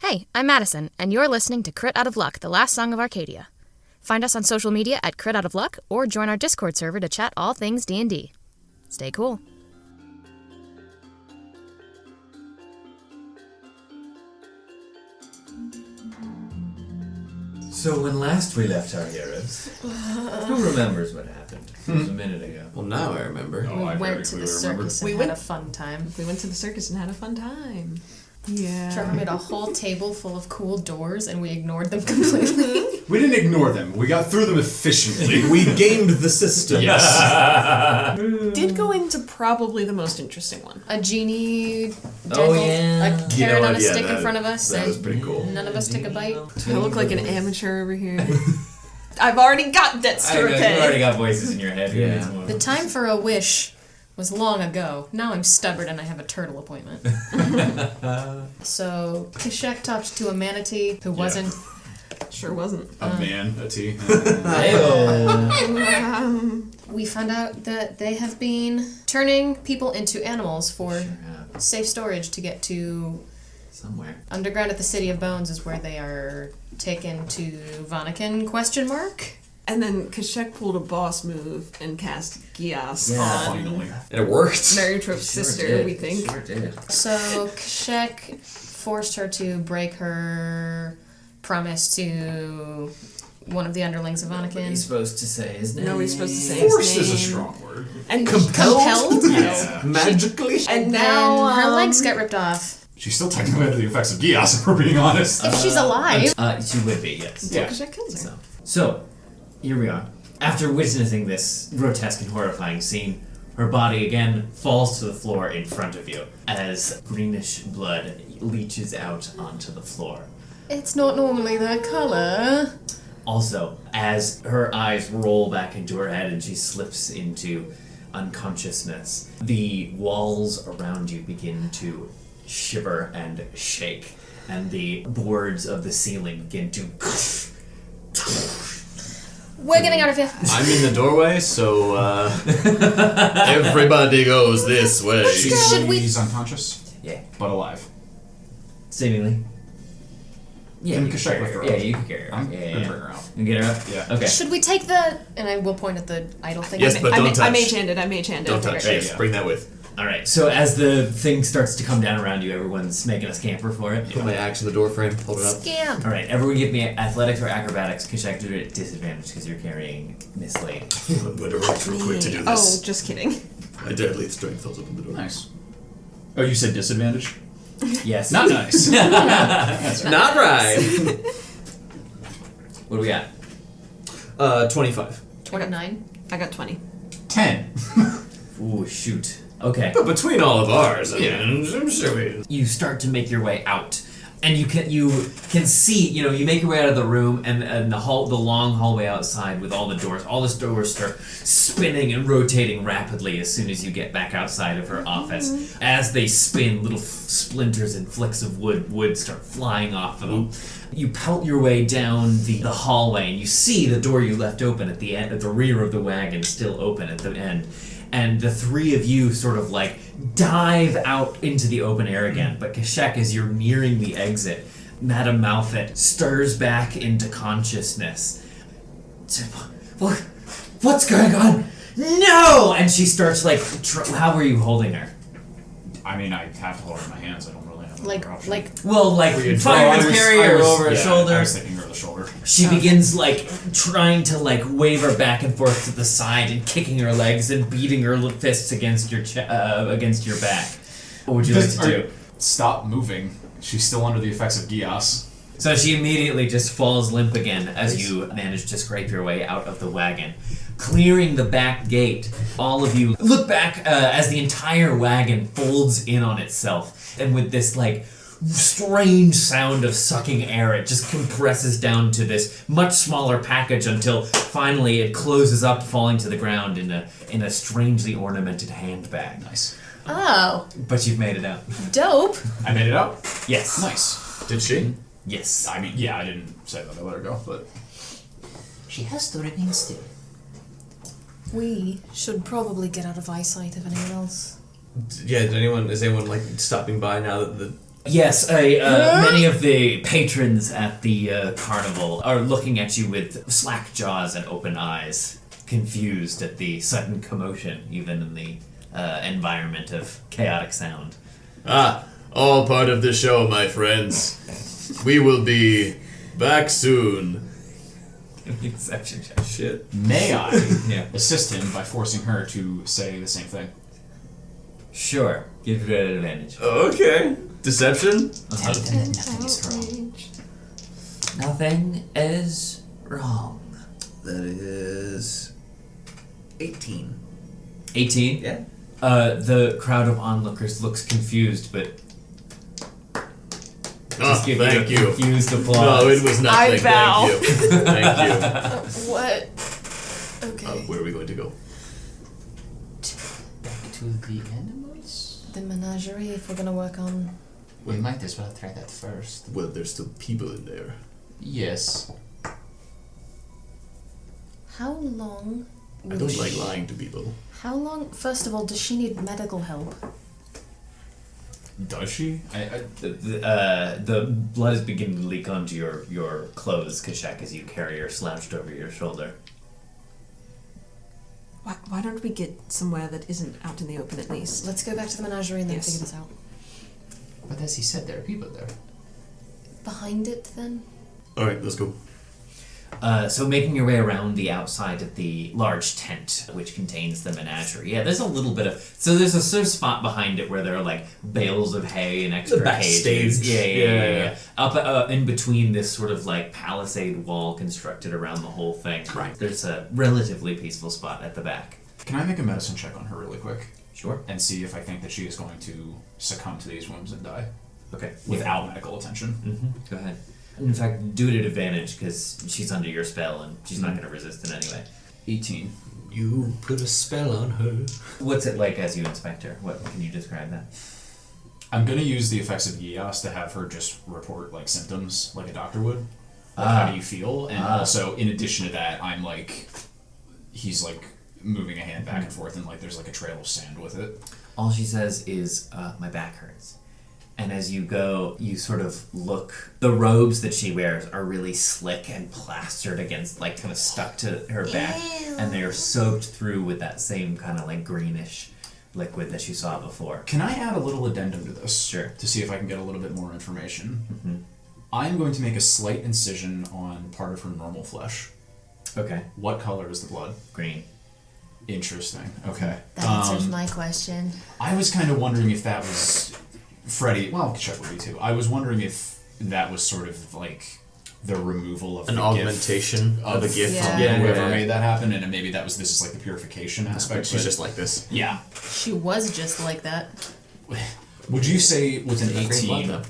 Hey, I'm Madison, and you're listening to Crit Out of Luck, the Last Song of Arcadia. Find us on social media at Crit Out of Luck, or join our Discord server to chat all things D&D. Stay cool. So when last we left our heroes, who remembers what happened? It was a minute ago. Well, now I remember. We went to the circus and had a fun time. We went to the circus and had a fun time. Yeah. Trevor made a whole table full of cool doors and we ignored them completely. We didn't ignore them. We got through them efficiently. We gamed the system. Yes. Did go into probably the most interesting one. A genie Oh, dangled yeah. a carrot on a stick in that- front of us. That and was pretty cool. None of us took a bite. I look like an amateur over here. I've already got debts I to know, you repay. already got voices in your head. Who Yeah. needs more? The time for a wish was long ago. Now I'm stubborn and I have a turtle appointment. So Kishek talked to a manatee who wasn't. Sure wasn't. A man, a T. We found out that they have been turning people into animals for safe storage to get to Somewhere. underground at the City of Bones is where they are taken to Vanakin, question mark? And then Kashek pulled a boss move and cast Gias Yeah. on Finally. And it worked. Mary Trope's sister, we think. Sure did. So Kashek forced her to break her promise to one of the underlings of What are you Vanakin. supposed to say his name? No, we're supposed to say his Force is a name. strong word. And Compelled? Yeah. Magically. And Then now her legs get ripped off. She's still technically under the effects of Gias, if we're being honest. If she's alive. She would be, yes. Yeah. Kashek kills her. So, here we are. After witnessing this grotesque and horrifying scene, her body again falls to the floor in front of you as greenish blood leaches out onto the floor. It's not normally that color. Also, as her eyes roll back into her head and she slips into unconsciousness, the walls around you begin to shiver and shake, and the boards of the ceiling begin to We're getting out of here. I'm in the doorway, so everybody goes this way. Should we- She's unconscious, yeah, but alive. seemingly. Yeah, Can you can Kashek carry lift her. her Yeah, up? you can carry her. I'm Yeah, gonna yeah. bring her out. You get her up? Yeah. Okay. Should we take the... And I will point at the idol thing. Yes, but don't touch. I mage-handed. Don't touch. Okay, Yes, yeah. bring that with. Alright, so as the thing starts to come down around you, everyone's making a scamper for it. Put my axe in the door frame. Hold it up. Scam. Alright, everyone give me athletics or acrobatics. Kashak, do it at disadvantage because you're carrying Miss Lady. I'm going to rush real quick to do Oh, this. just kidding. My deadly strength fills open the door. Nice. Oh, you said disadvantage? Yes. Not nice. That's right. Not right. What do we got? 25. 29. I got 20. 10. Ooh, shoot. Okay. But between all of ours, I Yeah. mean, I'm sure we... You start to make your way out, and you can see, you make your way out of the room, and the long hallway outside with all the doors start spinning and rotating rapidly as soon as you get back outside of her office. As they spin, little splinters and flicks of wood start flying off of them. You pelt your way down the hallway, and you see the door you left open at the end, at the rear of the wagon, still open at the end. And the three of you sort of dive out into the open air again. But Kashek, as you're nearing the exit, Madame Malfit stirs back into consciousness. What's going on? No! And she starts how were you holding her? I mean, I have to hold her in my hands. I don't really have another option. Well, I fireman's was- carry I her was- over her yeah, shoulder. I was thinking her over the shoulder. She begins trying to wave her back and forth to the side and kicking her legs and beating her fists against your against your back. What would you like to do? Stop moving. She's still under the effects of Gias. So she immediately just falls limp again as you manage to scrape your way out of the wagon. Clearing the back gate, all of you look back as the entire wagon folds in on itself, and with this strange sound of sucking air, it just compresses down to this much smaller package until finally it closes up, falling to the ground in a strangely ornamented handbag. Nice. Oh, But you've made it out. dope. I made it out. Yes. Nice. Did she? Yes. I mean, yeah, I didn't say that. I let her go, but... She has to remain still. We should probably get out of eyesight of anyone else. Yeah, is anyone stopping by now that the Yes, many of the patrons at the carnival are looking at you with slack jaws and open eyes, confused at the sudden commotion, even in the environment of chaotic sound. All part of the show, my friends. We will be back soon. Exception check. Shit. May I Yeah. assist him by forcing her to say the same thing? Sure. Give it an advantage. Okay. Deception? Nothing is wrong. Nothing is wrong. That is 18. 18? Yeah. The crowd of onlookers looks confused, but just give thank you a you. confused applause. No, it was nothing. I bow. Thank you. Thank you. What? Okay. Where are we going to go? Back to the animals? The menagerie, if we're gonna work on. We might as well try that first. Well, there's still people in there. Yes. How long? I don't like lying to people. How long? First of all, does she need medical help? Does she? The blood is beginning to leak onto your clothes, Kashek, as you carry her slouched over your shoulder. Why don't we get somewhere that isn't out in the open at least? Let's go back to the menagerie and then Yes. figure this out. But as he said, there are people there. Behind it, then? Alright, let's go. So making your way around the outside of the large tent, which contains the menagerie. Yeah, there's a little bit of... So there's a sort of spot behind it where there are, like, bales of hay and extra The backstage. cages. Yeah. Yeah. Up in between this sort of, like, palisade wall constructed around the whole thing. Right. There's a relatively peaceful spot at the back. Can I make a medicine check on her really quick? Sure. And see if I think that she is going to succumb to these wounds and die Okay. without medical attention. Mm-hmm. Go ahead. In fact, do it at advantage because she's under your spell and she's not going to resist it anyway. 18. You put a spell on her. What's it like as you inspect her? What can you describe that? I'm going to use the effects of Gias to have her just report like symptoms like a doctor would. Like, how do you feel? And also, in addition to that, I'm like, he's like moving a hand back and forth and like there's like a trail of sand with it. All she says is, my back hurts. And as you go, you sort of look. The robes that she wears are really slick and plastered against, like, kind of stuck to her back. And they're soaked through with that same kind of, like, greenish liquid that you saw before. Can I add a little addendum to this? Sure. To see if I can get a little bit more information. Mm-hmm. I'm going to make a slight incision on part of her normal flesh. Okay. What color is the blood? Green. Interesting. Okay. That answers my question. I was kind of wondering if that was Freddie. Well, check with me too. I was wondering if that was sort of like the removal of An the augmentation gift of a gift. Yeah. from whoever made that happen, and maybe that was this is like the purification aspect. She's but- just like this. yeah. She was just like that. Would you say with an Green blood, 18 though.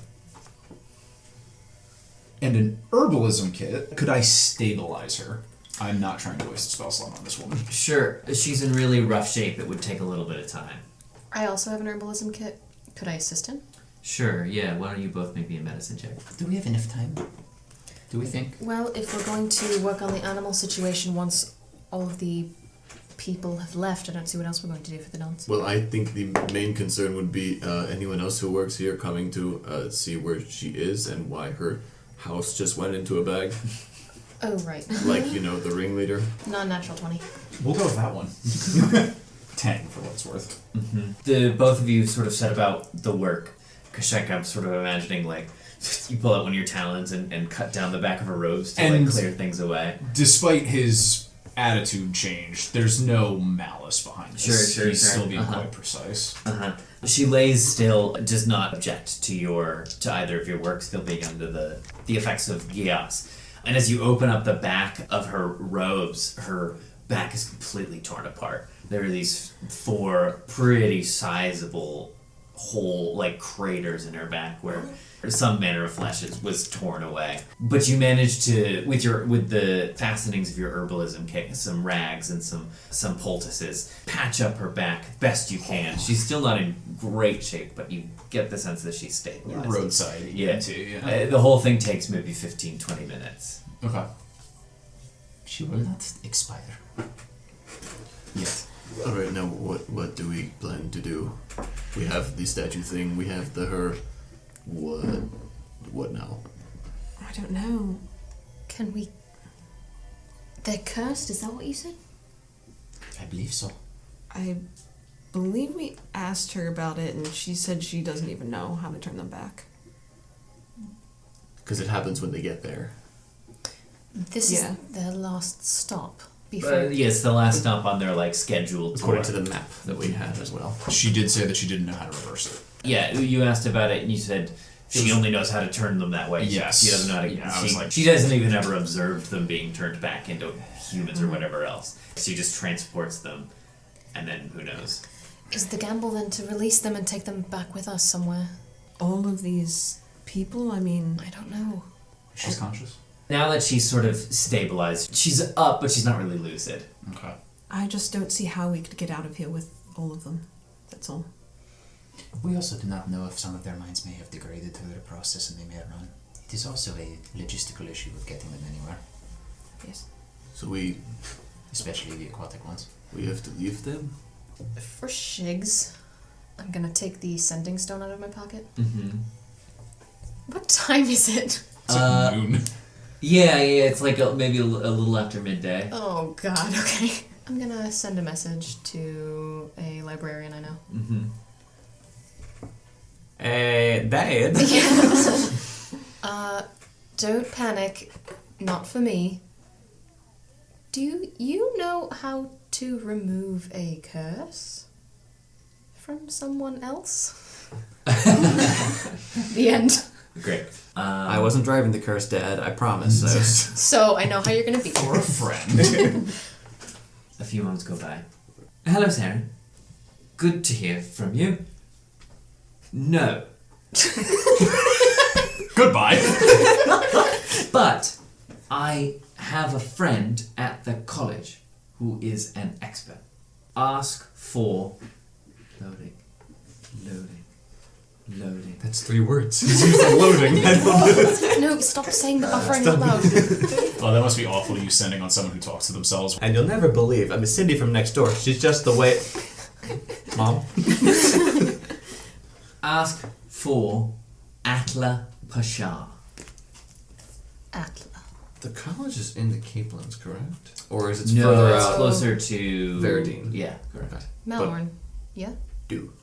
and an herbalism kit, could I stabilize her? I'm not trying to waste a spell slot on this woman. Sure. She's in really rough shape. It would take a little bit of time. I also have an herbalism kit. Could I assist him? Sure, yeah. Why don't you both make me a medicine check? Do we have enough time? Do we think? Well, if we're going to work on the animal situation once all of the people have left, I don't see what else we're going to do for the dance. Well, I think the main concern would be anyone else who works here coming to see where she is and why her house just went into a bag. Oh, right. Like, you know, the ringleader. Non-natural 20. We'll go with that one. 10 for what it's worth. The both of you sort of set about the work. Kashek, I'm sort of imagining, like, you pull out one of your talons and cut down the back of her robes to, And- like, clear things away. Despite his attitude change, there's no malice behind this. Sure, He's sure. still being Uh-huh. quite precise. She lays still, does not object to either of your work, still being under the effects of Gias. And as you open up the back of her robes, her back is completely torn apart. There are these 4 pretty sizable hole, like, craters in her back where some manner of flesh was torn away. But you managed to, with the fastenings of your herbalism kit, some rags and some poultices, patch up her back best you can. She's still not in great shape, but you get the sense that she's stabilized. Roadside Yeah. EMT, yeah. The whole thing takes maybe 15-20 minutes. Okay. She will not expire. Yet. Alright, now what do we plan to do? We have the statue thing, we have her What now? I don't know. Can we... They're cursed, is that what you said? I believe so. I believe we asked her about it, and she said she doesn't even know how to turn them back. Because it happens when they get there. This Yeah. is their last stop before... Yes, the last stop on their scheduled According to tour. the map that we had as well. She did say that she didn't know how to reverse it. Yeah, you asked about it and you said she only knows how to turn them that way. Yes. She doesn't know how to... Yeah, I was like- she doesn't even ever observe them being turned back into humans or whatever else. She just transports them and then who knows. Is the gamble then to release them and take them back with us somewhere? All of these people, I mean... I don't know. She's conscious? Now that she's sort of stabilized, she's up, but she's not really lucid. Okay. I just don't see how we could get out of here with all of them. That's all. We also do not know if some of their minds may have degraded through the process and they may run. It is also a logistical issue of getting them anywhere, Yes. So we especially the aquatic ones. have to leave them? For shigs, I'm gonna take the sending stone out of my pocket. Mm-hmm. What time is it? It's like noon. Yeah, it's like maybe a little after midday. Oh god, okay. I'm gonna send a message to a librarian I know. Mm-hmm. Dad? Don't panic. Not for me. Do you know how to remove a curse from someone else? The end. Great. I wasn't driving the curse, Dad. I promise. So I know how you're gonna be. For a friend. A few moments go by. Hello, Sarah. Good to hear from you. No. Goodbye. But I have a friend at the college who is an expert. Ask for loading. That's 3 words. Loading. No, stop saying the buffering out loud. Oh, that must be awful to you sending on someone who talks to themselves. And you'll never believe, I mean, Cindy from next door, she's just the way... Mom? Ask for Atla Pasha. Atla. The college is in the Cape Lands, correct? Or is it No, further it's out? closer to... Verdine. Yeah, correct. Okay. Malorn. Yeah? Do.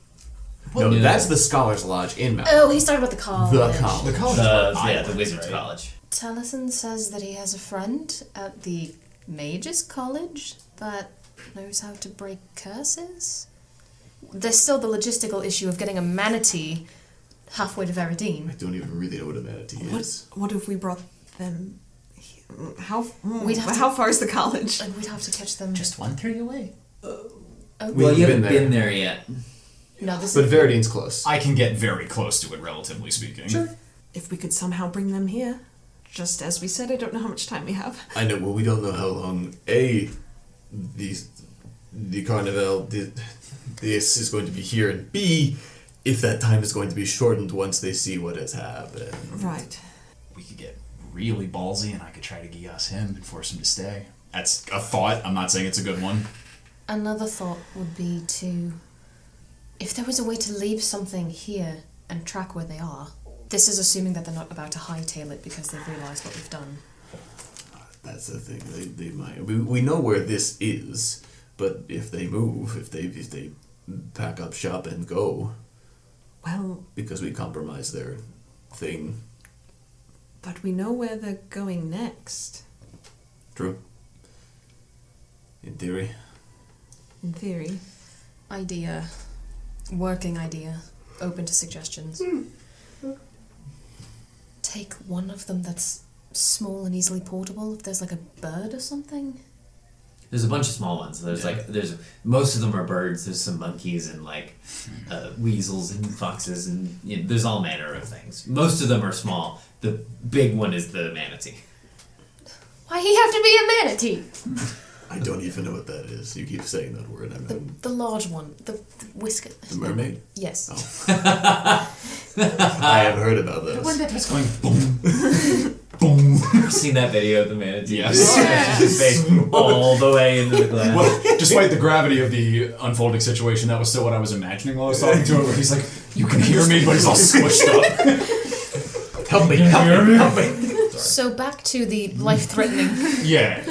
No, No. that's the Scholars Lodge in Mount. Oh, he's talking about the college. The college. The college is where I The went, Wizards right? College. Tellison says that he has a friend at the Mages College that knows how to break curses. There's still the logistical issue of getting a manatee halfway to I Veridine. don't even really know what a manatee is. What if we brought them... We'd have how far is the college? And we'd have to catch them. Just 1-3 away. Oh, Well, you been haven't there. been there yet. no, this But is... Veridine's close. I can get very close to it, relatively speaking. Sure. If we could somehow bring them here. Just as we said, I don't know how much time we have. I know, well, we don't know how long, A, the Carnival, this is going to be here, and B, if that time is going to be shortened once they see what has happened. Right. We could get really ballsy and I could try to geas him and force him to stay. That's a thought. I'm not saying it's a good one. Another thought would be to... If there was a way to leave something here and track where they are... This is assuming that they're not about to hightail it because they've realised what we've done. That's the thing, they might. We know where this is, but if they move, if they pack up shop and go, Well, because we compromise their thing. but we know where they're going next. True. In theory. In theory. Idea. Working idea. Open to suggestions. Take one of them that's small and easily portable. If there's like a bird or something. There's a bunch of small ones. There's most of them are birds. There's some monkeys and weasels and foxes and there's all manner of things. Most of them are small. The big one is the manatee. Why he have to be a manatee? I don't even know what that is. You keep saying that word. The large one. The whisker. The mermaid? Yes. Oh. I have heard about The one those. that was going boom, boom. You've seen that video of the manatee? Yes. It's his face all the way into the glass. Well, despite the gravity of the unfolding situation, that was still what I was imagining while I was talking to him. Where he's like, You can hear me, but he's all squished up. Help me! Help me! So back to the life-threatening. Yeah.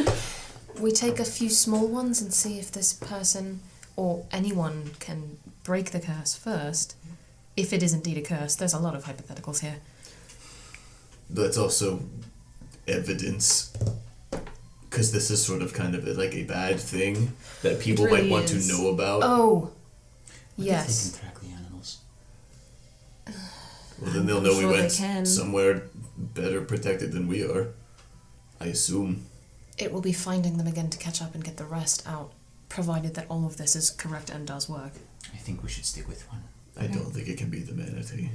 We take a few small ones and see if this person or anyone can break the curse first. If it is indeed a curse, there's a lot of hypotheticals here. That's also evidence. Because this is sort of kind of like a bad thing that people really might want is. to know about. Oh, What yes. if they can track the animals? Well, then they'll know we Sure they went can. somewhere better protected than we are. I assume. It will be finding them again to catch up and get the rest out, provided that all of this is correct and does work. I think we should stick with one. I don't think it can be the manatee.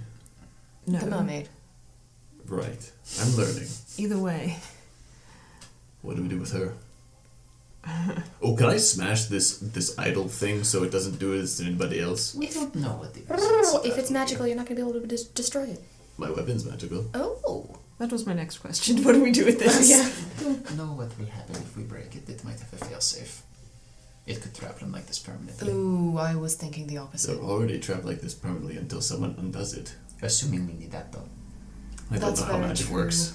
No. The mermaid. Right. I'm learning. Either way. What do we do with her? Oh, can I smash this idol thing so it doesn't do this to anybody else? We don't know what the If it's magical, you're not going to be able to destroy it. My weapon's magical. Oh. That was my next question. What do we do with this? I don't know what will happen if we break it. It might have a failsafe. It could trap them like this permanently. Ooh, I was thinking the They're opposite. already trapped like this permanently until someone undoes it. Assuming we need that though. I don't That's know how very magic true. works.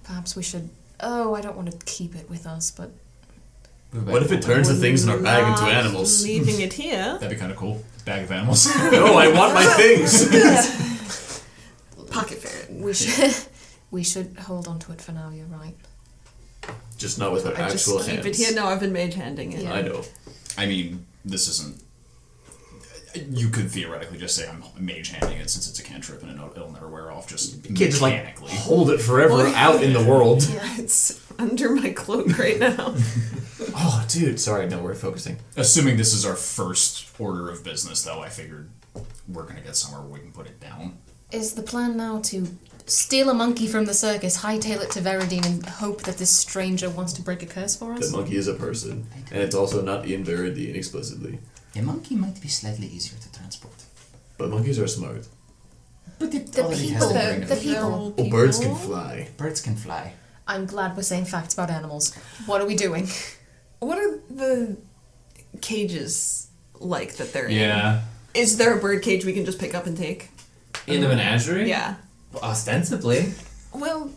Perhaps we should... Oh, I don't want to keep it with us, but... What if it turns the things in our bag into Not animals? Leaving it here. That'd be kind of cool. Bag of animals. No, I want my things! Pocket ferret. We should hold on to it for now, you're right. Just not with our I just actual keep hands. it here. No, I've been mage handing it. Yeah. I know. I mean, this isn't. You could theoretically just say I'm mage handing it since it's a cantrip and it'll never wear off. Just You can't just like mechanically. hold it forever Well, out in the world. It's under my cloak right now. Oh, dude. Sorry, no, we're focusing. Assuming this is our first order of business, though, I figured we're gonna get somewhere where we can put it down. Is the plan now to steal a monkey from the circus, hightail it to Veridine, and hope that this stranger wants to break a curse for us? The monkey is a person, and it's also not in Veridine explicitly. A monkey might be slightly easier to transport. But monkeys are smart. But it The already people, has the brain of the a people. Oh, birds can fly. Birds can fly. I'm glad we're saying facts about animals. What are we doing? What are the cages like that they're in? Yeah. Is there a bird cage we can just pick up and take? In the menagerie? Yeah. Well, ostensibly. Well,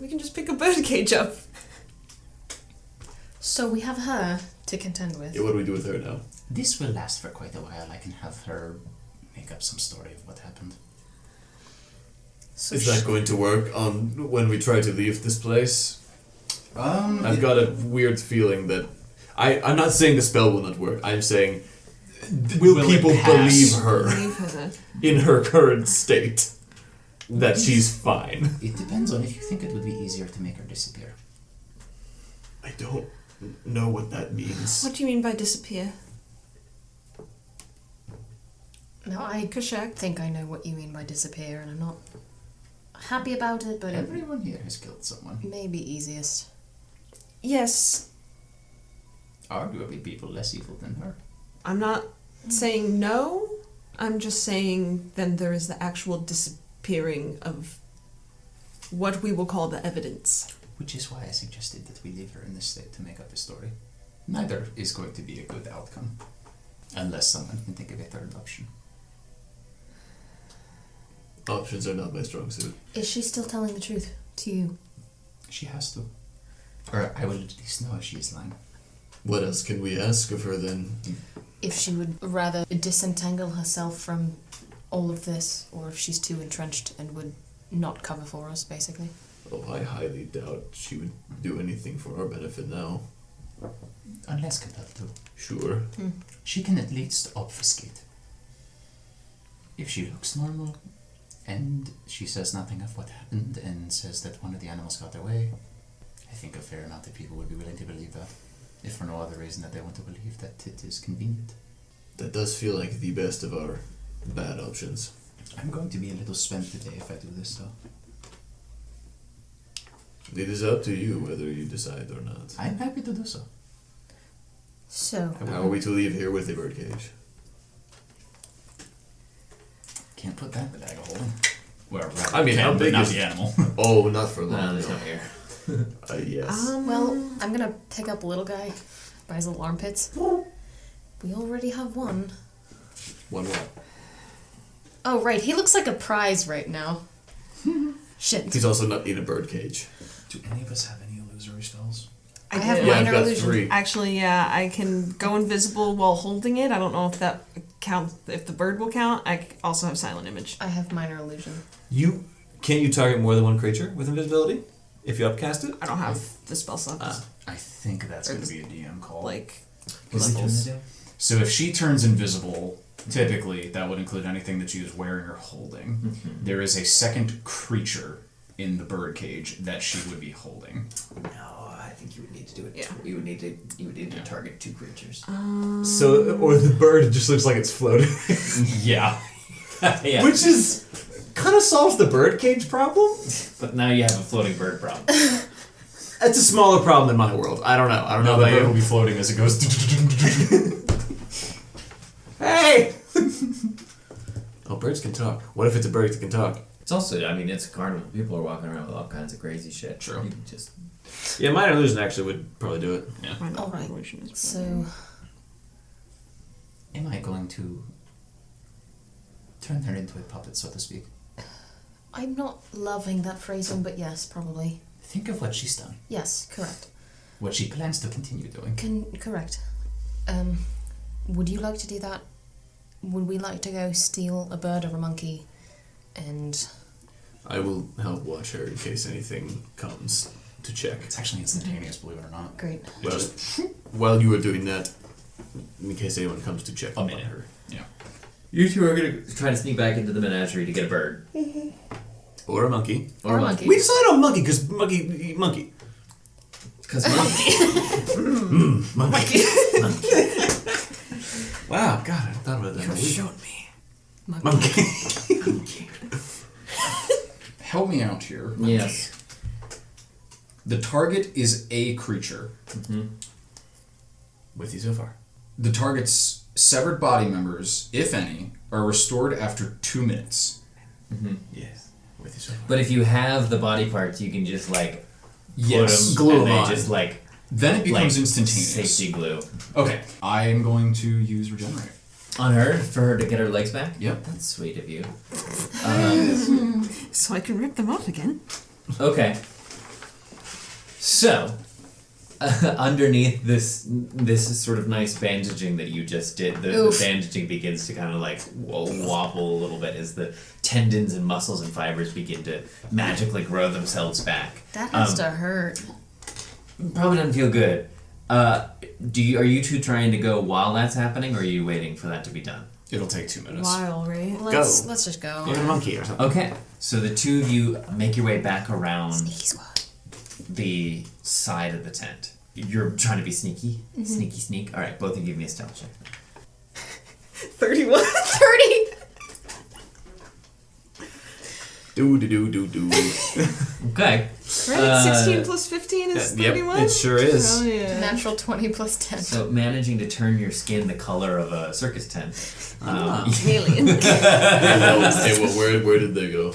we can just pick a bird cage up. So we have her to contend with. Yeah, what do we do with her now? This will last for quite a while. I can have her make up some story of what happened. So Is that going to work on when we try to leave this place? I've It- got a weird feeling that I'm not saying the spell will not work. I'm saying will it people pass? believe her Leave her. in her current state that she's fine? It depends on if you think it would be easier to make her disappear. I don't know what that means. What do you mean by disappear? No, I Kashak? think I know what you mean by disappear, and I'm not happy about it, but it Everyone here has killed someone. may be easiest. Yes. Arguably, people less evil than her. I'm not saying no. I'm just saying then there is the actual disappearing of what we will call the evidence. Which is why I suggested that we leave her in this state to make up a story. Neither is going to be a good outcome. Unless someone can think of a third option. Options are not my strong suit. Is she still telling the truth to you? She has to. Or I will at least know if she is lying. What else can we ask of her then? If she would rather disentangle herself from all of this, or if she's too entrenched and would not cover for us, basically. Oh, I highly doubt she would do anything for our benefit now. Unless compelled to. Sure. She can at least obfuscate. If she looks normal, and she says nothing of what happened, and says that one of the animals got away, I think a fair amount of people would be willing to believe that. If for no other reason that they want to believe that it is convenient. That does feel like the best of our bad options. I'm going to be a little spent today if I do this, though. It is up to you whether you decide or not. I'm happy to do so. So, How are we to leave here with a birdcage? Can't put that in the bag of holding. Well, I mean, how big not is the animal? Oh, not for No, long. there's no though. here. Yes. well, I'm gonna pick up little guy by his little armpits. We already have one. One what? Oh, right. He looks like a prize right now. Shit. He's also not in a birdcage. Do any of us have any illusory spells? I have did. Yeah, I've minor got illusion. 3. Actually, yeah, I can go invisible while holding it. I don't know if that counts. If the bird will count. I also have silent image. I have minor illusion. Can you target more than one creature with invisibility if you upcast it? I don't have the spell slot. I think that's going to be a DM call. Like What's he levels. trying to do? So if she turns invisible, typically that would include anything that she is wearing or holding. Mm-hmm. There is a second creature in the bird cage that she would be holding. No, I think you would need to do it. Yeah. You would need to target 2 creatures. So, or the bird just looks like it's floating. Yeah. Yeah. Which is kind of solves the birdcage problem. But now you have a floating bird problem. It's a smaller problem in my world. I don't know. I don't No, know the about bird will you. be floating as it goes. Hey! Oh, birds can talk. What if it's a bird that can talk? It's also, I mean, it's a carnival. People are walking around with all kinds of crazy shit. True. You can just... Yeah, minor illusion actually would probably do it. Yeah. Minor Alright. illusion is So, Am I going to turn her into a puppet, so to speak? I'm not loving that phrasing, but yes, probably. Think of what she's done. Yes, correct. What she plans to continue doing. Correct. Would you like to do that? Would we like to go steal a bird or a monkey? And I will help watch her in case anything comes to check. It's actually instantaneous, believe it or not. great. Well, while you are doing that, in case anyone comes to check A on minute. her. Yeah. You two are going to try to sneak back into the menagerie to get a bird. Or a monkey. Or a monkey. We decided on monkey because monkey. Because monkey. Monkey. Wow, God, I thought about that. showed me. Monkey. Help me out here. Yes. The target is a creature. With you so far. The target's severed body members, if any, are restored after 2 minutes. Yes. With you so far. But if you have the body parts, you can just, like, Yes. put them, glue and them they on. just, like, Then it becomes like instantaneous. safety glue. Okay, I am going to use regenerate. On her, for her to get her legs back? Yep. That's sweet of you. So I can rip them off again. Okay. So, underneath this sort of nice bandaging that you just did, the Oof. bandaging begins to kind of like wobble a little bit as the tendons and muscles and fibers begin to magically grow themselves back. That has to hurt. Probably doesn't feel good. Are you two trying to go while that's happening, or are you waiting for that to be done? It'll take 2 minutes. While, right? Let's just go. Or a monkey or something. Okay. So the two of you make your way back around Sneaky squad. the side of the tent. You're trying to be sneaky? Sneaky sneak? Alright, both of you give me a stealth check. 31. 30! Do. Okay. Right? 16 plus 15 is Yep, 31? it sure is. Oh, yeah. Natural 20 plus 10. So managing to turn your skin the color of a circus tent. Alien. Hey, well, where did they go?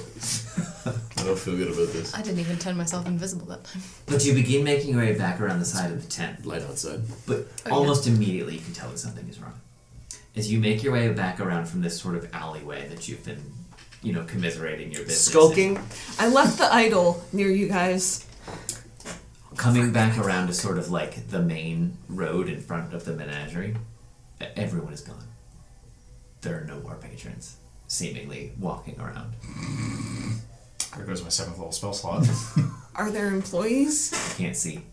I don't feel good about this. I didn't even turn myself invisible that time. But you begin making your way back around the side of the tent. Light outside. But yeah. almost immediately you can tell that something is wrong. As you make your way back around from this sort of alleyway that you've been, commiserating your business in. Skulking. I left the idol near you guys. Coming back around to sort of like the main road in front of the menagerie, everyone is gone. There are no more patrons, seemingly walking around. There goes my 7th level spell slot. Are there employees? You can't see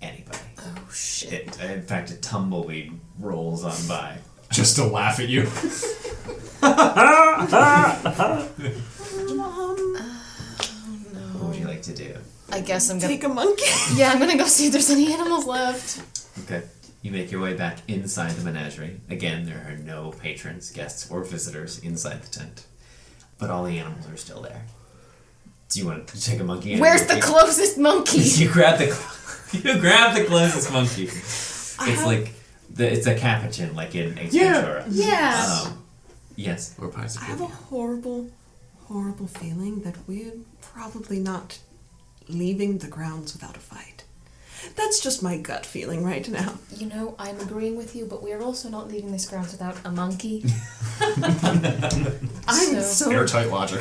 anybody. Oh shit. In fact, a tumbleweed rolls on by. Just to laugh at you. What would you like to do? I guess I'm gonna. Take a monkey? Yeah, I'm gonna go see if there's any animals left. Okay. You make your way back inside the menagerie. Again, there are no patrons, guests, or visitors inside the tent. But all the animals are still there. Do you want to take a monkey? Where's the closest monkey? You grab the closest monkey. It's like it's a capuchin, like in Ace Ventura. Yeah. Yes. Or Pirates of I have a Caribbean. horrible feeling that we're probably not leaving the grounds without a fight. That's just my gut feeling right now. You know, I'm agreeing with you, but we are also not leaving this grounds without a monkey. I'm so... Airtight logic.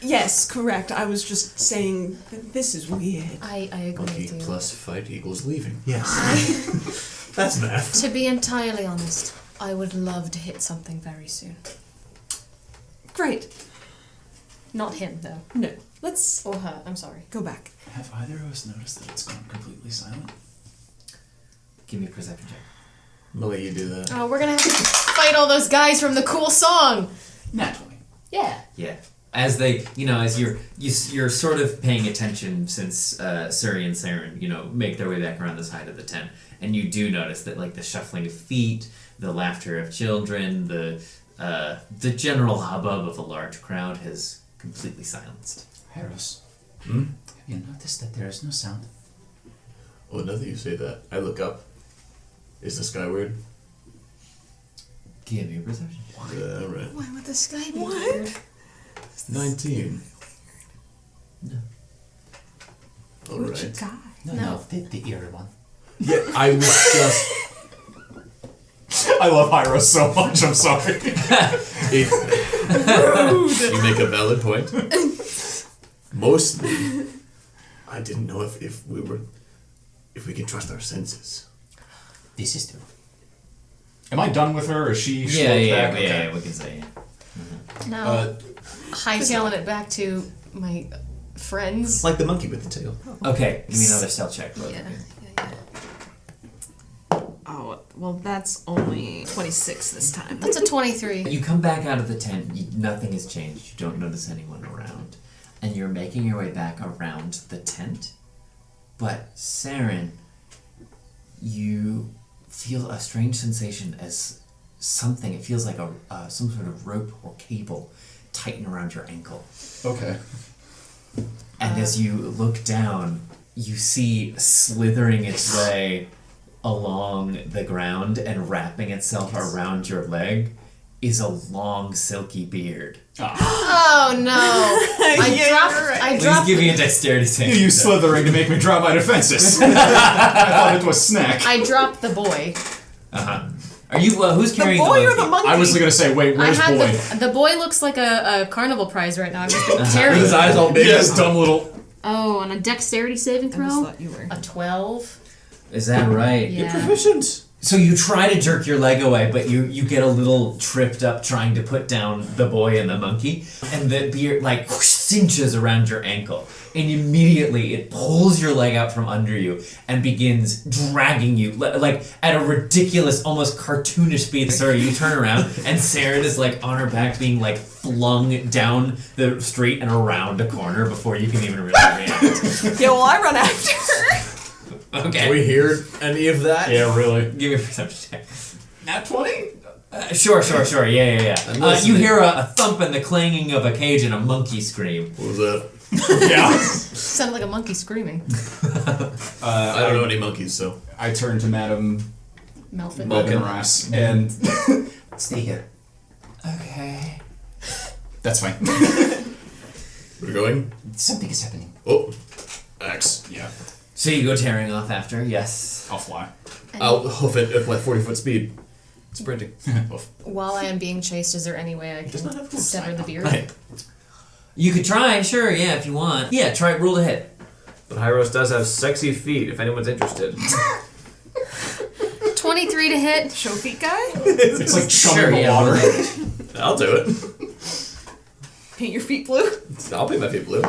Yes, correct. I was just saying that this is weird. I agree Monkey with you. plus fight equals leaving. Yes. That's math. To be entirely honest, I would love to hit something very soon. Great. Not him, though. No. Let's Or her, I'm sorry. go back. Have either of us noticed that it's gone completely silent? Give me a perception check. I'll let you do that. Oh, we're gonna have to fight all those guys from the cool song! Nat 20. Yeah. Yeah. As they, as you're sort of paying attention since Suri and Saren, make their way back around the side of the tent, and you do notice that like the shuffling of feet, the laughter of children, the general hubbub of a large crowd has completely silenced. Harris, Hmm? have you noticed that there is no sound? Oh, now that you say that, I look up. Is the sky weird? Give me a perception. Alright. Why would the sky be What? weird? 19. No. Which Alright. guy? No, the eerie one. Yeah, I was just... I love Hyros so much, I'm sorry. You make a valid point. Mostly, I didn't know if we can trust our senses. This is true. Am I done with her, or is she Yeah, slowed back? Okay. yeah, we can say it. Now, hightailing it back to my friends. Like the monkey with the tail. Okay, give me another stealth check. Both of Yeah, you. yeah. Oh, well, that's only 26 this time. That's a 23. You come back out of the tent, nothing has changed, you don't notice anyone around, and you're making your way back around the tent, but Saren, you feel a strange sensation as something, it feels like some sort of rope or cable tighten around your ankle. Okay. And as you look down, you see slithering its way along the ground and wrapping itself around your leg is a long silky beard. Oh no! I Please dropped. give me a dexterity save. You use slithering to make me drop my defenses. I thought it was snack. I dropped the boy. Uh-huh. Are you, who's The carrying boy the or monkey? the monkey? I was gonna say, wait, where's I had boy? the boy looks like a carnival prize right now. I'm just carrying. His eyes all big. Yes, dumb little. Oh, on a dexterity saving I just throw, thought you were. a 12. Is that right? Yeah. Proficient. So you try to jerk your leg away, but you get a little tripped up trying to put down the boy and the monkey, and the beard like whoosh, cinches around your ankle, and immediately it pulls your leg out from under you and begins dragging you like at a ridiculous, almost cartoonish speed. Sorry, you turn around and Saren is like on her back, being like flung down the street and around a corner before you can even really react. Yeah, well, I run after her. Okay. Do we hear any of that? Yeah, really. Give me a perception check. Nat 20? Sure. Yeah. I'm You listening. hear a thump and the clanging of a cage and a monkey scream. What was that? Yeah. Sounded like a monkey screaming. I don't know any monkeys, so. I turned to Madam Melfin. Vulcan. Rass, and Stay here. Okay. that's fine. We're going? Something is happening. Oh. Axe. Yeah, So you go tearing off after, yes. I'll fly. I'll hoof it at like 40-foot speed. Sprinting. Oof. While I am being chased, is there any way I Does not have can hooves. sever the beard? Right. You could try, sure, yeah, if you want. Yeah, try roll to hit. But Hyros does have sexy feet, if anyone's interested. 23 to hit. Show feet guy? It's like chumming Sure, the yeah, water. roll to hit. I'll do it. Paint your feet blue? I'll paint my feet blue.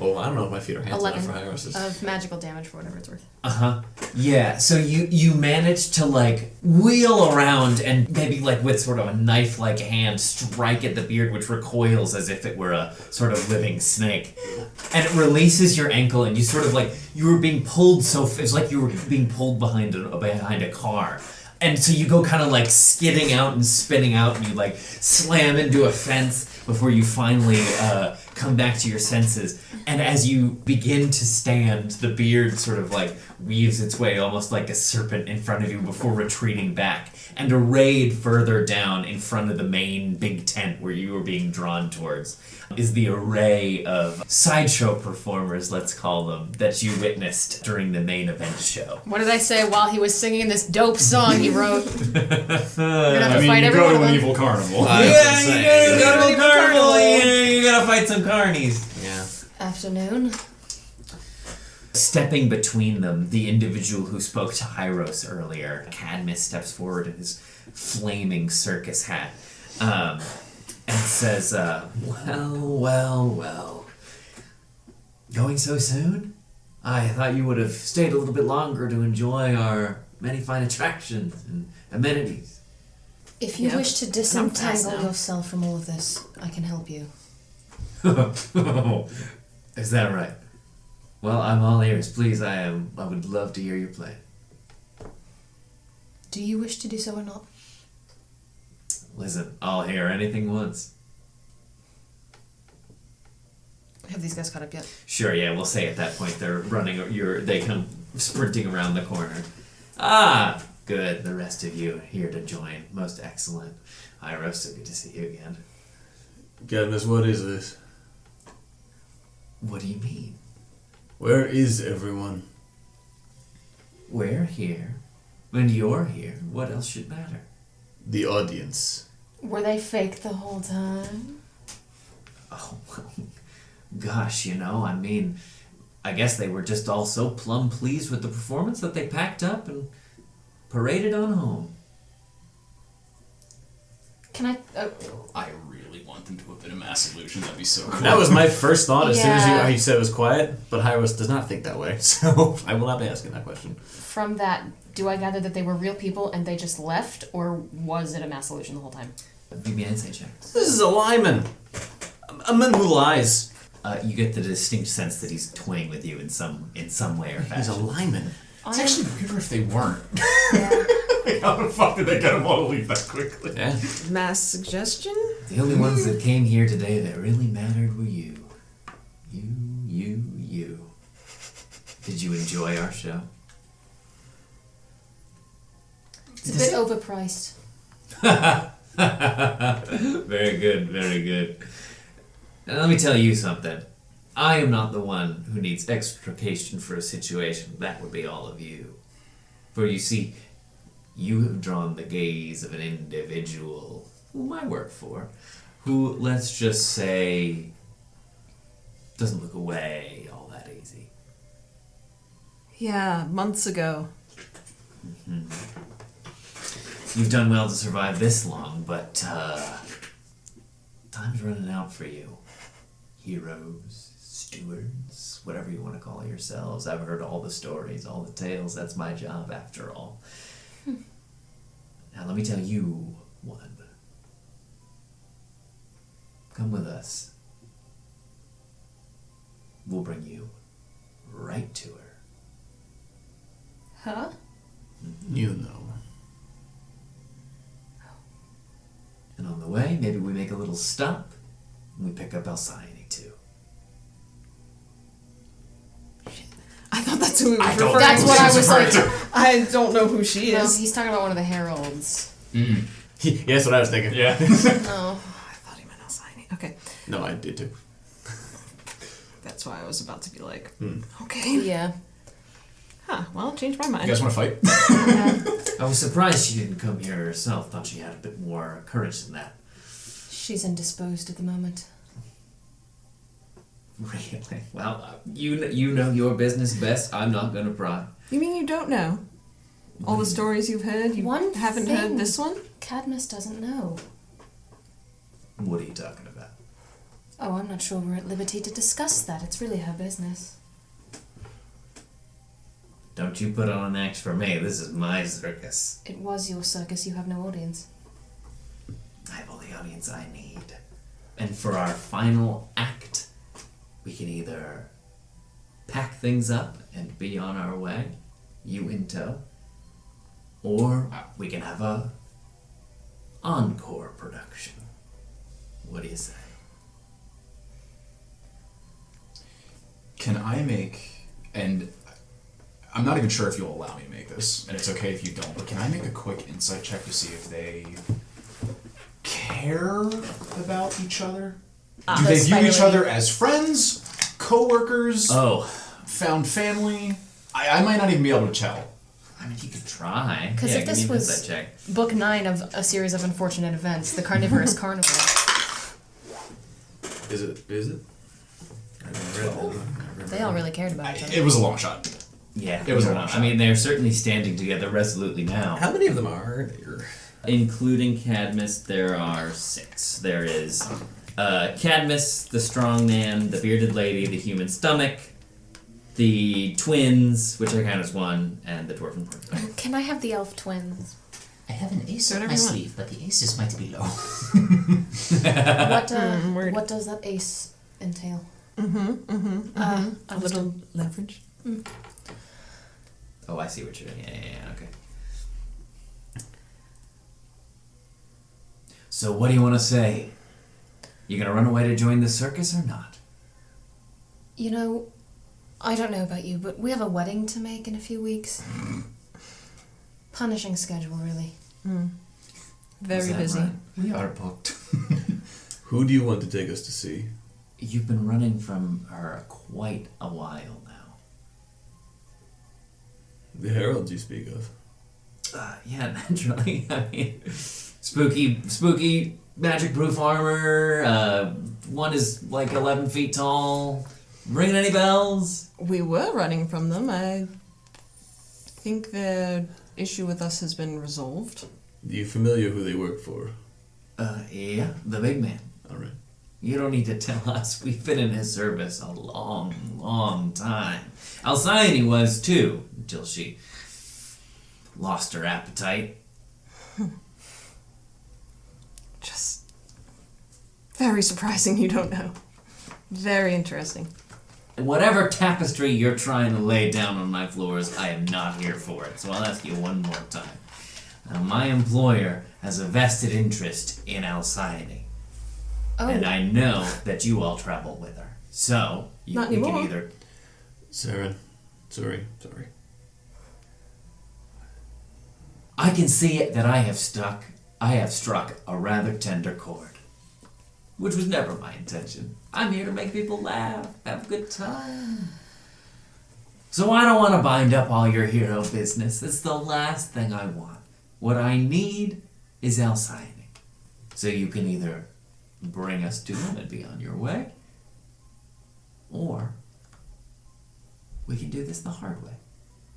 Oh, I don't know if my feet are handsome 11 enough for Hyros's. of magical damage for whatever it's worth. Uh-huh. Yeah, so you manage to like wheel around and maybe like with sort of a knife-like hand strike at the beard, which recoils as if it were a sort of living snake. And it releases your ankle and you sort of like, you were being pulled it's like you were being pulled behind a car. And so you go kind of like skidding out and spinning out and you like slam into a fence before you finally come back to your senses, and as you begin to stand, the beard sort of like weaves its way almost like a serpent in front of you before retreating back. And arrayed further down in front of the main big tent where you were being drawn towards is the array of sideshow performers, let's call them, that you witnessed during the main event show. What did I say while he was singing this dope song he wrote? We're gonna have to I mean, fight you every go one to of an them. evil carnival. Yeah, you gotta go to a carnival. Carnival. Yeah, you gotta fight some carnies. Yeah. Afternoon. Stepping between them, the individual who spoke to Hyros earlier, Cadmus, steps forward in his flaming circus hat and says, well. Going so soon? I thought you would have stayed a little bit longer to enjoy our many fine attractions and amenities. If you Yep. wish to I'm disentangle fast now. yourself from all of this, I can help you. Is that right? Well, I'm all ears. Please, I would love to hear you play. Do you wish to do so or not? Listen, I'll hear anything once. Have these guys caught up yet? Sure, yeah, we'll say at that point they're they come sprinting around the corner. Ah, good. The rest of you here to join. Most excellent. Ira, so good to see you again. Cadmus, what is this? What do you mean? Where is everyone? We're here. And you're here. What else should matter? The audience. Were they fake the whole time? Oh, well, gosh, I mean, I guess they were just all so plumb pleased with the performance that they packed up and paraded on home. Can I... I really want them to have been a mass illusion. That'd be so cool. That was my first thought as soon Yeah. as you said it was quiet, but Hyros does not think that way, so I will not be asking that question. From that, do I gather that they were real people and they just left, or was it a mass illusion the whole time? Give me an insight check. This is a lyman. A man who lies. You get the distinct sense that he's toying with you in some way or He's fashion. a lyman. It's actually weirder if they weren't. Yeah. How the fuck did they get them all to leave that quickly? Yeah. Mass suggestion? The only ones that came here today that really mattered were you. You. Did you enjoy our show? It's a bit overpriced. Very good. And let me tell you something. I am not the one who needs extrication for a situation. That would be all of you. For you see, you have drawn the gaze of an individual whom I work for, who, let's just say, doesn't look away all that easy. Yeah, months ago. You've done well to survive this long, but time's running out for you. Heroes, stewards, whatever you want to call yourselves. I've heard all the stories, all the tales. That's my job, after all. Now let me tell you one. Come with us. We'll bring you right to her. Huh? You know. And on the way, maybe we make a little stop and we pick up Alcyone too. I thought that's who he was I don't referring That's to. what I was like. I don't know who she No, is. he's talking about one of the heralds. Yeah, that's what I was thinking. Yeah. Oh. I thought he meant Alcyone. Okay. No, I did too. That's why I was about to be like, Hmm. okay. Yeah. Huh, well, changed my You mind. guys want to fight? I was surprised she didn't come here herself. Thought she had a bit more courage than that. She's indisposed at the moment. Really? Well, you know your business best. I'm not gonna pry. You mean you don't know? All the stories you've heard, you One haven't thing. heard this one? Cadmus doesn't know. What are you talking about? Oh, I'm not sure we're at liberty to discuss that. It's really her business. Don't you put on an act for me. This is my circus. It was your circus. You have no audience. I have all the audience I need. And for our final act, we can either pack things up and be on our way, you in tow, or we can have a encore production. What do you say? Can I make, and I'm not even sure if you'll allow me to make this, and it's okay if you don't, but can I make a quick insight check to see if they care about each other? Do they view each other as friends, co-workers, found family? I might not even be able to tell. I mean, you could try. Because if this was book 9 of a series of unfortunate events, the Carnivorous Carnival. Is it? I never read that. They all really cared about each other. It was a long shot. Yeah, it was a long shot. I mean, they're certainly standing together resolutely now. How many of them are there? Including Cadmus, there are 6. There is Cadmus, the strong man, the bearded lady, the human stomach, the twins, which I count as 1, and the dwarven porcupine. Can I have the elf twins? I have an ace up my sleeve, but the aces might be low. What does that ace entail? A little leverage. Oh, I see what you're doing. Yeah, okay. So what do you want to say? You gonna run away to join the circus or not? You know, I don't know about you, but we have a wedding to make in a few weeks. Punishing schedule, really. Very busy. Right? We are booked. Who do you want to take us to see? You've been running from her quite a while now. The heralds you speak of. Yeah, naturally. I mean, spooky magic-proof armor. One is like 11 feet tall. Ringing any bells? We were running from them. I think their issue with us has been resolved. Are you familiar who they work for? Yeah, the big man. All right. You don't need to tell us. We've been in his service a long, long time. Alcyone was too, until she lost her appetite. Just very surprising you don't know. Very interesting. Whatever tapestry you're trying to lay down on my floors, I am not here for it. So I'll ask you one more time. Now, my employer has a vested interest in Alcyone. Oh. And I know that you all travel with her. So, we can either... Saren, sorry. I can see that I have struck a rather tender chord. Which was never my intention. I'm here to make people laugh, have a good time. So I don't want to bind up all your hero business. It's the last thing I want. What I need is Alcyone. So you can either bring us to him and be on your way, or we can do this the hard way.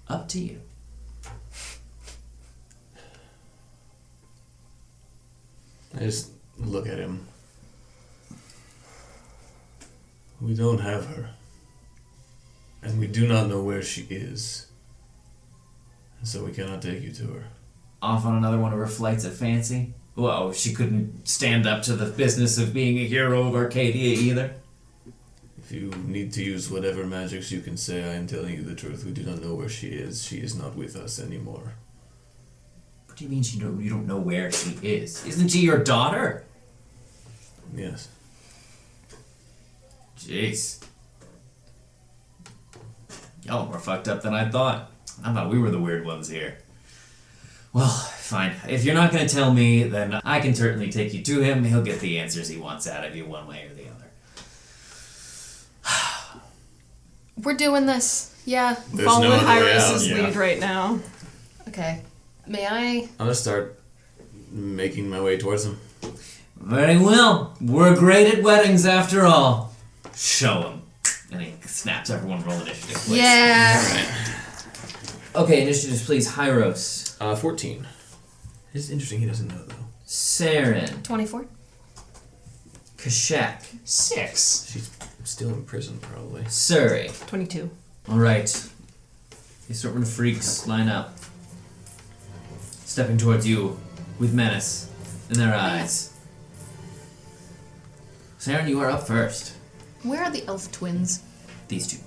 Up to you. I just look at him. We don't have her. And we do not know where she is. And so we cannot take you to her. Off on another one of her flights at fancy? Whoa, she couldn't stand up to the business of being a hero of Arcadia either? If you need to use whatever magics you can say, I am telling you the truth. We do not know where she is. She is not with us anymore. What do you mean you don't know where she is? Isn't she your daughter? Yes. Jeez. Y'all are more fucked up than I thought. I thought we were the weird ones here. Well, fine. If you're not going to tell me, then I can certainly take you to him. He'll get the answers he wants out of you one way or the other. We're doing this. Yeah. There's Following no other way Iris' out. lead right now. Okay. May I? I'm gonna start making my way towards him. Very well. We're great at weddings after all. Show him. And he snaps everyone roll initiative, please. Yeah. Okay, initiatives, please. Hyros. 14. It's interesting he doesn't know, though. Saren. 24. Kashak. 6. She's still in prison, probably. Surrey. 22. Alright. These sort of freaks line up. Stepping towards you with menace in their eyes. Saren, you are up first. Where are the elf twins? These two.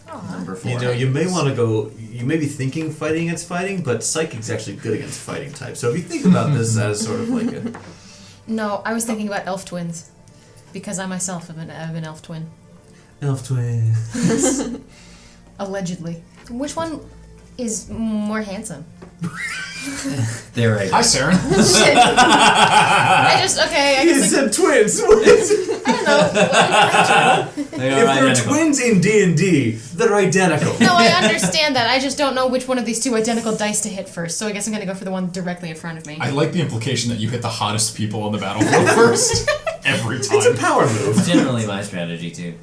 Aw. Number 4. You know, you may want to go. You may be thinking fighting against fighting, but psychic's actually good against fighting type. So if you think about this as sort of like a. No, I was thinking about elf twins. Because I myself have an elf twin. Elf twins. Allegedly. Which one is more handsome? They're right. Hi, Saren. Shit. I You guess said twins. I don't know. They If are they're identical. twins in D&D, they're identical. No, I understand that. I just don't know which one of these two identical dice to hit first, so I guess I'm gonna go for the one directly in front of me. I like the implication that you hit the hottest people on the battlefield first. Every time. It's a power move. Generally my strategy too.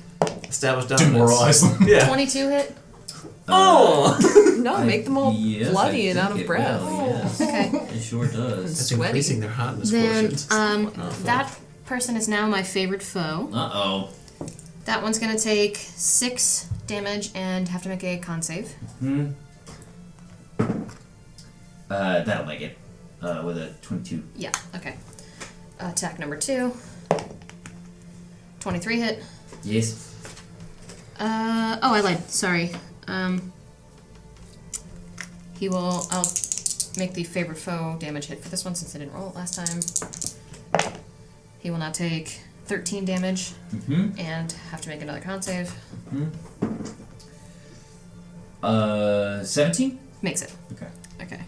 Established dominance. Demoralize them. Yeah. 22 hit? Oh! No, make them all Yes, bloody I and out think of it breath. will, yes. Okay. It sure does. That's Sweaty. increasing their hotness Then, quotient. that person is now my favorite foe. Uh-oh. That one's gonna take 6 damage and have to make a con save. That'll make it. With a 22. Yeah, okay. Attack number 2. 23 hit. Yes. Oh, I lied. Sorry. I'll make the favorite foe damage hit for this one since I didn't roll it last time. He will now take 13 damage and have to make another con save. 17? Makes it. Okay. Okay.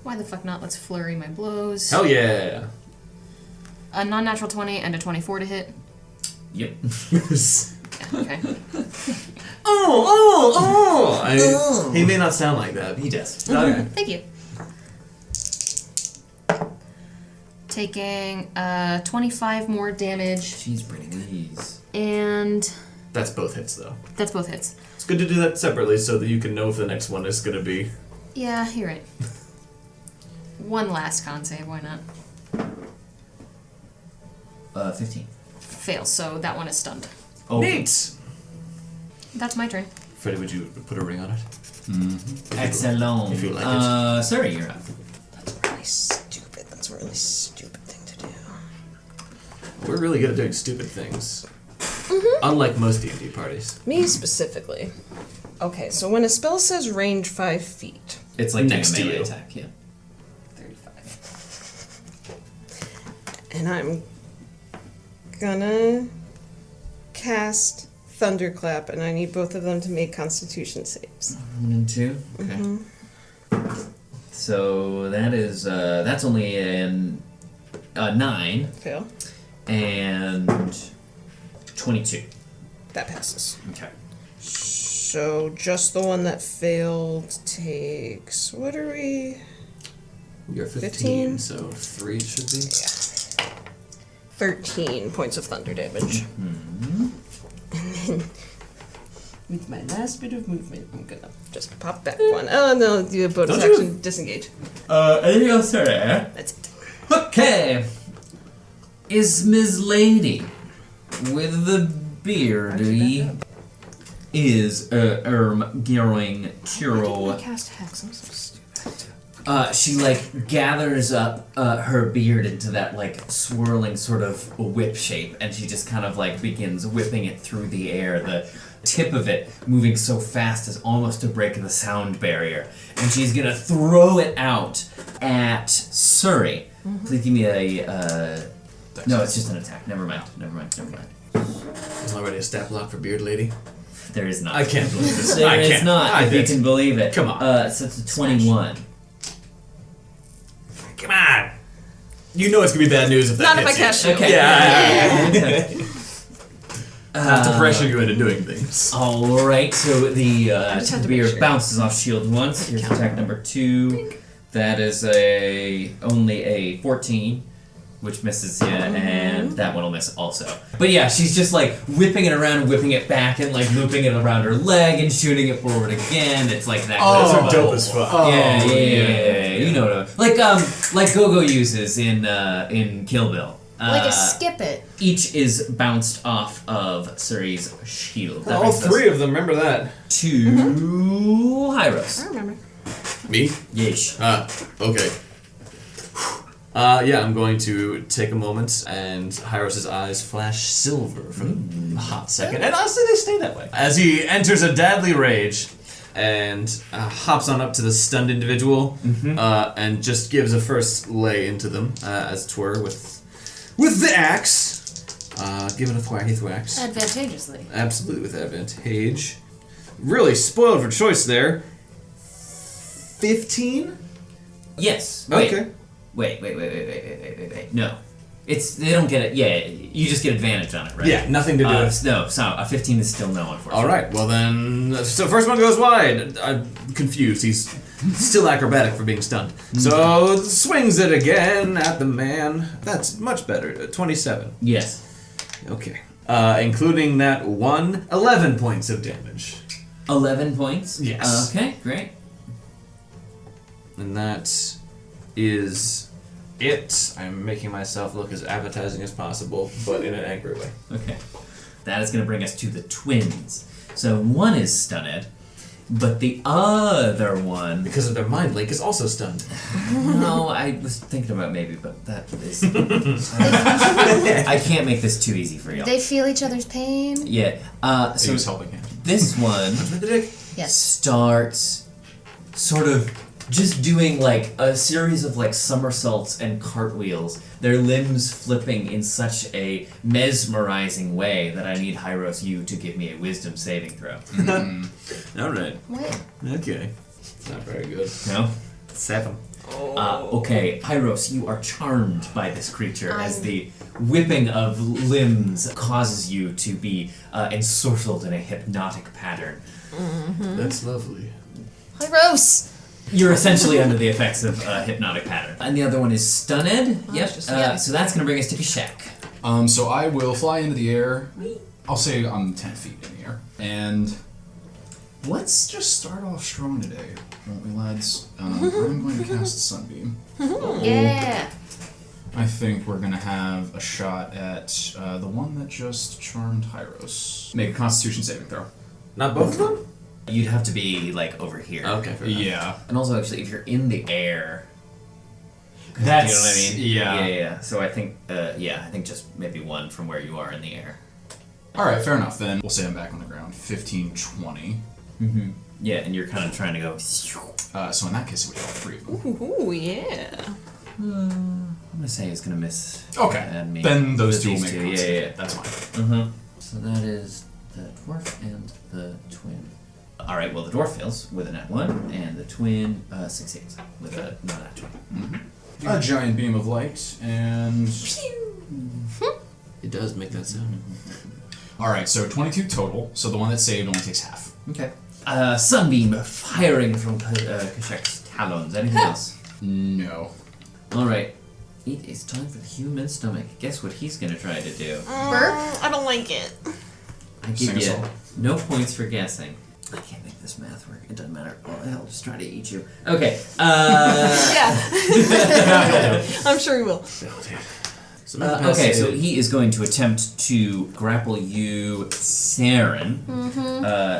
Why the fuck not? Let's flurry my blows. Hell yeah! A non-natural 20 and a 24 to hit. Yep. Yeah, okay. He may not sound like that, but he does. Okay. Thank you. Taking 25 more damage, Jeez, please. and That's both hits, though. that's both hits. It's good to do that separately so that you can know if the next one is going to be... Yeah, you're right. One last con save, why not? 15. Fails, so that one is stunned. Oh. Neat! That's my turn. Freddie, would you put a ring on it? Excellent. If you like it. Sorry, you're up. That's really stupid. That's a really stupid thing to do. We're really good at doing stupid things. Unlike most D&D parties. Me specifically. Okay, so when a spell says range 5 feet, It's like Next doing a to melee you. attack, yeah. 35. And I'm gonna cast Thunderclap, and I need both of them to make Constitution saves. 1 and 2. Okay. So that is that's only a 9 Fail. and 22. That passes. Okay. So just the one that failed takes. What are we? You're 15, 15. so 3 should be. 13 points of thunder damage. And then, with my last bit of movement, I'm gonna just pop back one. Oh no, do a bonus Don't you- action, disengage. Anything else, sir? That's it. Okay. Is Ms. Lady with the beardy is Gearing Chiro. Cast Hex, I'm so stupid. She like gathers up her beard into that like swirling sort of whip shape, and she just kind of like begins whipping it through the air. The tip of it moving so fast as almost to break the sound barrier, and she's gonna throw it out at Surrey. Please give me a. No, it's just an attack. Never mind. There's already a stat block for Beard Lady. There is not. I can't believe this. There I is can't. not. I If you bet. can believe it. Come on. So it's a 21. Come on! You know it's gonna be bad news if that Not if I hits you. cast shield. Okay. Yeah. Okay. Not to pressure you into doing things. All right, so the just had to make beard sure. bounces off shield once. Here's attack number 2. That is only a 14, which misses you, and that one will miss also. But yeah, she's just like whipping it around and whipping it back and like looping it around her leg and shooting it forward again. It's like that. Those kind are of dope as fuck. yeah. You know what like Go-Go uses in Kill Bill. Like a skip it. Each is bounced off of Suri's shield. That All brings us 3 of them, remember that. to Hyros. I remember. Me? Yeesh. Okay. Yeah, I'm going to take a moment, and Hyros' eyes flash silver for a hot second, and honestly, they stay that way. As he enters a deadly rage, and hops on up to the stunned individual, and just gives a first lay into them, as it were, with the axe. Given a thwacky thwacks. Advantageously. Absolutely with advantage. Really spoiled for choice there. 15? Yes. Wait. Okay. Wait. No. They don't get it. Yeah, you just get advantage on it, right? Yeah, nothing to do with. No, so a 15 is still no, unfortunately. All right, well then, so first one goes wide. I'm confused. He's still acrobatic for being stunned. So swings it again at the man. That's much better. 27. Yes. Okay. Including that 11 points of damage. 11 points? Yes. Okay, great. And that is it. I'm making myself look as appetizing as possible, but in an angry way. Okay. That is going to bring us to the twins. So one is stunned, but the other one... Because of their mind link is also stunned. No, I was thinking about maybe, but that is... I can't make this too easy for y'all. They feel each other's pain. Yeah. So he was helping him. This one Yes. starts sort of just doing like a series of like somersaults and cartwheels, their limbs flipping in such a mesmerizing way that I need Hyros, you to give me a wisdom saving throw. All right. What? Okay. It's not very good. No? 7. Okay, Hyros, you are charmed by this creature as the whipping of limbs causes you to be ensorcelled in a hypnotic pattern. That's lovely. Hyros! You're essentially under the effects of a hypnotic pattern. And the other one is stunned. Yep. just- So that's going to bring us to Kashak. So I will fly into the air. I'll say I'm 10 feet in the air. And let's just start off strong today, won't we, lads? I'm going to cast Sunbeam. Yeah. I think we're going to have a shot at the one that just charmed Hyros. Make a Constitution saving throw. Not both of them? You'd have to be like over here. Okay, fair enough. Yeah. And also, actually, if you're in the air, That's, you know what I mean? Yeah. Yeah. So I think, I think just maybe one from where you are in the air. Alright, fair enough then. We'll say I'm back on the ground. 15, 20. Mm-hmm. Yeah, and you're kind of trying to go. So in that case, it would be all 3 of them. Ooh, yeah. I'm gonna say he's gonna miss. Okay, And me. then those With two will these make two. it. Yeah. That's fine. Mm-hmm. So that is the dwarf and the twin. All right. Well, the dwarf fails with a nat 1, and the twin succeeds with a non-nat 20. A giant beam of light, and... It does make that sound. Alright, so 22 total, so the one that saved only takes half. Okay. Sunbeam firing from Kashak's talons. Anything else? No. All right. It is time for the human stomach. Guess what he's gonna try to do? Burp? I don't like it. I give Sing a you song. no points for guessing. I can't make this math work. It doesn't matter. Oh, I'll just try to eat you. Okay. Yeah. I'm sure he will. Okay, so he is going to attempt to grapple you, Saren.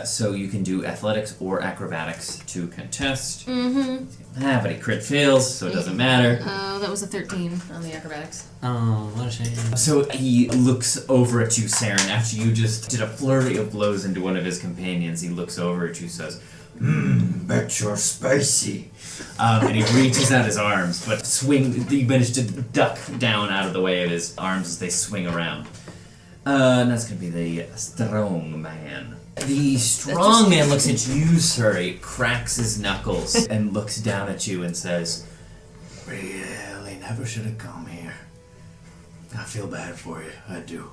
So you can do athletics or acrobatics to contest. But he crit fails, so it doesn't matter. That was a 13 on the acrobatics. Oh, what a shame. So he looks over at you, Saren, after you just did a flurry of blows into one of his companions. He looks over at you, says, bet you're spicy. And he reaches out his arms, but you manage to duck down out of the way of his arms as they swing around. And that's going to be the strong man. The strong man looks at you, sir. He cracks his knuckles and looks down at you and says, really never should have come here. I feel bad for you. I do.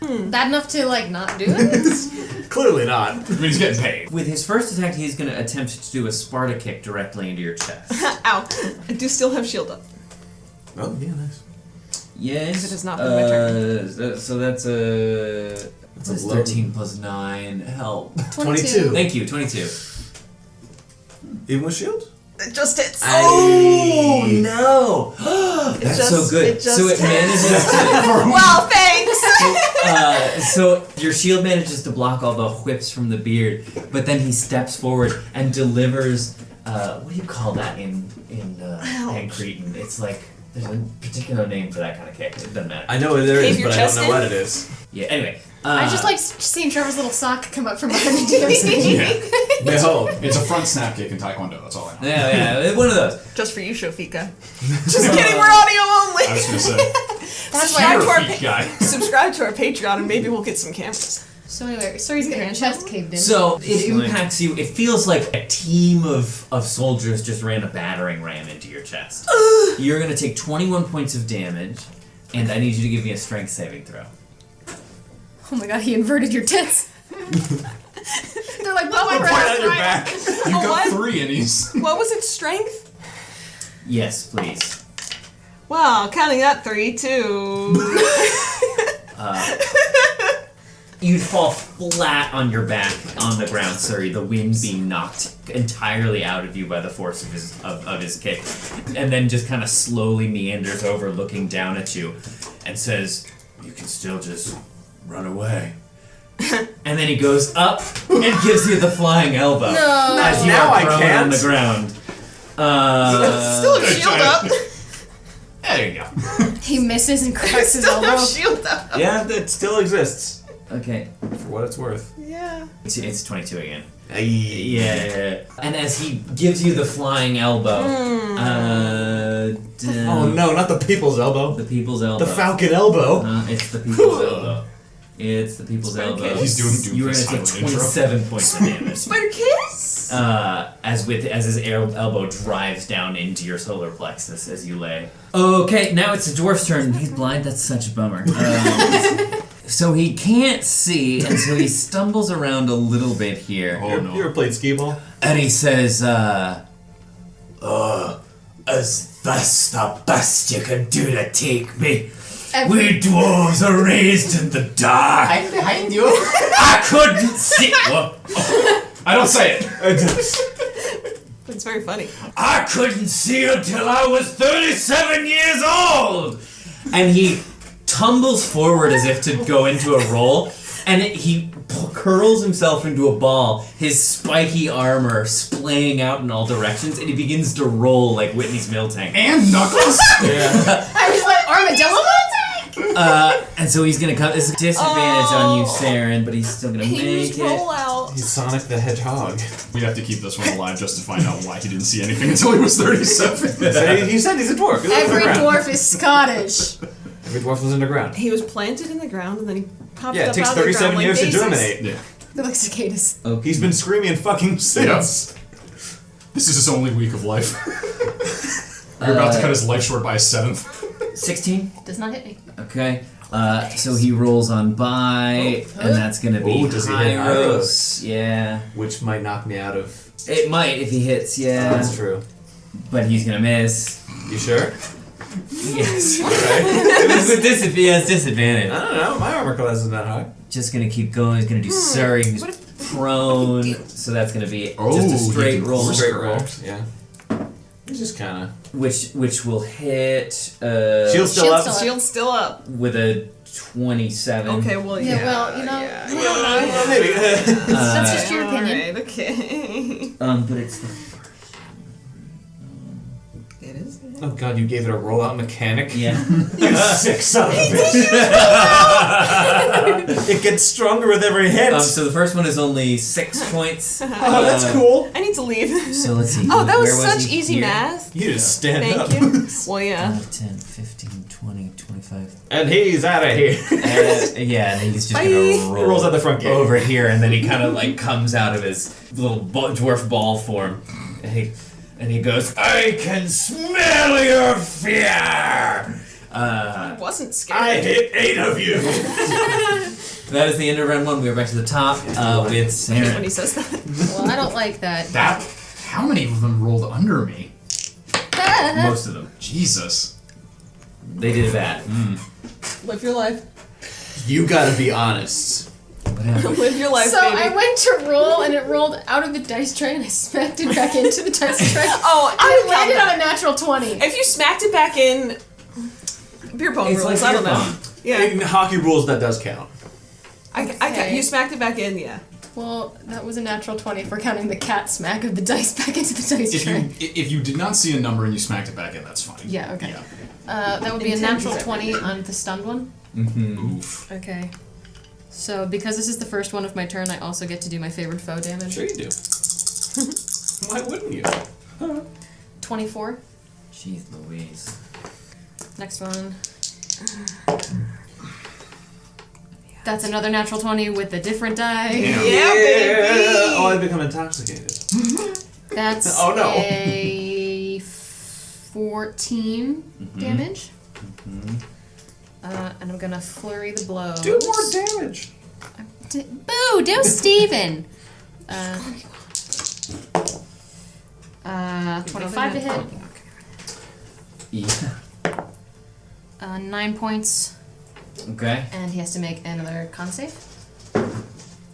Bad enough to, like, not do it? Clearly not. I mean, he's getting paid. With his first attack, he's going to attempt to do a Sparta kick directly into your chest. Ow. I do still have shield up. Oh, yeah, nice. Yes. It has not been my turn. So that's a... That's a 13 plus 9. Help. 22. Thank you, 22. Even with shield? It just hits. Oh, no! That's just- so good. it just- So it manages to... Well, thanks. So your shield manages to block all the whips from the beard, but then he steps forward and delivers... what do you call that in Pancretan? It's like... There's a particular name for that kind of kick. It doesn't matter. I know what there Cave is, your but I don't chest know in? what it is. Yeah, anyway. I just like seeing Trevor's little sock come up from behind the DMC. Behold. It's a front snap kick in Taekwondo, that's all I know. Yeah, one of those. Just for you, Shofika. Just kidding, we're audio only. I was gonna say. Subscribe to, our feet guy. subscribe to our Patreon and maybe we'll get some cameras. So anyway, Suri's getting her chest caved in. So it impacts you. It feels like a team of soldiers just ran a battering ram into your chest. You're gonna take 21 points of damage, and I need you to give me a strength saving throw. Oh my god, he inverted your tits. They're like, Oh my Point God. on your back. You got what? 3 innies. What was its strength? Yes, please. Wow, counting that 3, 2. You'd fall flat on your back on the ground, Suri, the wind being knocked entirely out of you by the force of his kick. And then just kind of slowly meanders over, looking down at you, and says, "You can still just run away." And then he goes up and gives you the flying elbow. No. As you Now are I prone can't. on the ground. Still have shield up. There you go. He misses and cracks his Still have elbow. shield up. Yeah, it still exists. Okay, For what it's worth. Yeah. it's 22 again. Hey. Yeah. And as he gives you the flying elbow, Oh no, not the people's elbow. the people's elbow. The falcon elbow. It's the people's elbow. It's the people's elbow. He's doing You are Doofus going to take silent intro. 27 points of damage. Spider kiss? As his elbow drives down into your solar plexus as you lay. Okay, now it's the dwarf's turn. He's blind. That's such a bummer. So he can't see, and so he stumbles around a little bit here. Oh no. You ever played skee-ball? And he says, is this the best you can do to take me? We dwarves are raised in the dark. I'm behind you. I couldn't see. Well, I don't say it. It's very funny. I couldn't see until I was 37 years old. And he tumbles forward as if to go into a roll, and he curls himself into a ball, his spiky armor splaying out in all directions, and he begins to roll like Whitney's Miltank. And Knuckles. I was like, armadillo attack! And so he's gonna come. It's a disadvantage on you, Saren, but he's still gonna He make used it. roll out. He's Sonic the Hedgehog. We have to keep this one alive just to find out why he didn't see anything until he was 37. He said he's a dwarf. He lives Every underground. dwarf is Scottish. Every dwarf lives underground. He was planted in the ground and then he popped Yeah, up it takes out of the 37 ground like years to daisies. germinate. Yeah. They're like cicadas. He's been screaming fucking since. This is his only week of life. You're about to cut his life short by a 7th. 16. Does not hit me. Okay. So he rolls on by, and that's gonna be Oh, does he hit Hyros. Yeah. Which might knock me out of. It might if he hits, yeah. That's true. But he's gonna miss. You sure? Yes. Okay. He has disadvantage. I don't know. My armor class isn't that high. Just gonna keep going. He's gonna do Surrey. He's prone. So that's gonna be just a straight you- roll. Straight roll. Yeah. He's just kind of. Which will hit Shield still Shield up. still up. Shield's still up. with a 27. Okay, well, Yeah, yeah. well, you know, yeah, we don't know. Well, maybe. That's just your opinion. Alright, okay. But it's the It is. Oh god, you gave it a rollout mechanic? yeah. You sick son of a bitch. It gets stronger with every hit. So the first one is only 6 points. Oh, that's cool. I need to leave. So let's see. Oh, that was where such he? easy Here? math. You just stand Thank up. you. Well, yeah. 5, 10, 15, 20, 25. And he's out of here. Yeah, and he's just Bye. gonna He roll rolls out the front gate. over here, and then he kind of like comes out of his little dwarf ball form, and he goes, "I can smell your fear." I wasn't scared. I hit 8 of you. That is the end of round 1. We are back to the top with when he Saren. says that. Well, I don't like that. That. How many of them rolled under me? Most of them. Jesus. They did that. Live your life. You gotta be honest. What happened? Live your life, So baby. I went to roll and it rolled out of the dice tray and I smacked it back into the dice tray. Oh, I I would landed count on a natural 20. If you smacked it back in, beer pong It's rules. like I don't beer know. pong. Yeah, In hockey rules, that does count. Okay. you smacked it back in. Yeah. Well, that was a natural 20 if we're counting the cat smack of the dice back into the dice If tray. you did not see a number and you smacked it back in, that's fine. Yeah, okay. Yeah. That would be a Intent natural is 20 on the stunned one. Oof. Okay. So, because this is the first one of my turn, I also get to do my favorite foe damage. Sure you do. Why wouldn't you? 24. Jeez Louise. Next one. That's another natural 20 with a different die. Yeah, baby! Oh, I become intoxicated. That's Oh, no. a 14 damage. And I'm gonna flurry the blows. Do more damage. Boo! Do Steven! 25 to hit. Yeah. 9 points. Okay. And he has to make another con save.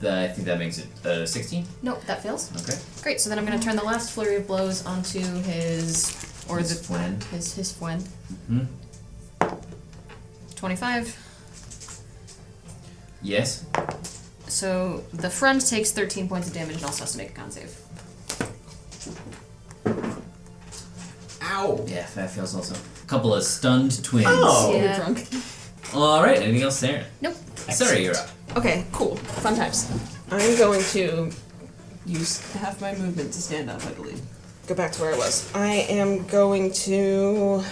I think that makes it 16. Nope, that fails. Okay. Great, so then I'm gonna turn the last flurry of blows onto his... Or His the... friend. His friend. Hmm. 25. Yes. So the friend takes 13 points of damage and also has to make a con save. Ow. Yeah, that feels also. A couple of stunned twins. Oh. Yeah. Drunk. All right. Anything else, Sarah? Nope. Sarah, you're up. Okay, cool. Fun times. I'm going to use half my movement to stand up, I believe. Go back to where I was. I am going to...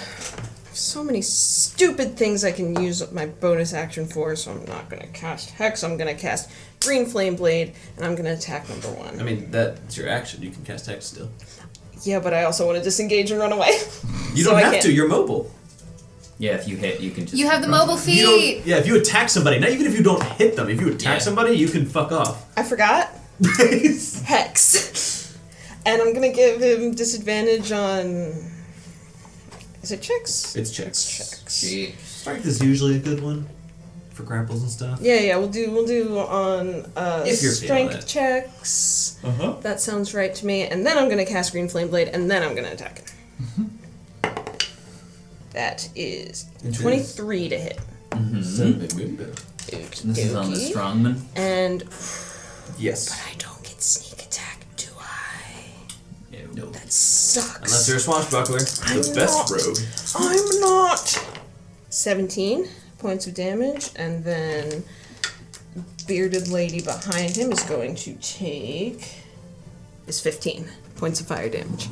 So many stupid things I can use my bonus action for, so I'm not going to cast Hex. I'm going to cast Green Flame Blade, and I'm going to attack number 1. I mean, that's your action. You can cast Hex still. Yeah, but I also want to disengage and run away. You So don't I have can't. to. You're mobile. Yeah, if you hit, you can just. You have the run. mobile You don't, feet! yeah, if you attack somebody, not even if you don't hit them, if you attack Yeah. somebody, you can fuck off. I forgot. Hex. And I'm going to give him disadvantage on... Is it checks? It's checks. Gee. Strength is usually a good one for grapples and stuff. Yeah, we'll do on If you're feeling strength it. checks. Uh-huh. That sounds right to me. And then I'm gonna cast Green Flame Blade, and then I'm gonna attack it. That is It is. 23 to hit. Mm-hmm. This is on the Okey-dokey. strongman. And Yes. I don't get sneak attack, do I? No. That sucks. Unless you're a swashbuckler, I'm the best not. rogue. I'm not. 17 points of damage, and then bearded lady behind him is going to take 15 points of fire damage.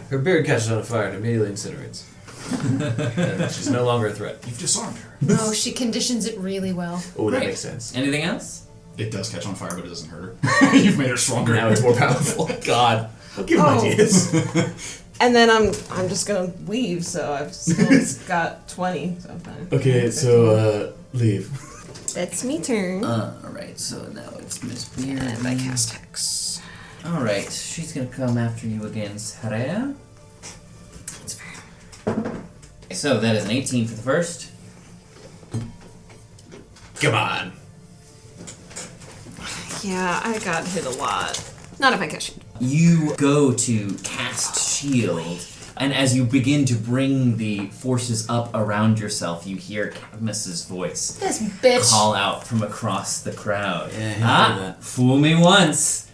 Her beard catches on fire and immediately incinerates. And she's no longer a threat. You've disarmed her. Oh, she conditions it really well. Oh, that Great. makes sense. Anything else? It does catch on fire, but it doesn't hurt her. You've made her stronger. Now it's more powerful. God. I'll give him Oh. ideas. And then I'm just gonna leave, so I've still got 20, so I'm fine. Okay, so, leave. That's me turn. Alright, so now it's Miss Beard. And I cast Hex. Alright, she's gonna come after you again, Sarah. That's fair. So that is an 18 for the first. Come on. Yeah, I got hit a lot. Not if I catch it. You go to cast shield, and as you begin to bring the forces up around yourself, you hear Cadmus's voice This bitch. call out from across the crowd. Yeah, he heard that. Fool me once,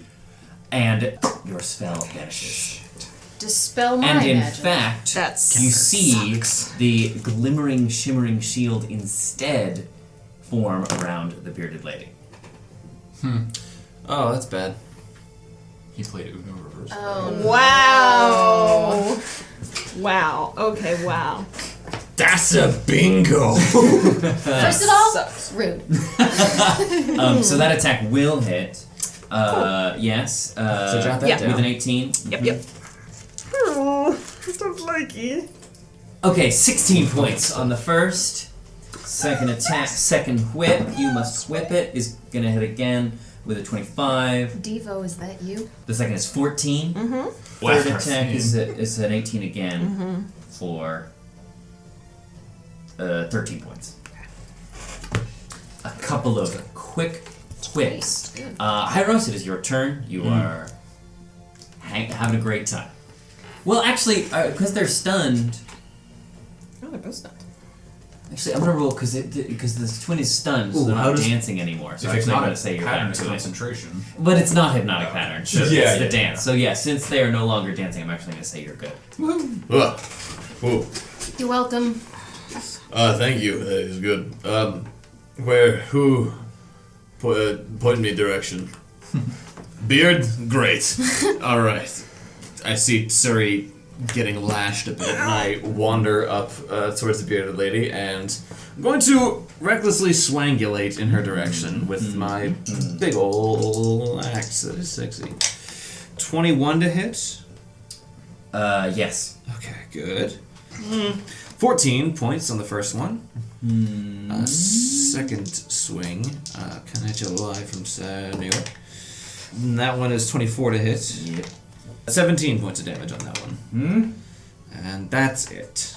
and your spell vanishes. Dispel my And in magic. fact, That's you see sucks. the glimmering, shimmering shield instead form around the bearded lady. Oh, that's bad. He played Uno reverse. Oh, Wow. Wow. Okay, wow. That's a bingo. First of all, Sucks. rude. So that attack will hit. Yes. So jot that Yeah. down. With an 18. Yep. Oh, I don't like it. Okay, 16 points on the first. Second attack, second whip. You must whip it. Is gonna hit again with a 25. Devo, is that you? The second is 14. Mm-hmm. Third attack is an 18 again for 13 points. A couple of quick whips. Hyros, it is your turn. You are having a great time. Well, actually, because they're stunned. Oh, they're both stunned. Actually, I'm gonna roll because the twin is stunned, so Ooh, they're how not does- dancing anymore. So If I'm it's actually not gonna a say you're pattern back of to it. concentration. But it's not hypnotic pattern. So Yeah, it's the yeah, dance. So yeah, since they are no longer dancing, I'm actually gonna say you're good. Ugh. Ooh. You're welcome. Thank you. That is good. Who point me direction? Beard? Great. Alright. I see Suri getting lashed a bit, and I wander up towards the bearded lady and I'm going to recklessly swangulate in her direction with my big ol' axe that is sexy. 21 to hit. Yes. Okay, good. 14 points on the first one. Second swing. Can I hit you live from New York? And that one is 24 to hit. Yep. 17 points of damage on that one. And that's it.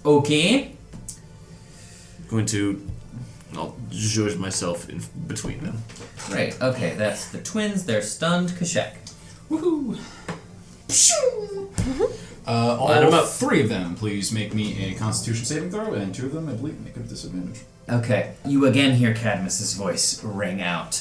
Okay. I'll judge myself in between them. Great. Okay, that's the twins. They're stunned. Kashek. Woohoo! Line 'em All up. 3 of them, please make me a Constitution saving throw, and 2 of them, I believe, make it a disadvantage. Okay. You again hear Cadmus's voice ring out.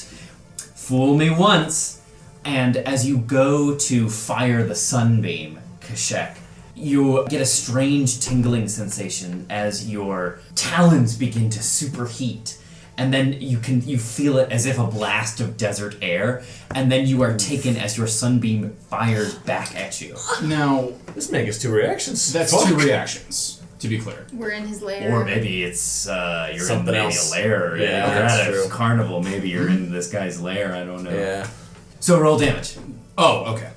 Fool me once, and as you go to fire the sunbeam, Kashek, you get a strange tingling sensation as your talons begin to superheat. And then you feel it as if a blast of desert air, and then you are taken as your sunbeam fires back at you. Now, This makes 2 reactions. that's 2 reactions, to be clear. We're in his lair. Or maybe it's you're Something in maybe else. a lair. Yeah, you're that's at a true. carnival. Maybe you're in this guy's lair. I don't know. Yeah. So roll damage. Oh, okay.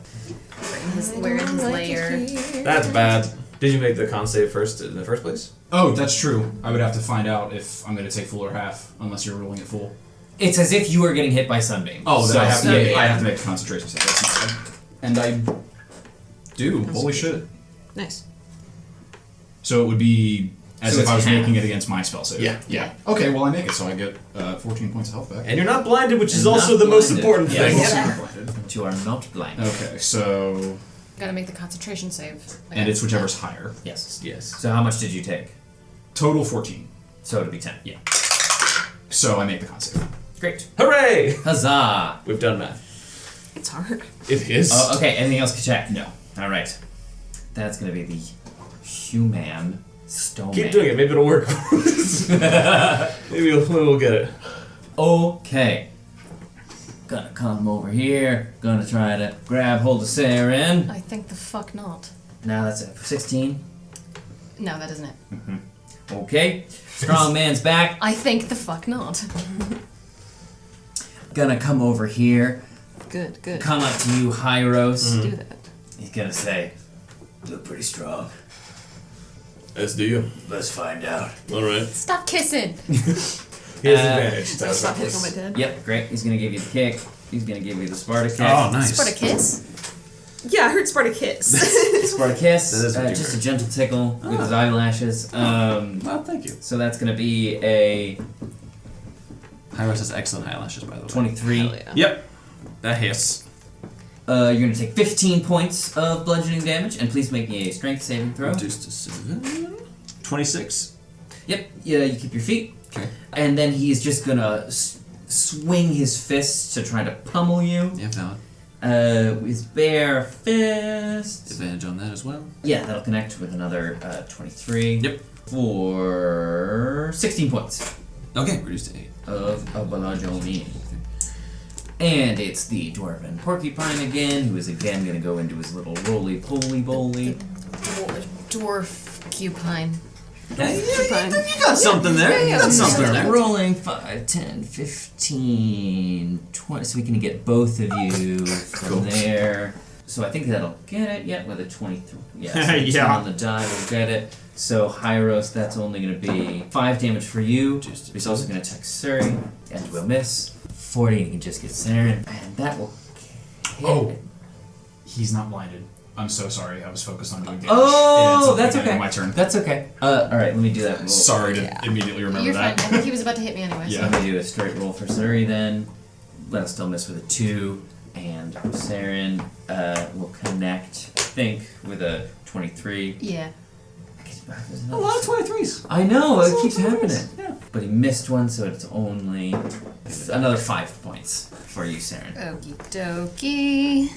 We're in his lair. That's bad. Did you make the con save first in the first place? Oh, that's true. I would have to find out if I'm going to take full or half, unless you're rolling it full. It's as if you are getting hit by sunbeam. Oh, then so I have to make, yeah. I have to make a concentration save. That's not bad. And I do. Holy shit. Nice. So it would be as So if it's I was half. making it against my spell save. Yeah. Yeah. Okay, well I make it, so I get 14 points of health back. And you're not blinded, which is And also not the most blinded. important Yeah. thing. Super blinded. But you are not blind. Okay, so Gotta make the concentration save. and it's whichever's higher. Yes. Yes. So how much did you take? Total 14. So it'll be 10. Yeah. So I make the con save. Great. Hooray! Huzzah! We've done math. It's hard. It is. Okay, anything else to check? No. Alright. That's gonna be the human stone. Keep doing it. Maybe it'll work. Maybe we'll get it. Okay. Gonna come over here. Gonna try to grab hold of Saren. I think the fuck not. Now that's it. 16. No, that isn't it. Okay. Strong man's back. I think the fuck not. Gonna come over here. Good, good. Come up to you, Hyros. Do that. He's gonna say, "You look pretty strong. As do you. Let's find out." All right. Stop kissing. He has advantage. So stop hitting on my dad. Yep, great. He's gonna give you the kick. He's gonna give you the Spartacus. Oh, nice. Spartacus? Yeah, I heard Spartacus. Spartacus. That is what you Just a heard. gentle tickle with his eyelashes. Well, thank you. So that's gonna be a Hyros has excellent eyelashes, by the way. 23. Hell yeah. Yep. That hits. You're gonna take 15 points of bludgeoning damage, and please make me a strength saving throw. Reduced to 7. 26. Yep. Yeah, you keep your feet. Okay. And then he's just gonna swing his fists to try to pummel you. Yeah, valid. With his bare fist. Advantage on that as well. Yeah, that'll connect with another 23. Yep. For 16 points Okay. Reduced to 8. of bludgeoning. And it's the dwarven porcupine again, who is again gonna go into his little roly-poly-boly. Dwarf cupine. Hey, Fine. you got something there. You got something there. Rolling 5, 10, 15, 20, so we can get both of you from there. So I think that'll get it, yeah, with a 23. Yeah, so Yeah. on the die will get it. So Hyros, that's only going to be 5 damage for you. He's also going to attack Suri, and will miss. 40, you can just get Saren, and that will hit. Oh. He's not blinded. I'm so sorry. I was focused on doing damage. Oh, It that's ends up being okay. My turn. That's okay. Alright, let me do that. Sorry to immediately remember You're fine. that. I think he was about to hit me anyway. Yeah. So let me do a straight roll for Suri then. That'll still miss with a 2. And Saren will connect, I think, with a 23. Yeah. A lot of 23s. I know, it That's keeps a lot of happening. 23s. Yeah. But he missed one, so it's only another 5 points for you, Saren. Okie dokie.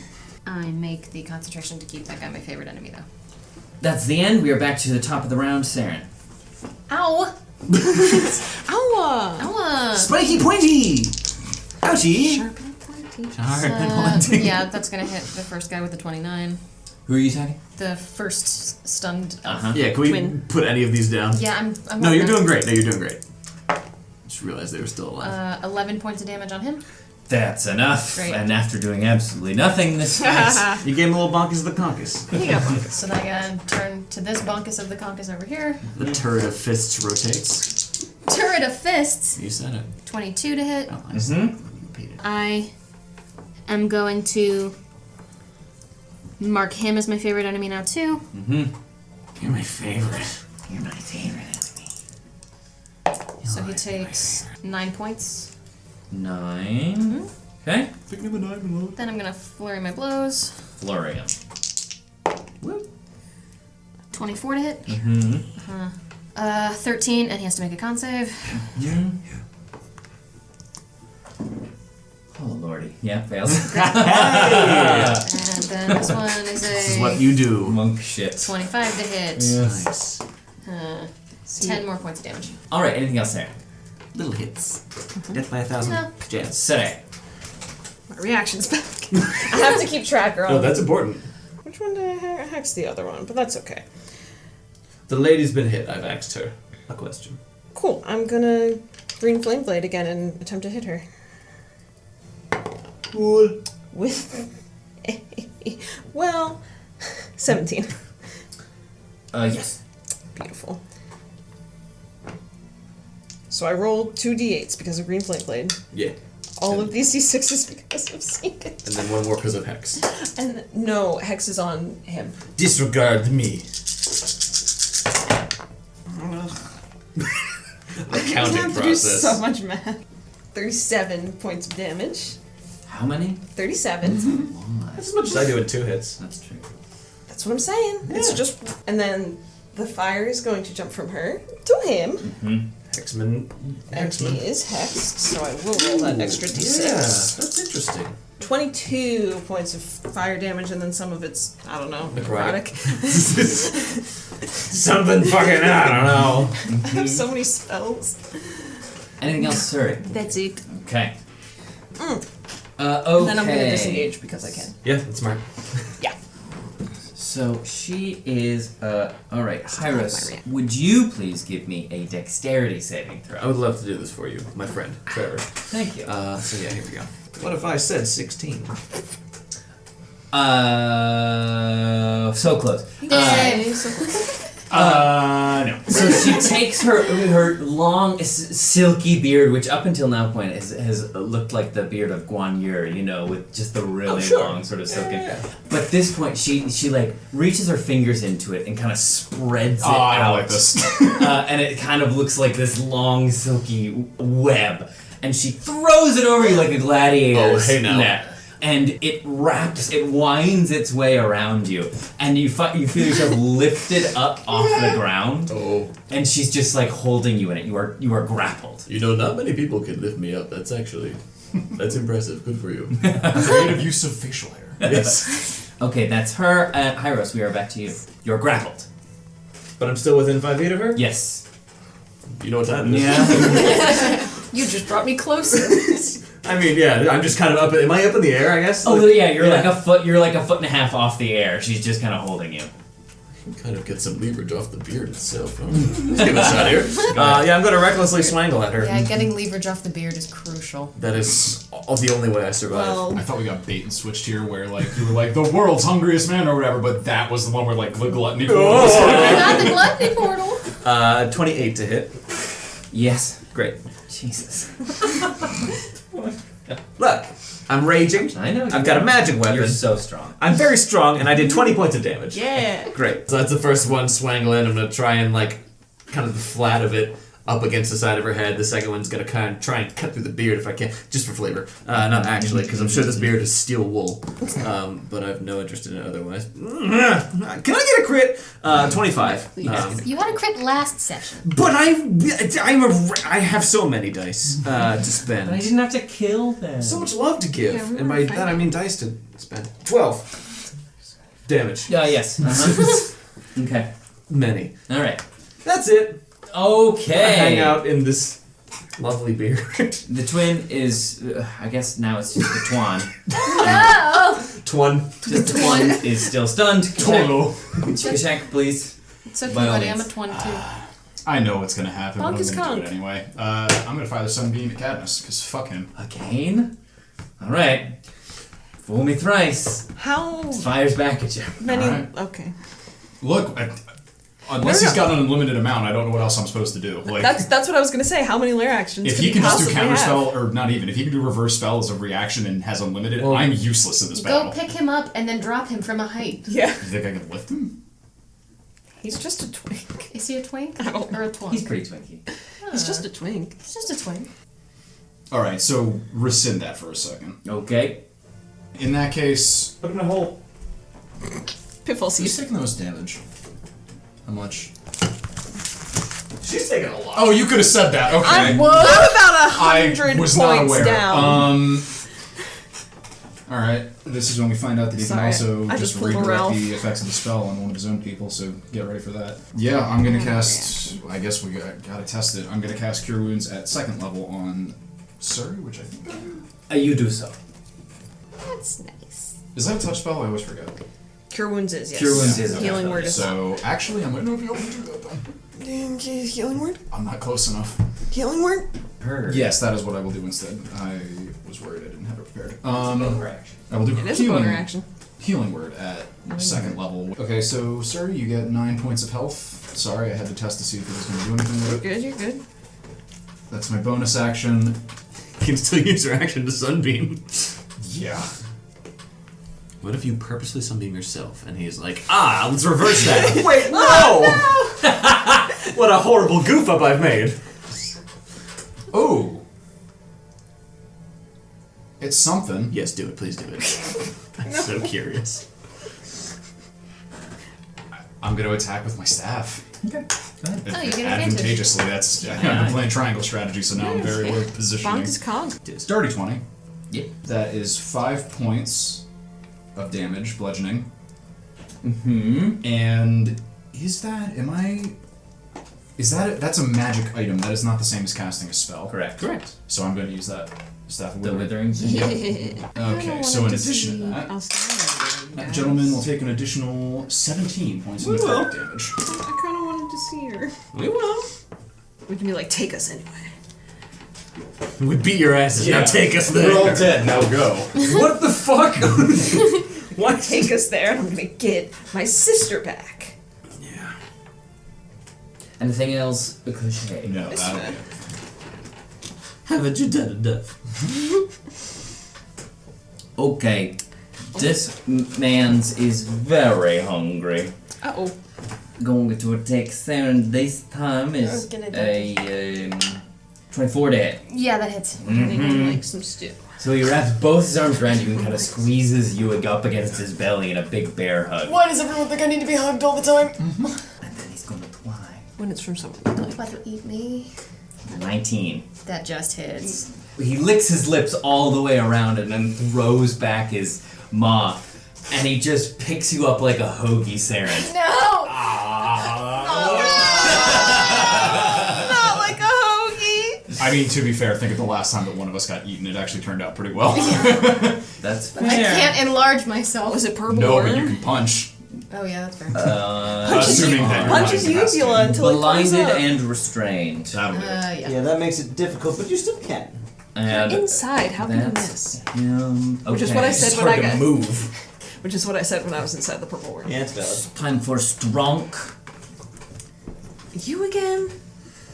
I make the concentration to keep that guy my favorite enemy, though. That's the end. We are back to the top of the round, Saren. Ow! Ow! Ow! Spiky pointy! Ouchie! Sharp and pointy. Yeah, that's gonna hit the first guy with the 29. Who are you talking? The first stunned. Yeah, can we Twin. put any of these down? Yeah, I'm No, you're working on doing great. No, you're doing great. Just realized they were still alive. 11 points of damage on him. That's enough. Great. And after doing absolutely nothing this fight, You gave him a little bonkus of the conkus. You got one. So then I gotta turn to this bunkus of the conkus over here. The turret of fists rotates. Turret of fists. You said it. 22 to hit. Oh, I said it. You repeated. I am going to mark him as my favorite enemy now too. You're my favorite. you're my favorite enemy. So he takes 9 points. 9. Okay. Picking up a diamond. Then I'm gonna flurry my blows. Flurry him. 24 to hit. 13, and he has to make a con save. Oh lordy. Yeah, fails. And then this one is This is a what you do. Monk shit. 25 to hit. Nice. 10 more points of damage. Alright, anything else there? Little hits. Death by 1,000 No. jabs. Sere. My reaction's back. I have to keep track, girl. No, that's important. Which one did I hex the other one? But that's okay. The lady's been hit. I've asked her a question. Cool. I'm gonna green flame blade again and attempt to hit her. Cool. With well, 17. Yes. Beautiful. So I rolled 2d8s because of green flame blade. Yeah. All of these d6s because of secret. And then one more because of Hex. And no, hex is on him. Disregard me. The I counting have to do process. so much math. 37 points of damage. How many? 37. That's as much as I do in 2 hits. That's true. That's what I'm saying. It's just, and then the fire is going to jump from her to him. Hexman. And he is hexed, so I will roll that extra d6. Yeah, that's interesting. 22 points of fire damage, and then some of it's, I don't know, necrotic. Something fucking, I don't know. I have so many spells. Anything else, Suri? That's it. Okay. Okay. Okay. Then I'm going to disengage because I can. Yeah, that's smart. Yeah. So she is, alright, my Hyros, reaction. would you please give me a dexterity saving throw? I would love to do this for you, my friend, Trevor. Thank you. So yeah, here we go. What if I said 16? So close. No. So she takes her long, silky beard, which up until now point has looked like the beard of Guan Yu, you know, with just the really long sort of silken. Yeah. But this point, she like reaches her fingers into it and kind of spreads it I out. don't like this. And it kind of looks like this long, silky web. And she throws it over you like a gladiator's hey now. net. And it winds its way around you, and you feel yourself lifted up off the ground. Oh. And she's just like holding you in it. You are grappled. You know, not many people can lift me up. That's impressive. Good for you. Creative use of facial hair. Yes. Okay, that's her. Hyros, we are back to you. You're grappled. But I'm still within 5 feet of her? Yes. You know what time it is? Yeah. You just brought me closer. I mean, yeah, I'm just kind of up. Am I up in the air, I guess? Oh yeah, you're like a foot. You're like a foot and a half off the air. She's just kind of holding you. You can kind of get some leverage off the beard itself. Huh? Let's give it a shot here. Yeah, I'm going to recklessly swangle at her. Yeah, getting leverage off the beard is crucial. That is the only way I survive. Well, I thought we got bait and switched here, where like you were like the world's hungriest man or whatever, but that was the one where like the gluttony portal was Not the gluttony portal. 28 to hit. Yes. Great. Jesus. Look, I'm raging. I know. I've got a magic weapon. You're so strong. I'm very strong, and I did 20 points of damage. yeah. Great. So that's the first one, swangle in. I'm going to try and, like, kind of the flat of it up against the side of her head. The second one's going to kind of try and cut through the beard if I can, just for flavor. Not actually, because I'm sure this beard is steel wool. But I've no interest in it otherwise. Can I get a crit? 25. You had a crit last session. But I have so many dice to spend. But I didn't have to kill them. So much love to give, Yeah, we and were by fine. that I mean dice to spend. 12 damage. Yes. Uh-huh. Okay. Many. All right. That's it. Okay. I hang out in this lovely beard. The twin is, I guess now it's just the Twan. No! Twan. Just one is still stunned. Total. Check, please. It's okay, By all buddy. I'm a means. 22. I know what's gonna happen, but I'm Conk is gonna do conk. it anyway. I'm gonna fire the sunbeam at Cadmus, because fuck him. Again? Alright. Fool me thrice. How Fires back at you. many? Alright. Okay. Look, unless he's got an unlimited amount, I don't know what else I'm supposed to do. Like, That's what I was gonna say. How many lair actions? if could he can just do possibly counter have? spell, or not even, if he can do reverse spell as a reaction and has unlimited, Well, I'm useless in this Go battle. pick him up and then drop him from a height. Yeah, You think I can lift him? he's just a twink. Is he a twink I don't or a twink? He's pretty twinky. He's just a twink. He's just a twink. Alright, so rescind that for a second. Okay. In that case, Put him in a hole. Pitfall who's sees. taking the most damage? How much? She's taking a lot. Oh, you could have said that. Okay. I'm about I 100 was not points aware. down. Alright, this is when we find out that he Sorry, can also I just just pulled a redirect Ralph. the effects of the spell on one of his own people, so get ready for that. Yeah, I'm gonna cast. I guess we gotta test it. I'm gonna cast Cure Wounds at 2nd level on Surrey, which I think. You do so. That's nice. Is that a touch spell? I always forget. Cure wounds is yes. Cure Wounds is a healing touch word is. So, actually, I might not be able to do that then. Healing word. I'm not close enough. Healing word. Heard. Yes, that is what I will do instead. I was worried I didn't have it prepared. I will do It is a healing. boner action. Healing word at 2nd level. Okay, so sir, you get 9 points of health. Sorry, I had to test to see if it was going to do anything with it. Good, you're good. That's my bonus action. You can still use your action to sunbeam. Yeah. What if you purposely sunbeam yourself and he's like, let's reverse that. Wait, No! What a horrible goof up I've made. Oh. It's something. Yes, do it. Please do it. I'm so curious. I'm going to attack with my staff. Okay. Go ahead. Oh, you get advantage. Advantageously, that's. I've been playing triangle strategy, so now I'm very aware of positioning. Bonk is conk. It's dirty 20. Yep. That is 5 points of damage, bludgeoning. Mm-hmm. And that's a magic item. That is not the same as casting a spell. Correct. So I'm going to use that staff of The withering. Withering. Okay, so in addition to that, that gentleman will take an additional 17 points of necrotic damage. I kind of wanted to see her. We will. We can be like, take us anyway. We beat your asses. Now take us there. We're all dead, now go. What the fuck? Why take us there? And I'm gonna get my sister back. Yeah. Anything else? Because No, that'll be it. Haven't you done enough? Okay. This man's is very hungry. Uh-oh. Going to attack Saren this time was is gonna a 24 to hit. Yeah, that hits. I think I like some stew. So he wraps both his arms around you and kind of squeezes you up against his belly in a big bear hug. Why does everyone think I need to be hugged all the time? And then he's going to fly. When it's from someone. Don't about to eat me. 19. That just hits. He licks his lips all the way around and then throws back his maw. And he just picks you up like a hoagie, Saren. No! Not like a hoagie! I mean, to be fair, think of the last time that one of us got eaten. It actually turned out pretty well. That's fair. I can't enlarge myself. Was it purple No, worm? but you can punch. Oh yeah, that's fair. Assuming that you're not Punches incapacitated. uvula until it comes Blinded up. and restrained. That'll do it. Yeah. Yeah, that makes it difficult, but you still can. And Inside, how can you miss? that's him. Which is what I Okay. said It's when I hard to got. move. Which is what I said when I was inside the purple worm. Yeah, it's valid. Time for Stronk. You again?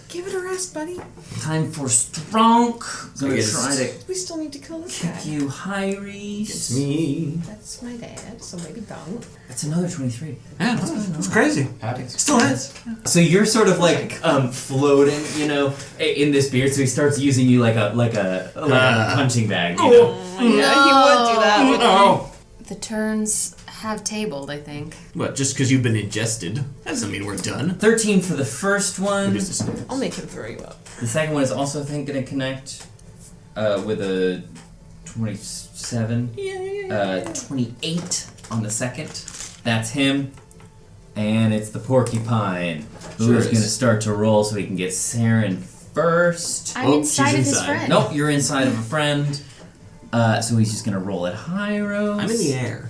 Give it a rest, buddy. Time for Stronk. Gonna Against- try to We still need to kill this kick guy. you high, Reese. It's me. That's my dad, so maybe don't. That's another 23. Yeah, it's crazy. Happy. Still is. So you're sort of like floating, you know, in this beard. So he starts using you like a punching bag, you know. Yeah, he would do that. wouldn't he? Oh. The turns have tabled, I think. What, just because you've been ingested? That doesn't mean we're done. 13 for the first one. I'll make him throw you up. The second one is also, I think, going to connect with a 27. 28 on the second. That's him. And it's the porcupine who Sure is is. going to start to roll so he can get Saren first. I'm Oh, inside she's of his inside. friend. Nope, you're inside of a friend. So he's just gonna roll at Hyros. I'm in the air.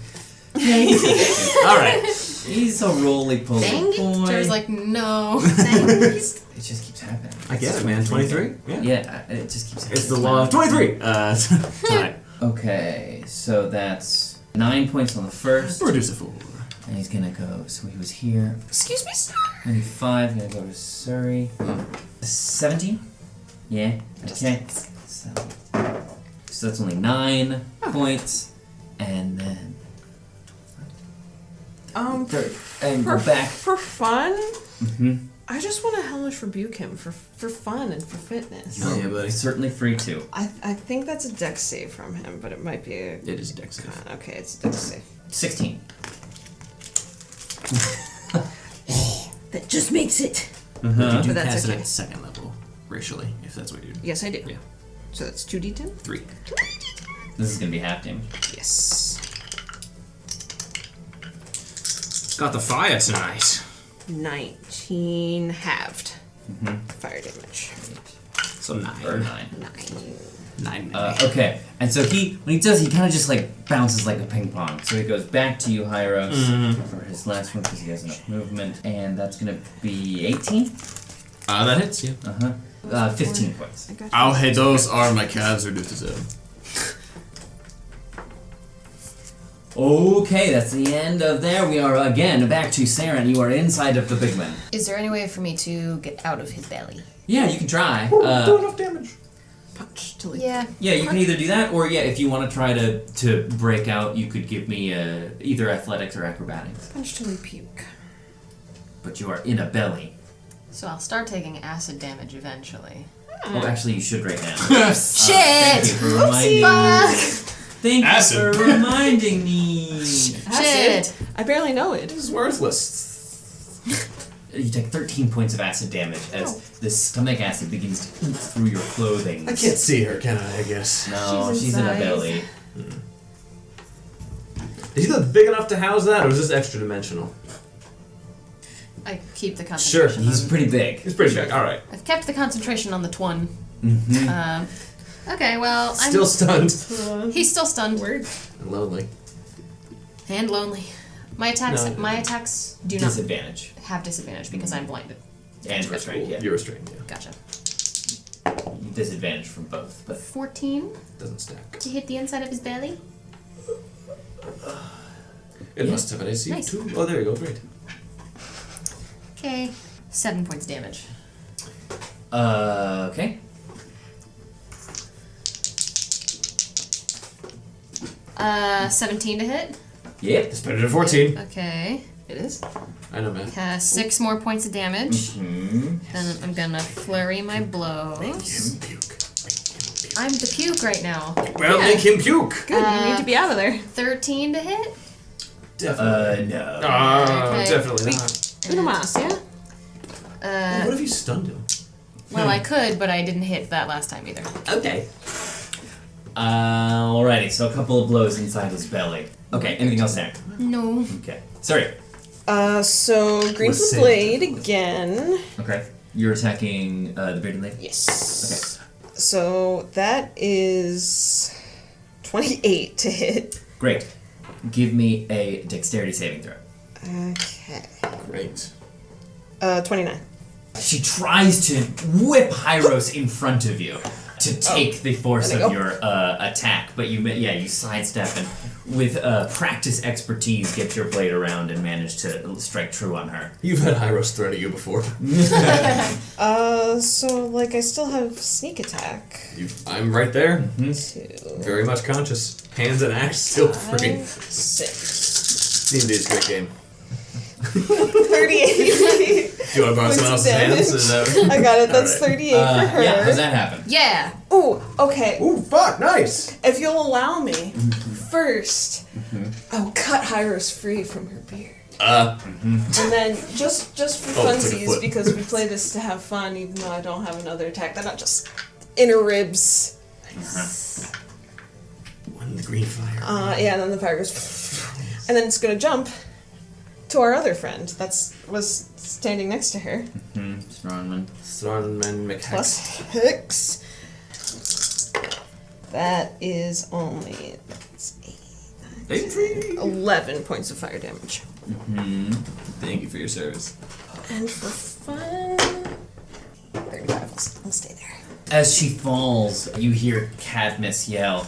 All right. He's a roly-poly Dang boy. it. Ter's like, no. Dang it. It just keeps happening. I get it, man. 23? Yeah, it just keeps happening. It's the law of 23! Alright. Okay, so that's 9 points on the first. Reduce it 4. And he's gonna go, so he was here. Excuse me, sir. 25, gonna go to Surrey. 17? Yeah, okay. So that's only 9 points. And then. And go back. For fun, Mm-hmm. I just want to hellish rebuke him for fun and for fitness. Oh, yeah, buddy. Certainly free to. I think that's a dex save from him, but it might be a... It is a dex save. Okay, it's a dex save. 16. That just makes it. You do But that's cast it okay. at second level, racially, if that's what you do. Yes, I do. Yeah. So that's 2d10? 3. This is gonna be half damage. Yes. Got the fire tonight. 19 halved. Fire damage. So 9. Or 9. 9. Okay, and so when he does, he kind of just like bounces like a ping pong. So he goes back to you, Hyros, for his last one because he has enough movement, and that's gonna be 18. That hits you. 15 points. Oh, hey, those are my calves reduced to 0. Okay, that's the end of there. We are again back to Sarah, and you are inside of the big man. Is there any way for me to get out of his belly? Yeah, you can try. Do enough damage. Punch till he... Yeah. Yeah, you can either do that, or yeah, if you want to try to break out, you could give me either athletics or acrobatics. Punch till he puke. But you are in a belly. So I'll start taking acid damage eventually. Oh, actually, you should right now. Shit! Thank you for reminding me. Thank Acid. you for reminding me. Shit! I barely know it. It's worthless. You take 13 points of acid damage as the stomach acid begins to ooze through your clothing. I can't see her, can I guess? No, She's she's in a inside. belly. Is he big enough to house that, or is this extra dimensional? I keep the Sure, concentration. He's on, pretty big. He's pretty big. Alright. I've kept the concentration on the twin. Okay, well, Still stunned. he's still stunned. Word. And lonely. And lonely. My attacks No. do not Disadvantage. have disadvantage because I'm blinded. And restrained, yeah. You're restrained, yeah. Gotcha. Disadvantage from both, but 14 Doesn't stack. to hit the inside of his belly. It Yeah. must have an AC Nice. too. Oh, there you go. Great. Okay. 7 points damage. okay. 17 to hit. Yep. It's better than 14. Okay. It is. I know, man. 6 more points of damage. Hmm. Then I'm gonna flurry my blows. Puke. I'm the puke right now. Well, Yeah. make him puke. Good, you need to be out of there. 13 to hit. Definitely. No. Okay. Definitely not. Uno mas, yeah? What if you stunned him? Well, I could, but I didn't hit that last time either. Okay. Alrighty, so a couple of blows inside his belly. Okay, anything else there? No. Okay. Sorry. So Green With the save. Blade again. Okay. You're attacking the bearded lady? Yes. So that is 28 to hit. Great. Give me a dexterity saving throw. Okay. Great. 29. She tries to whip Hyros in front of you to take the force There of they go. your attack, but you sidestep and with practice expertise get your blade around and manage to strike true on her. You've had Hyros threat at you before. So like I still have sneak attack. I'm right there. 2, Very much conscious. Hands and axe still free. 5, 6. D&D is a great game. 38. Do you want to borrow someone else's hands? Is that... I got it. That's Alright. 38 for her. Yeah, how's that happen? Yeah. Ooh, okay. Ooh, fuck, nice! If you'll allow me, first, I'll cut Hyros free from her beard. And then, just for Oh, it's like a funsies, foot. because we play this to have fun, even though I don't have another attack, then I'll just inner ribs. One in the green fire. Yeah, and then the fire goes, and then it's gonna jump to our other friend was standing next to her. Strongman. Thornman McHex. Plus Hicks. That is only 11 points of fire damage. Thank you for your service. And for fun, 35. I'll stay there. As she falls, you hear Cadmus yell,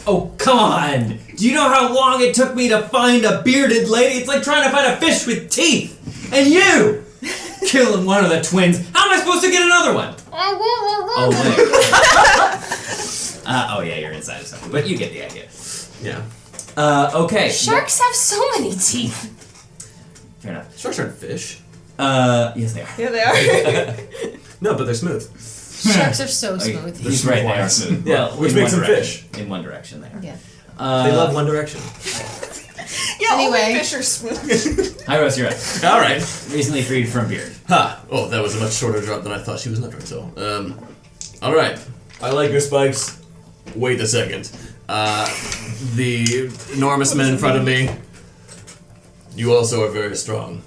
"Oh, come on! Do you know how long it took me to find a bearded lady? It's like trying to find a fish with teeth! And you! Killing one of the twins. How am I supposed to get another one?" Oh, wait. Oh, yeah, you're inside of something. But you get the idea. Yeah. Okay. Sharks have so many teeth. Fair enough. Sharks aren't fish. Yes, they are. Yeah, they are. No, but they're smooth. Sharks are so smooth. He's right there. Yeah, which makes them fish. In one direction, they are. Yeah. They love One Direction. Yeah, Anyway. only fish are smooth. Hi, Rose, you're up. All right. Recently freed from beard. Ha! Oh, that was a much shorter drop than I thought she was delivering, so. All right. I like your spikes. Wait a second. The enormous men in front of me, you also are very strong.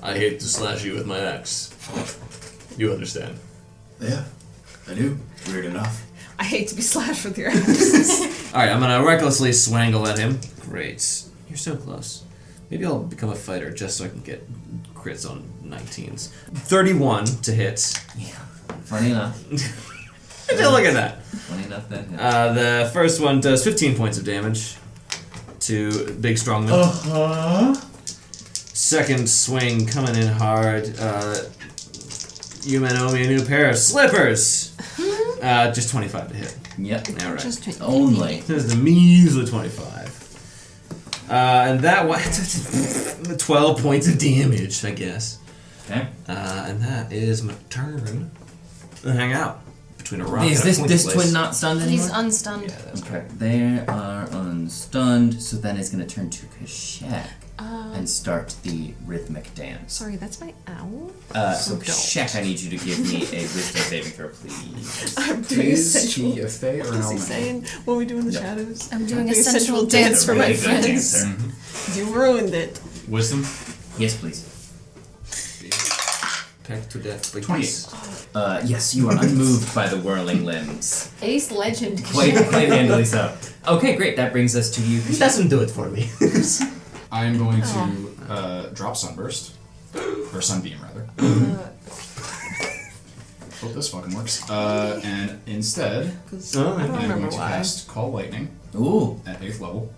I hate to slash you with my axe. You understand? Yeah, I do. Weird enough. I hate to be slashed with your axe. Alright, I'm gonna recklessly swangle at him. Great. You're so close. Maybe I'll become a fighter just so I can get crits on 19s. 31 to hit. Yeah. Funny enough. Look at that. Funny enough, that hit. The first one does 15 points of damage to Big Strongman. Second swing coming in hard. You men owe me a new pair of slippers. Just 25 to hit. Yep. All right. Just Only. There's the measly 25. And that one, 12 points of damage, I guess. Okay. And that is my turn. Hang out between a rock Is and a this place. twin not stunned anymore? He's unstunned. Okay. They are unstunned, so then it's going to turn to Kashak and start the rhythmic dance. Sorry, that's my owl. So don't. Kashak, I need you to give me a wisdom saving throw, please. I'm doing a Is sensual. he a fae or What an is he elemental? saying? What we do in the shadows? I'm doing a Doing a sensual sensual dance for my Really good friends. dancer. You ruined it. Wisdom? Yes, please. Pecked to death. Like 28. Yes, you are unmoved by the whirling limbs. Ace legend. Quite handily so. Okay, great. That brings us to you, He Kashak. doesn't do it for me. I am going to drop Sunburst. Or Sunbeam, rather. Hope this fucking works. And instead, Because Oh, I don't I'm going remember to why. cast Call Lightning Ooh. at 8th level.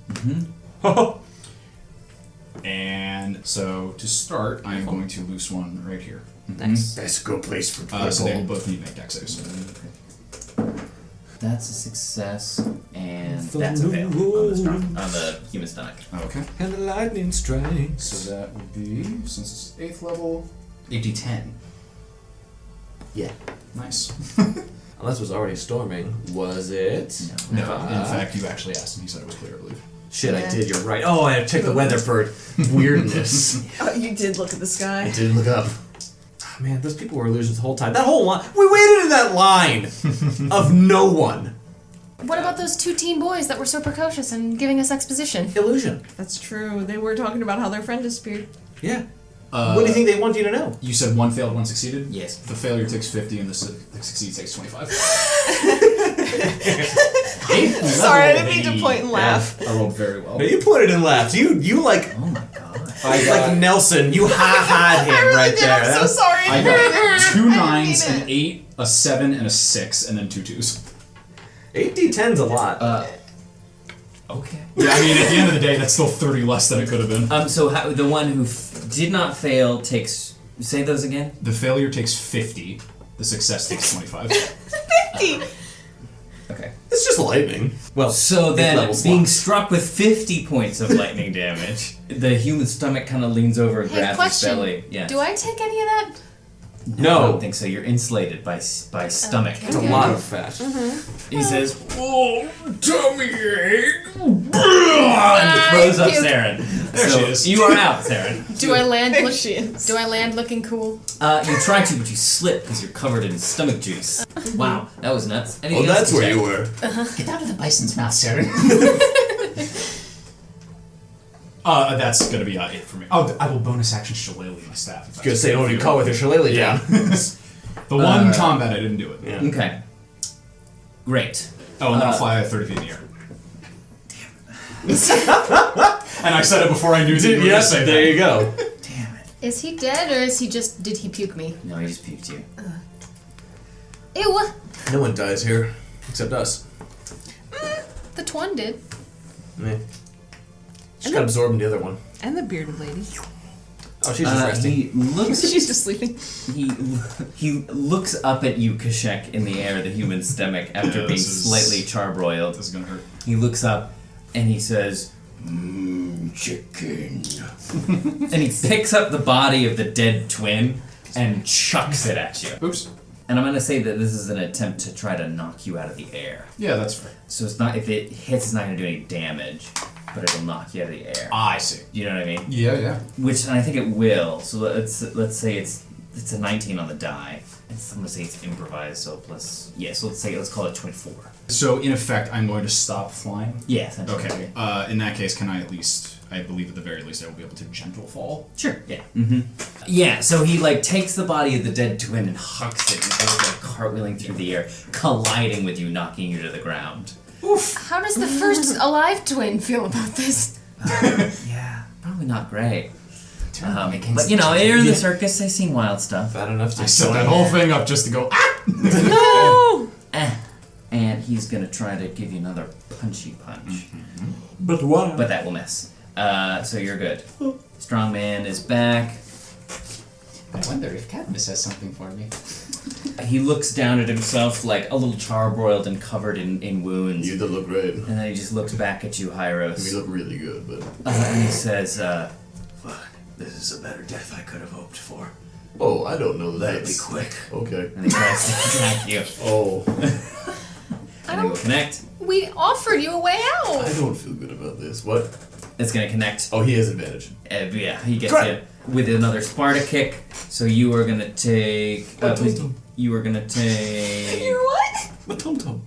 And so, to start, I am going to loose one right here. Nice. That's a good place for So they will both need to make dex saves. That's a success, and that's a fail on the human stomach. Okay. And the lightning strikes. So that would be, since it's 8th level, 8d10. Yeah. Nice. Unless it was already storming, was it? No, in fact, you actually asked and he said it was clear, I believe. Shit, I Yeah. did. You're right. Oh, I had to check the weather for weirdness. Oh, you did look at the I sky. did look up. Oh, man, those people were illusions the whole time. That whole line. We waited in that line of no one. What about those two teen boys that were so precocious and giving us exposition? Illusion. That's true. They were talking about how their friend disappeared. Yeah. What do you think they want you to know? You said one failed, one succeeded? Yes. The failure takes 50 and the succeed takes 25. Sorry, I didn't mean to point and laugh. I rolled very well. No, you pointed and laughed. You like Oh my god. like Nelson. You ha-ha'd him I really right did. there. I'm That so was- sorry. I really got didn't. 2 I didn't 9s, mean an 8, a 7, and a 6, and then 2 2s. 8d10's a lot. Okay. Yeah, I mean, at the end of the day, that's still 30 less than it could have been. So the one who did not fail takes. Say those again. The failure takes 50, the success takes 25. 50. Okay. It's just lightning. Well, So it then, levels being locked. struck with 50 points of lightning damage, the human stomach kind of leans over and Hey, grabs his question. belly. Yeah. Do I take any of that? I No. don't think so. You're insulated by stomach. It's a lot of fat. He says, "Oh, tummy ache!" and throws up puke. Saren. There So she is. You are out, Saren. Do I land? There she is. Do I land looking cool? You try to, but you slip because you're covered in stomach juice. Wow, that was nuts. Oh, Anything that's else to where check? you were. Get out of the bison's mouth, Sarah. That's gonna be it for me. Oh, I will bonus action shillelagh my staff. If Gonna say, don't even call with your shillelagh Yeah. down. The one combat I didn't do it. Yeah. Okay. Great. Oh, and then I'll fly 30 feet in the air. And I said it before I knew that you were going to say that. There you go. Damn it. Is he dead, or is he just... did he puke me? No, he just puked you. Ew! No one dies here, except us. The Twan did. Me. Just got absorbed in the other one. And the bearded lady. Oh, she's just resting. He looks. She's just sleeping. He looks up at you, Kashek, in the air, the human stomach, after being slightly charbroiled. This is gonna hurt. He looks up and he says, chicken. And he picks up the body of the dead twin and chucks it at you. Oops. And I'm gonna say that this is an attempt to try to knock you out of the air. Yeah, that's fair. So it's not, if it hits, it's not gonna do any damage, but it'll knock you out of the air. I see. You know what I mean? Yeah. Which, and I think it will. So let's say it's a 19 on the die. And I'm gonna say it's improvised, so plus, so let's call it 24. So in effect, I'm going to stop flying. Yeah, essentially. Okay. In that case, can I at least? I believe at the very least I will be able to gentle fall. Sure. Yeah. Mm-hmm. Yeah. So he takes the body of the dead twin and hucks it and goes cartwheeling through the air, colliding with you, knocking you to the ground. Oof. How does the first alive twin feel about this? Yeah, probably not great. But you're in the circus. I've seen wild stuff. Bad enough to I set that whole thing up just to go. Ah! No! And he's gonna try to give you another punchy punch. Mm-hmm. But why? But that will miss. So you're good. Strongman is back. I wonder if Cadmus has something for me. He looks down at himself like a little charbroiled and covered in wounds. You look great. And then he just looks back at you, Hyros. You look really good, but... And he says, Fuck, this is a better death I could have hoped for. Oh, I don't know that. That'd be quick. Okay. and he tries to attack you. Oh. And he will connect. We offered you a way out! I don't feel good about this. What? It's gonna connect. Oh, he has advantage. Yeah, he gets you with another Sparta kick. So you are gonna take... you are gonna take... You're what? My tum-tum.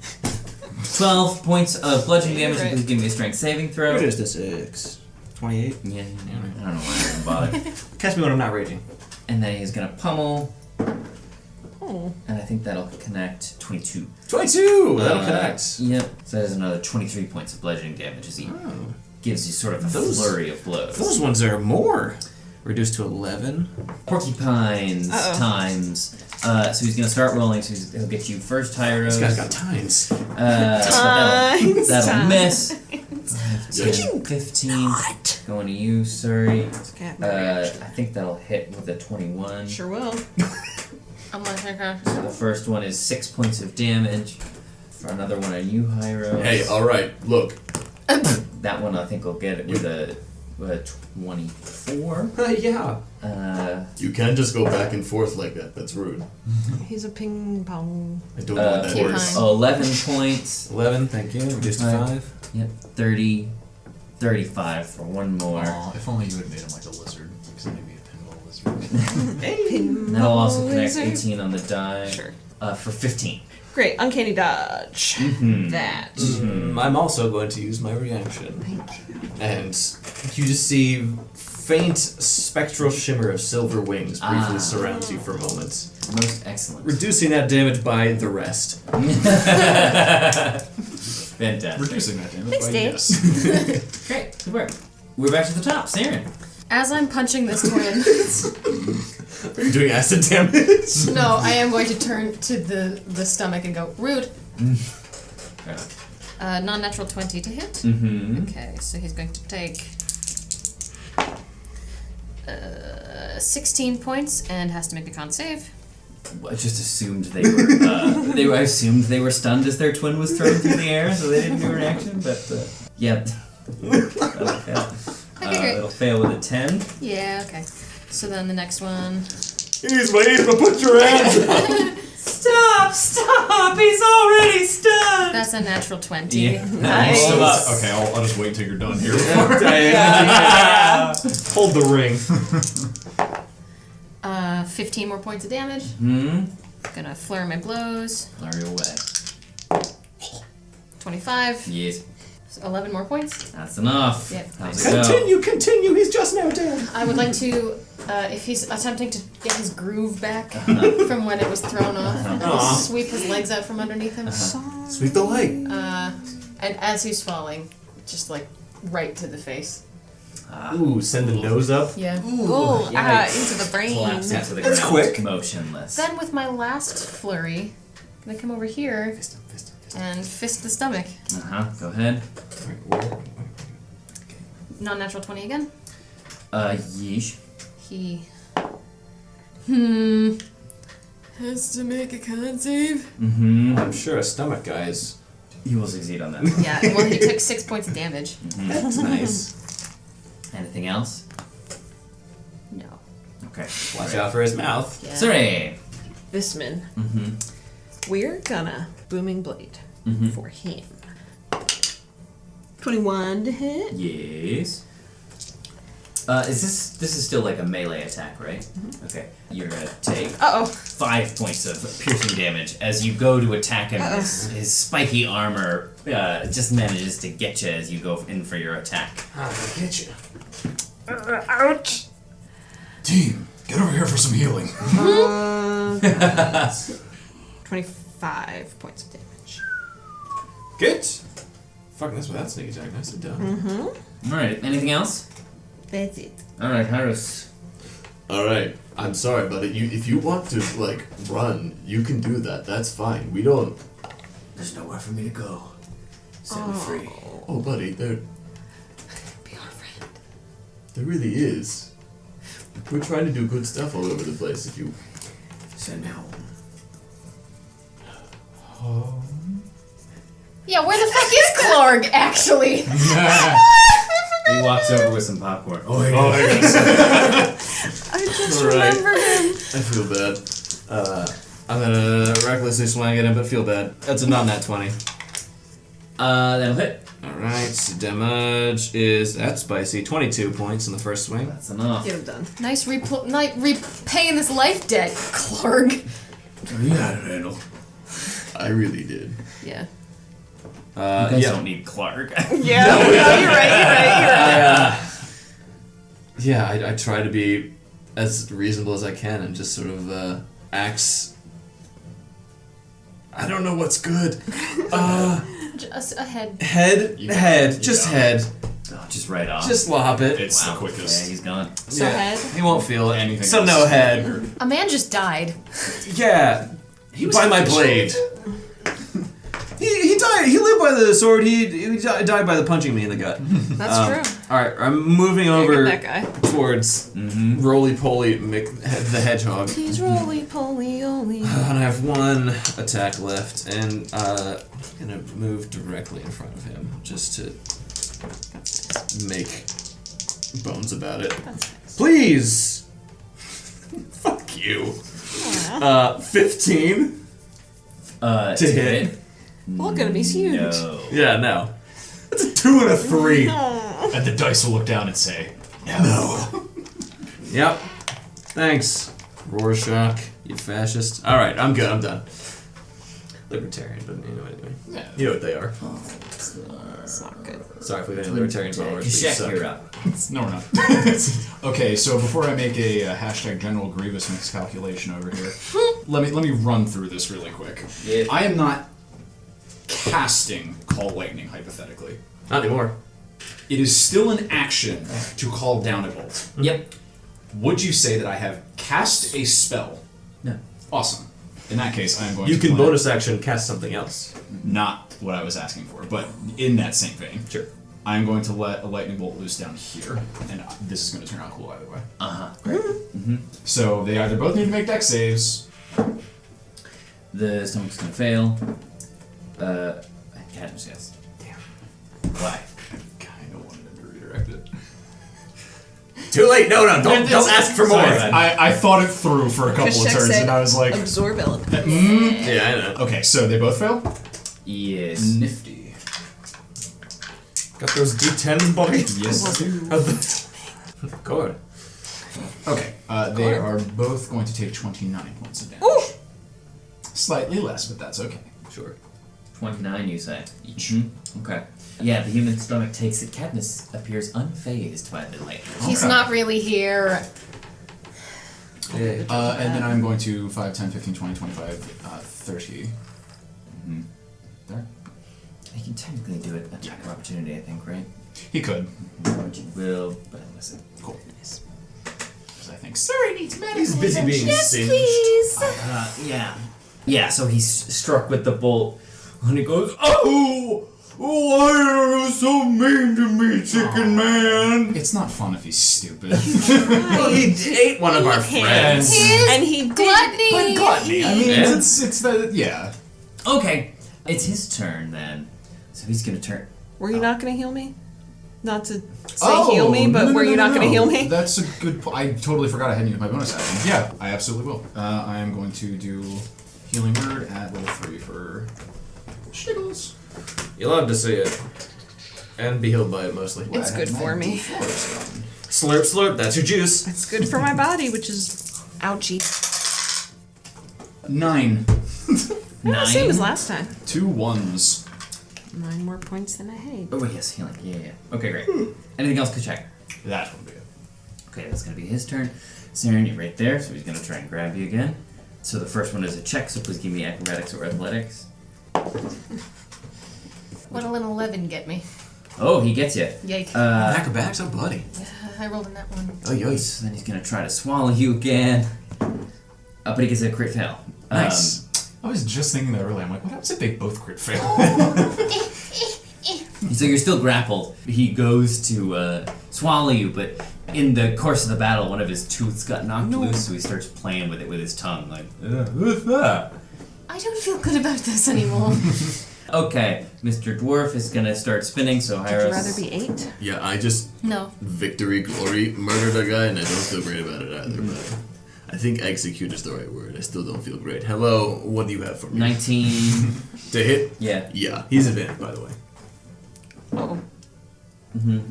12 points of bludgeoning damage. Right. Please give me a strength saving throw. What is this? 6. 28. Yeah, I don't know why I didn't bother. Catch me when I'm not raging. And then he's gonna pummel. Oh. And I think that'll connect 22. 22! That'll connect. Yep. So there's another 23 points of bludgeoning damage as he gives you sort of a flurry of blows. Those ones are more. Reduced to 11. Porcupines times. So he's gonna start rolling. So he'll get you first, Hyros. This guy's got tines. That'll miss. 15. Going to you, Surrey. I think that'll hit with a 21. Sure will. I'm like, okay. So the first one is 6 points of damage. For another one on you, Hyros. Hey, alright, look. That one I think will get it with a 24. Yeah. You can't just go back and forth like that. That's rude. He's a ping pong. I don't know what that is. 11 points. 11, thank you. Reduced to 5. Yep, 30, 35 for one more. Aw, if only you had made him like a lizard, because then he'd be a pinball lizard. And that'll also connect 18 on the die. Sure. For 15. Great, uncanny dodge. That. I'm also going to use my reaction. Thank you. And you just see faint spectral shimmer of silver wings briefly surrounds you for a moment. Most excellent. Reducing that damage by the rest. Fantastic. Reducing that damage Thanks, by Dave. yes. Great, good work. We're back to the top. Saren. As I'm punching this twin, Are you doing acid damage? no, I am going to turn to the stomach and go, rude. Non-natural 20 to hit. Mm-hmm. Okay, so he's going to take 16 points and has to make a con save. I just assumed they were. I assumed they were stunned as their twin was thrown through the air, so they didn't do a reaction. But yeah, that'll fail. Okay, great. It'll fail with a 10. Yeah, okay. So then the next one. Ease, put your hands up. Stop! He's already stunned. That's a natural 20. Yeah. Nice. Okay, I'll just wait until you're done here. Hold the ring. 15 more points of damage. Gonna flare my blows. Flurry away. 25. Yes. So 11 more points. That's enough. Yep. How's it go? Continue, he's just now dead. I would like to if he's attempting to get his groove back from when it was thrown off, he'll sweep his legs out from underneath him. Sweep the leg. And as he's falling, just like right to the face. Ooh, send the nose up. Yeah. Ooh, Yikes. into the brain. Collapse into the That's ground, quick. motionless. Then with my last flurry, I'm gonna come over here and fist the stomach. Go ahead. Non-natural 20 again. Yeesh. He has to make a con save. I'm sure a stomach guy is. You will succeed on that. Yeah, well, he took 6 points of damage. That's nice. Anything else? No. Okay. Watch out for his mouth. Yeah. Sorry. Visman. We're gonna booming blade for him. 21 to hit. Yes. This is still like a melee attack, right? Okay. You're gonna take 5 points of piercing damage as you go to attack him. His spiky armor just manages to get you as you go in for your attack. I'll get you. Ouch! Team, get over here for some healing. 25 points of damage. Good. Fucking that's without sneak attack. Nicely done. All right. Anything else? That's it. All right, Harris. All right. I'm sorry, but if you want to like run, you can do that. That's fine. We don't. There's nowhere for me to go. Set me free. Oh, buddy, there Be our friend. there really is. We're trying to do good stuff all over the place. If you. Send me home. Yeah, where the fuck is Clark, actually? He walks over with some popcorn. Oh, yes. I just Right. remember him. I feel bad. I'm gonna recklessly swing at him, but feel bad. That's a non-nat 20. That'll hit. Alright, so damage is, that's spicy, 22 points in the first swing. That's enough. Get him done. Nice repaying this life debt, Clark. You had it, Randall. I really did. Yeah. You guys yeah. don't need Clark. Yeah, you're right. Yeah, I try to be as reasonable as I can and just sort of acts. I don't know what's good. Just a head. Head, just head. Oh, just right off. Just lop it. It's the Yeah, quickest. he's gone. So head. He won't feel it. Anything So else? no head. A man just died. Yeah, by my blade. He died. He lived by the sword. He died by the punching me in the gut. That's true. All right, I'm moving You're over that guy. towards Roly Poly the Hedgehog. He's roly poly oly. And I have one attack left, and I'm gonna move directly in front of him just to make bones about it. Please! Fuck you. 15 To hit. Look at him, he's huge. No. Yeah, no. That's a 2 and a 3. And the dice will look down and say, No. Yep. Thanks, Rorschach, you fascist. Alright, I'm good, I'm done. Libertarian, but anyway. Yeah. You know what they are. It's not good. Sorry if we have any libertarian followers. but you Kashek, suck. you're up. no, we're not. Okay, so before I make a hashtag General Grievous miscalculation over here, let me run through this really quick. Yeah. I am not casting Call Lightning, hypothetically. Not anymore. It is still an action to call down a bolt. Yep. Would you say that I have cast a spell? No. Awesome. In that case, I am going You to can plan- bonus action cast something else. Not what I was asking for, but in that same vein. Sure. I'm going to let a lightning bolt loose down here, and this is going to turn out cool either way. Great. So they either both need to make dex saves. The stomach's gonna fail. Cadmus, yes. Damn. Why? I kind of wanted him to redirect it. Too late. No, don't ask for more. Sorry, man. I thought it through for a couple of Kashek turns, said, and I was like, absorb element. Yeah, I know. okay, so they both fail. Yes. Nifty. Got those D10s, buddy? Yes, I do. Good. Okay, they are both going to take 29 points of damage. Slightly less, but that's okay. Sure. 29, you say? Each. Okay. Yeah, the human stomach takes it. Cadmus appears unfazed by the lightning. He's not really here. Yeah. And then I'm going to 5, 10, 15, 20, 25, 30. There. He can technically do it attack of opportunity, I think, right? He could. Which he will, but listen. Cool. Because I think Surrey needs medicine. He's busy being singed. Yeah. Yeah, so he's struck with the bolt, and he goes, "Oh! Why are you so mean to me, chicken man?" It's not fun if he's stupid. Well, he ate one of our friends. And he did. But gluttony. I mean, Yeah. it's the, yeah. Okay, it's his turn then. So he's gonna turn. Were you not going to heal me? Not to say heal me, but were you not going to heal me? That's a good point. I totally forgot I hadn't used my bonus action. Yeah, I absolutely will. I am going to do Healing Word at level 3 for Shiggles. You love to see it. And be healed by it mostly. It's good for me. Slurp, slurp, that's your juice. It's good for my body, which is ouchie. 9. Yeah, same as last time. 2 1s. 9 more points than I hate. Oh yes, healing. Yeah. Okay, great. Anything else to check? That would be it. Okay, that's gonna be his turn. Saren, you're right there, so he's gonna try and grab you again. So the first one is a check, so please give me acrobatics or athletics. What'll an 11 get me? Oh, he gets you. Yike. Acrobatics, oh buddy. I rolled in that one. Oh, yois. So then he's gonna try to swallow you again. But he gets a crit fail. Nice. I was just thinking that earlier. I'm like, what happens if they both crit fail? So you're still grappled. He goes to swallow you, but in the course of the battle, one of his tooths got knocked loose, so he starts playing with it with his tongue, like, who's that? I don't feel good about this anymore. Okay, Mr. Dwarf is gonna start spinning, so Would Hyros... you rather be 8? Yeah, I just No. victory glory murdered a guy and I don't feel great about it either, but I think execute is the right word. I still don't feel great. Hello, what do you have for me? 19... To hit? Yeah. Yeah, he's advantage, by the way. Oh.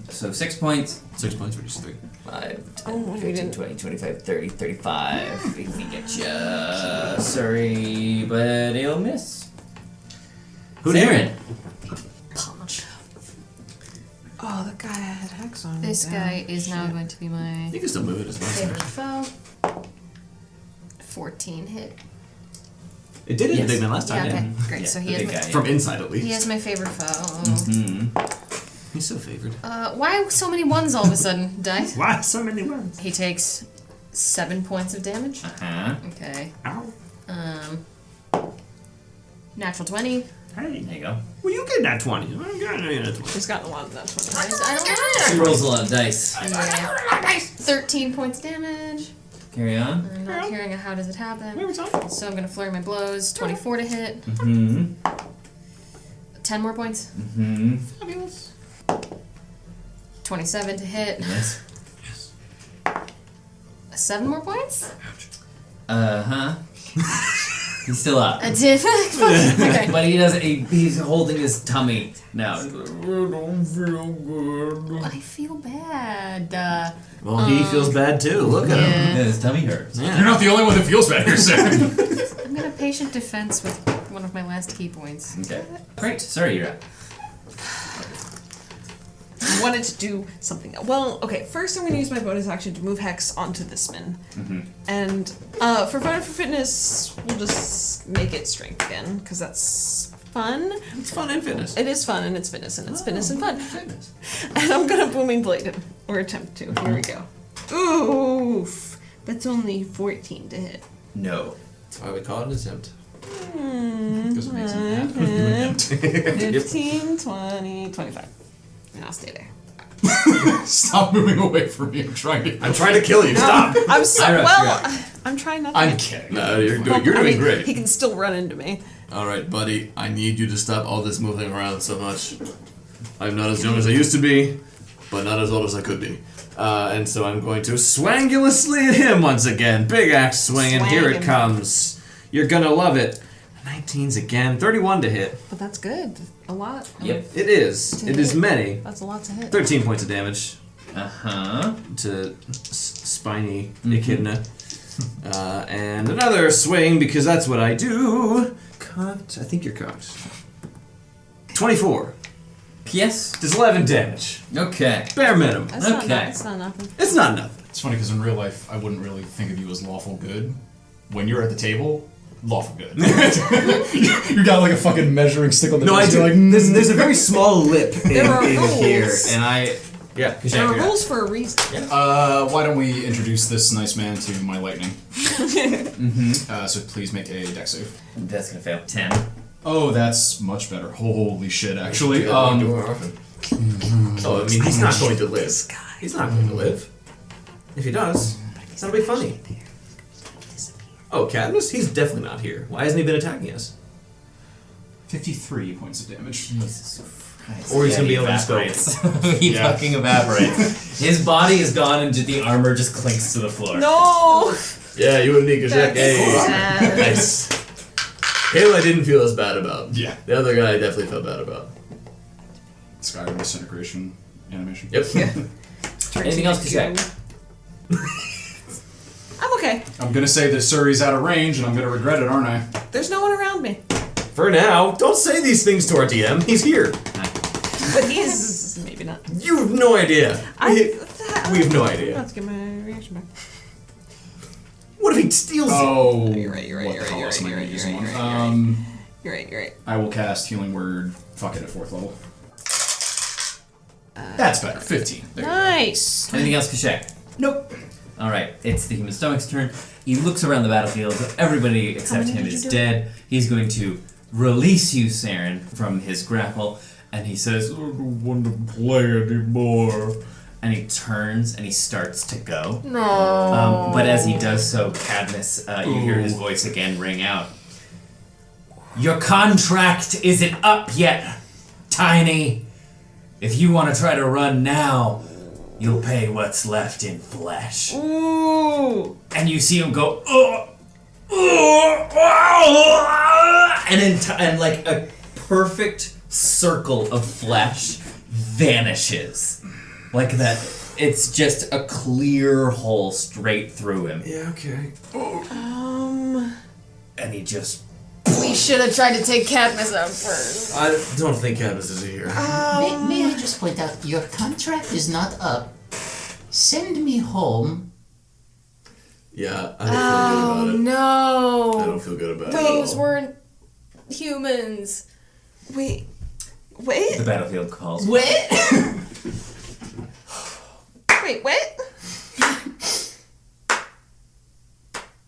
So 6 points. 6 points for just 3. 5, 10, Oh, we 15, didn't- 20, 25, 30, 35. If we get ya. Sorry, but he'll miss. Who did Saren. Punch. Oh, the guy had hex on him. This Damn. guy is now going to be my You can still move it as well. favorite foe. 14 hit. It did hit Yes. the big man last Yeah, time, okay, yeah. great. Yeah, So the he big is my, guy. From inside, at least. he is my favorite foe. He's so favored. Why so many ones all of a sudden, dice? Why so many ones? He takes 7 points of damage. Uh-huh. Okay. Ow. Natural 20. Hey. There you go. Well, you get that 20. I got that 20. He's gotten a lot of that one. I She don't rolls a lot of dice. know. Yeah. 13 points damage. Carry on. I'm not hearing a how does it happen. Where was I? So I'm gonna flurry my blows. 24 to hit. 10 more points. Fabulous. 27 to hit. Yes. 7 more points? Uh-huh. He's still up. I did. Okay. But he doesn't. He's holding his tummy now. I don't feel good. I feel bad. Well, he feels bad too. Look at him. Yeah, his tummy hurts. You're not the only one that feels bad here, Saren. I'm gonna patient defense with one of my last key points. Okay. Great. Sorry, you're up. I wanted to do something. Well, okay, first I'm going to use my bonus action to move Hex onto this man. And for fun and for fitness, we'll just make it strength again, because that's fun. It's fun and fitness. It is fun, and it's fitness, and it's fitness and fun. And I'm going to booming blade him, or attempt to. Here we go. Oof! That's only 14 to hit. No. That's why we call it an attempt. Because it makes him mad. 15, 20, 25. And I'll stay there. Stop moving away from me. I'm trying to. I'm trying to kill you. Stop. I'm so, Iris, well, I'm trying not to. I'm kidding. No, you're doing, Well, you're I doing mean, great. He can still run into me. All right, buddy. I need you to stop all this moving around so much. I'm not as young as I used to be, but not as old as I could be. And so I'm going to swangulously at him once again. Big axe swing, and here it Swang him. comes. You're gonna love it. 19's again. 31 to hit. But that's good. A lot. Yep. It is. It is many. That's a lot to hit. 13 points of damage Uh-huh. to spiny echidna. And another swing, because that's what I do. Cocked. I think you're cocked. 24. Yes. Does 11 damage. Okay. Bare minimum. That's Okay. It's not nothing. It's not nothing. It's funny because in real life, I wouldn't really think of you as lawful good. When you're at the table, lawful good. You got like a fucking measuring stick on the No, I desk, do. you're like, There's a very small lip in There are here, rules. and I. Yeah. There are rules for a reason. why don't we introduce this nice man to my lightning? So please make a dex save. That's gonna fail. 10. Oh, that's much better. Holy shit, actually. Oh, I mean, he's not going to live. He's not going to live. If he does, that'll be funny. Oh, Cadmus? He's definitely not here. Why hasn't he been attacking us? 53 points of damage. Jesus Christ. Or he's gonna be able to evaporates. He Yeah. fucking evaporates. His body is gone and the armor just clinks to the floor. No! Yeah, you and Nika check. That's Hey. sad. Nice. Halo I didn't feel as bad about. Yeah. The other guy I definitely felt bad about. Skyrim disintegration animation. Yep. Anything else to check? I'm okay. I'm gonna say that Suri's out of range, and I'm gonna regret it, aren't I? There's no one around me. For now, don't say these things to our DM. He's here. But he's maybe not. You have no idea. We have no idea. Let's get my reaction back. What if he steals it? Oh, You're right, what the hell else am I gonna use him on? You're right. I will cast Healing Word, fuck it, at 4th level. That's better, 15. There you go. Nice. Anything else to check? Nope. Alright, it's the human stomach's turn. He looks around the battlefield. Everybody except him is dead. He's going to release you, Saren, from his grapple, and he says, I don't want to play anymore. And he turns and he starts to go. No. But as he does so, Cadmus, you hear his voice again ring out. Your contract isn't up yet, Tiny. If you want to try to run now, you'll pay what's left in flesh. Ooh. And you see him go, and like a perfect circle of flesh vanishes. Like that, it's just a clear hole straight through him. Yeah, okay. And he just... We should have tried to take Cadmus out first. I don't think Cadmus is here. May I just point out, your contract is not up. Send me home. Yeah, I don't feel good about it. No. I don't feel good about it. Those weren't humans. Wait. The battlefield calls. Wait, what?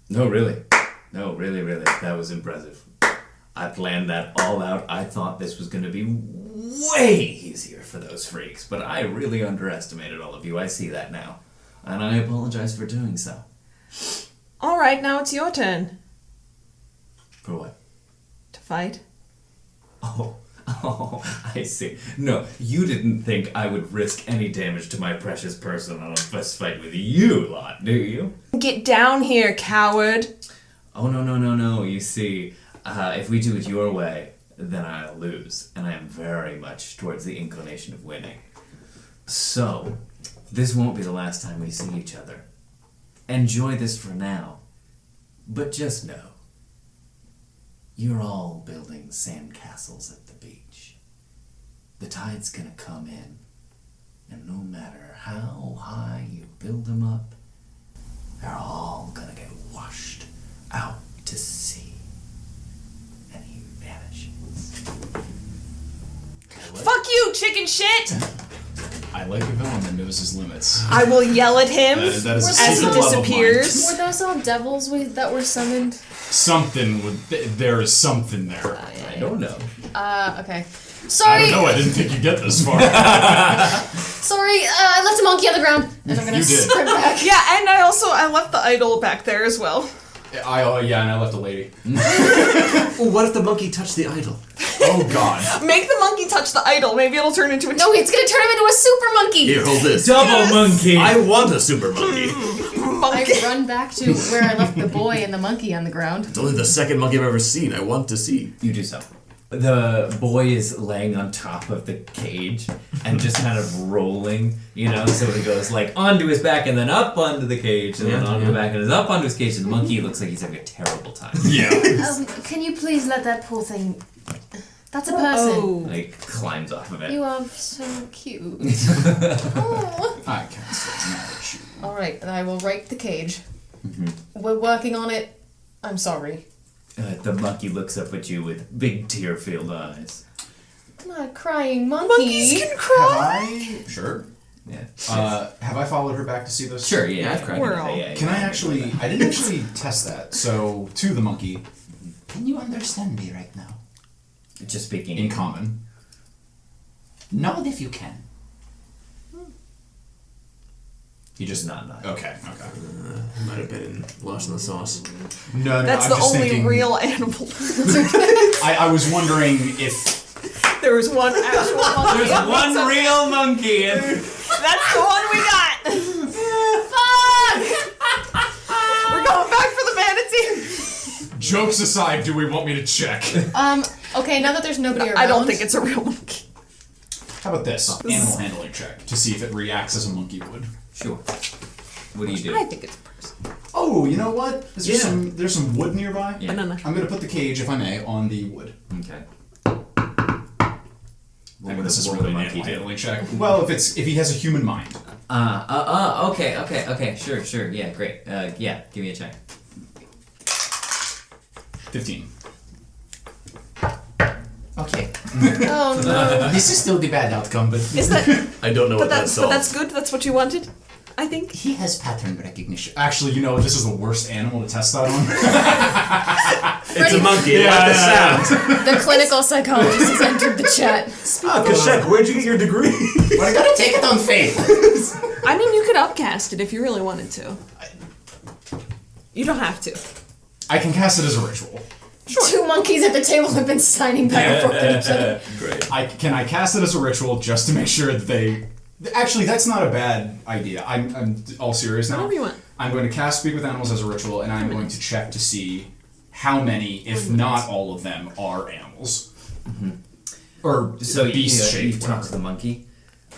No, really. No, really. That was impressive. I planned that all out. I thought this was going to be way easier for those freaks, but I really underestimated all of you. I see that now. And I apologize for doing so. All right, now it's your turn For what? to fight. Oh, I see. No, you didn't think I would risk any damage to my precious person on a fist fight with you lot, do you? Get down here, coward. Oh, no. You see, if we do it your way, then I'll lose. And I am very much towards the inclination of winning. So, this won't be the last time we see each other. Enjoy this for now. But just know, you're all building sandcastles at the beach. The tide's gonna come in, and no matter how high you build them up, they're all gonna get washed out to sea. And he vanishes. Fuck you, chicken shit! I like a villain that knows his limits. I will yell at him That is a as he secret love of mine. disappears. Were those all devils that were summoned? There is something there. I don't know. Okay. I Sorry. don't know, I didn't think you'd get this far. Sorry, I left a monkey on the ground. And I'm gonna You did. sprint back. Yeah, and I left the idol back there as well. And I left a lady. Well, what if the monkey touched the idol? Oh god. Make the monkey touch the idol. Maybe it'll turn into a No, it's gonna turn him into a super monkey. Here, hold this. Double monkey! I want a super monkey. I run back to where I left the boy and the monkey on the ground. It's only the second monkey I've ever seen. I want to see. You do so. The boy is laying on top of the cage and just kind of rolling, so he goes like onto his back and then up onto the cage and then onto the back and then up onto his cage, and the monkey looks like he's having a terrible time. Yeah. Can you please let that poor thing That's a person. Like climbs off of it. You are so cute. Oh. I can't say mad at you. All right, then I will rake the cage. Mm-hmm. We're working on it. I'm sorry. The monkey looks up at you with big tear-filled eyes. Not a crying monkey. Monkeys can cry. Sure. Yeah. Have I followed her back to see this? Sure. Yeah. I've cried. We're all- Can I actually? I didn't actually test that. So to the monkey, Can you understand me right now? Just speaking in common. Nod if you can. You just nod. Okay. Might have been lost in the sauce. No. That's I'm the just only thinking, real animal. I was wondering if There was one actual monkey. There's one real monkey. That's the one we got. We're going back for the manatee. jokes aside, do we want me to check? Okay, now that there's nobody around. I don't think it's a real monkey. How about this? Animal handling check to see if it reacts as a monkey would. Sure. What do you do? I think it's a person. Oh, you know what? There's some wood nearby. Yeah. Banana. I'm gonna put the cage, if I may, on the wood. Okay. I mean, this is What would really a an monkey animal do? handling check. Well, if he has a human mind. Okay. Sure. Yeah, great. Yeah, give me a check. 15. Okay. Oh no. This is still the bad outcome, but Is that? I don't know what that But solves. that's good. That's what you wanted. I think. he has pattern recognition. Actually, you know, this is the worst animal to test that on. It's a monkey. It liked the sound. The clinical psychologist has entered the chat. Kashet, where'd you get your degree? But I gotta take it on faith. I mean, you could upcast it if you really wanted to. You don't have to. I can cast it as a ritual. Two monkeys at the table have been signing back and forth at each other. Great. I cast it as a ritual just to make sure that they. Actually, that's not a bad idea. I'm all serious now. Whatever you want. I'm going to cast Speak with Animals as a ritual, and I'm going to check to see how many, if not all of them, are animals. Or So beast you shaped. talk to the monkey.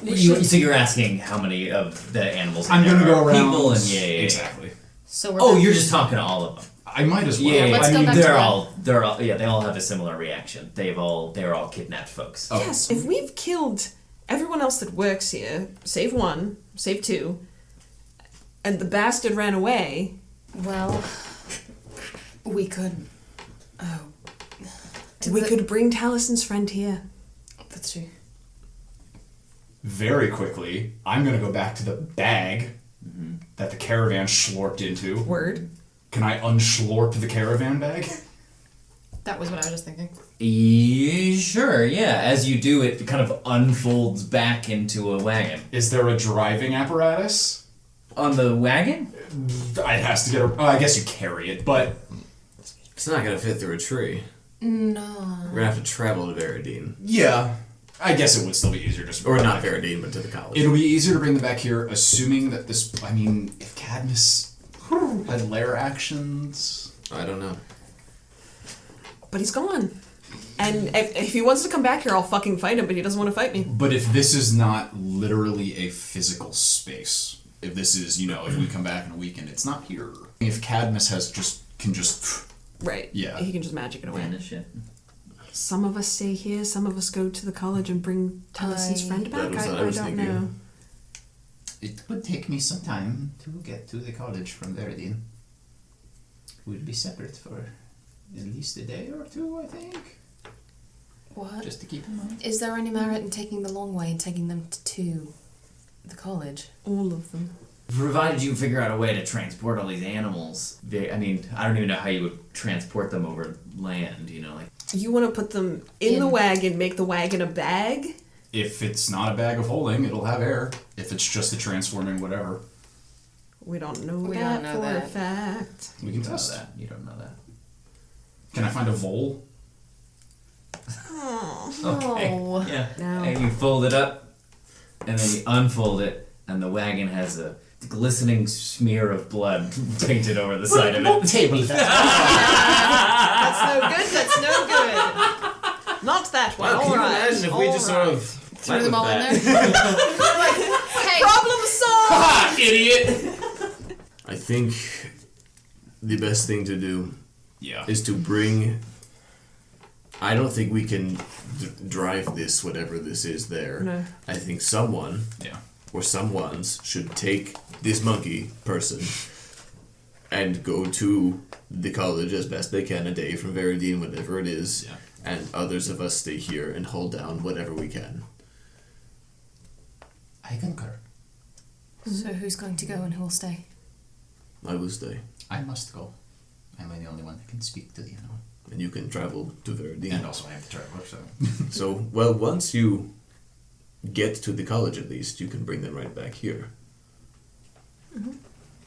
So you're asking how many of the animals? I'm going to there go are around. people and yeah. Exactly. So we're Oh, back- you're just talking to all of them. I might as well. Yeah, let's I go mean back to they're that. all yeah, they all have a similar reaction. They're all kidnapped folks. Oh. Yes, if we've killed everyone else that works here, save one, save two, and the bastard ran away. Well, we could. Oh. We could bring Talison's friend here. That's true. Very quickly, I'm going to go back to the bag that the caravan schlorped into. Word. Can I unschlorp the caravan bag? That was what I was just thinking. Sure, yeah. As you do, it kind of unfolds back into a wagon. Is there a driving apparatus? On the wagon? It has to get a... Oh, I guess you carry it, but... It's not gonna fit through a tree. No. We're gonna have to travel to Veradine. Yeah. I guess it would still be easier just... Or not Veradine, but to the college. It'll be easier to bring them back here, assuming that this... I mean, if Cadmus had lair actions... I don't know. But he's gone. And if he wants to come back here, I'll fucking fight him, but he doesn't want to fight me. But if this is not literally a physical space, if this is, you know, if we come back in a weekend, it's not here. If Cadmus can just... Right. Yeah. He can just magic it away. Vanish it. Some of us stay here, some of us go to the college and bring Talison's friend back. That was what I I was don't thinking. know. It would take me some time to get to the college from Veradine. We'll be separate for at least a day or two, I think. What? Just to keep in mind. Is there any merit in taking the long way and taking them to the college? All of them. Provided you figure out a way to transport all these animals. I mean, I don't even know how you would transport them over land, you know, like... You want to put them in the wagon, make the wagon a bag? If it's not a bag of holding, it'll have air. If it's just a transforming whatever, We don't know We that don't know for a that. fact. we can You don't know test. that. You don't know that. Can I find a vole? Okay. Oh. Yeah. No. And you fold it up, and then you unfold it, and the wagon has a glistening smear of blood painted over the side of it. Table that. That's no good. Not that one. Wow, can you Alright. imagine if we just sort of Threw them all in there. Hey, Problem solved! Ha! Idiot! I think the best thing to do Yeah. is to bring I don't think we can drive this, whatever this is, there. No. I think someone Yeah. or someones should take this monkey person and go to the college as best they can a day from Veridine, whatever it is, Yeah. and others of us stay here and hold down whatever we can. I concur. So who's going to go and who will stay? I will stay, I must go. Am I the only one that can speak to the animal? and you can travel to Veridine. And also I have the traveler, so. So, well, once you get to the college at least, you can bring them right back here.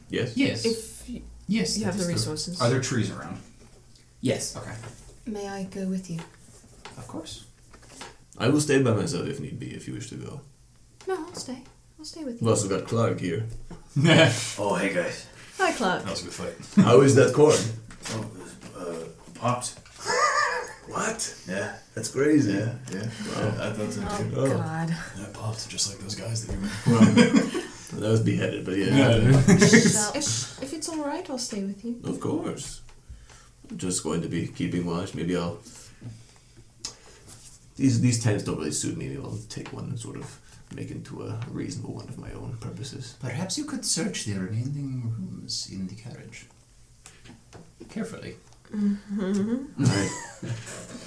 Yes? Yes. If you, Yes. you that have the is true. resources. Are there trees around? Yes. Okay. May I go with you? Of course. I will stay by myself if need be, if you wish to go. No, I'll stay. I'll stay with We've you. also got Clark here. That Oh, hey guys. Hi, Clark. was a good fight. How is that corn? Oh, it was, popped. What? Yeah. That's crazy. Yeah, yeah. I thought so too. Oh, God. And it popped just like those guys that you were. Well, that was beheaded, but yeah. If it's all right, I'll stay with you. Of course. I'm just going to be keeping watch. Maybe I'll... These tents don't really suit me. Maybe I'll take one and sort of make into a reasonable one of my own purposes. Perhaps you could search the remaining rooms in the carriage. Carefully.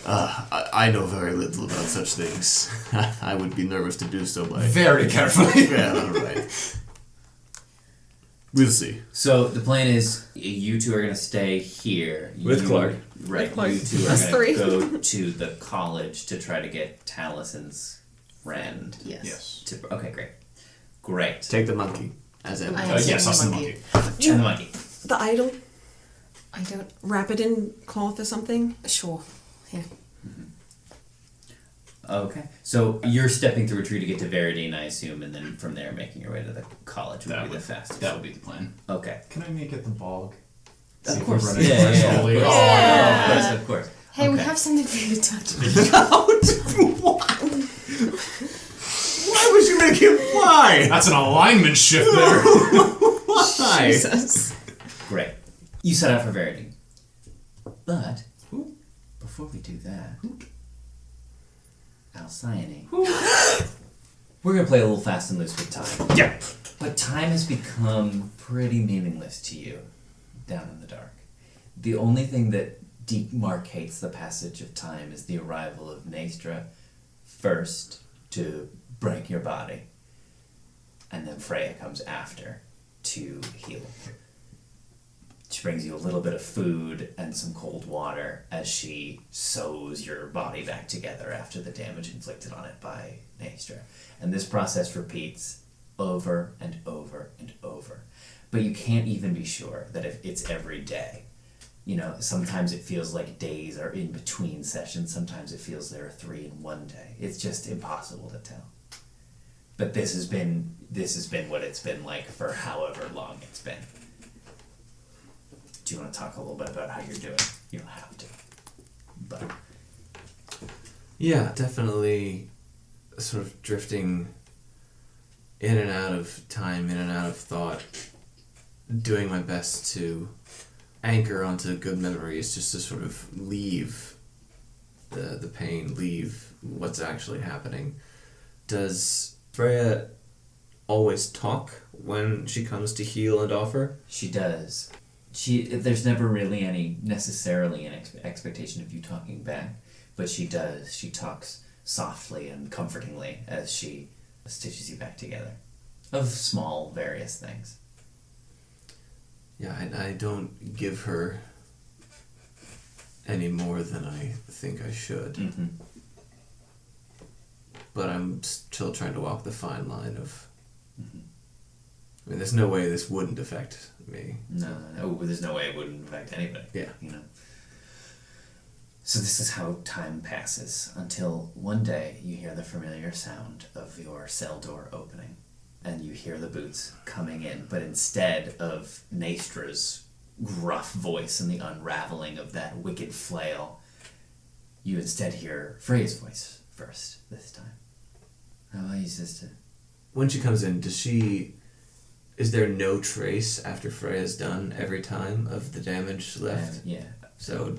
I know very little about such things. I would be nervous to do so by... Very carefully. Yeah, alright. We'll see. So the plan is you two are going to stay here. With Clark. Right. With Clark. You two are Us going three. to go to the college to try to get Talison's friend. Yes. Yes. Okay, great. Great. Take the monkey. As I ever. am Yes, taking us the and the monkey. monkey. And the monkey. The idol, I don't... wrap it in cloth or something. Sure. Yeah. Okay. So you're stepping through a tree to get to Veridine, I assume, and then from there making your way to the college would That be the would, fastest. that would be the plan. Okay. Can I make it the bog? Of See if course. we're running Yeah, yeah, slowly. of course. Oh, Of course, of course. Hey, we Okay. have something for you to touch. Why would you make him fly? That's an alignment shift there. Why? Jesus. Great. You set out for Veridine. But before we do that, Alcyone. We're gonna play a little fast and loose with time. Yeah. But time has become pretty meaningless to you down in the dark. The only thing that demarcates the passage of time is the arrival of Naestra first to break your body, and then Freya comes after to heal. She brings you a little bit of food and some cold water as she sews your body back together after the damage inflicted on it by Naestra. And this process repeats over and over and over. But you can't even be sure that if it's every day. You know, sometimes it feels like days are in between sessions, sometimes it feels there are 3 in one day. It's just impossible to tell. But this has been what it's been like for however long it's been. Do you want to talk a little bit about how you're doing? You don't have to. But Yeah, definitely sort of drifting in and out of time, in and out of thought, doing my best to anchor onto good memories, just to sort of leave the pain, leave what's actually happening. Does Freya always talk when she comes to heal and offer? she does. There's never really necessarily an expectation of you talking back, but she does. She talks softly and comfortingly as she stitches you back together. Of small, various things. Yeah, I don't give her any more than I think I should. Mm-hmm. But I'm still trying to walk the fine line of... I mean, there's no way this wouldn't affect me. No, there's no way it wouldn't affect anybody. Yeah. You know. So this is how time passes until one day you hear the familiar sound of your cell door opening, and you hear the boots coming in, but instead of Naestra's gruff voice and the unraveling of that wicked flail, you instead hear Freya's voice first this time. How are you, sister? When she comes in, is there no trace after Freya's done every time of the damage left? Yeah. So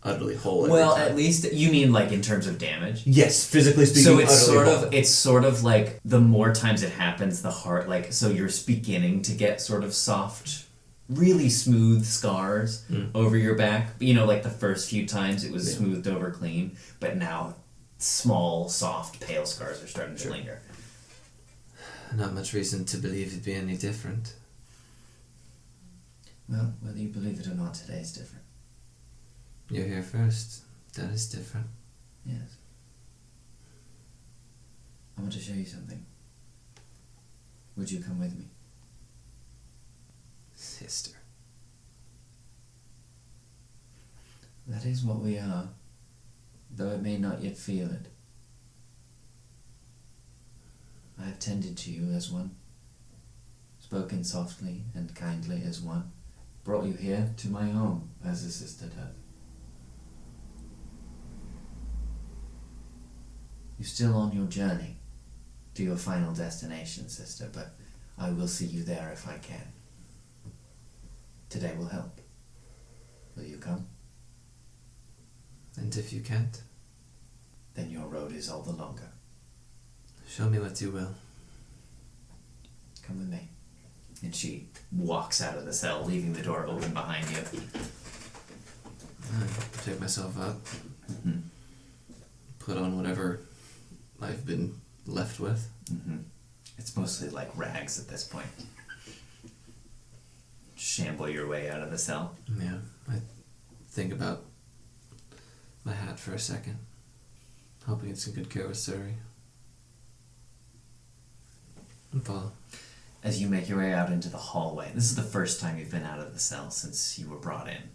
utterly whole. every Well, time. at least you mean like in terms of damage. Yes, physically speaking. So it's utterly sort whole. of like the more times it happens, the heart like so you're beginning to get sort of soft, really smooth scars over your back. You know, like the first few times it was smoothed over clean, but now small, soft, pale scars are starting to linger. Not much reason to believe it'd be any different. Well, whether you believe it or not, today is different. You're here first. That is different. Yes. I want to show you something. Would you come with me? Sister. That is what we are, though it may not yet feel it. I have tended to you as one, spoken softly and kindly as one, brought you here to my home as a sister does. You're still on your journey to your final destination, sister, but I will see you there if I can. Today will help. Will you come? And if you can't, Then your road is all the longer. show me what you will. Come with me. And she walks out of the cell, leaving the door open behind you. I pick myself up. Put on whatever I've been left with. It's mostly like rags at this point. Shamble your way out of the cell. Yeah, I think about my hat for a second. Hoping it's in good care with Surrey. And follow. As you make your way out into the hallway, this is the first time you've been out of the cell since you were brought in.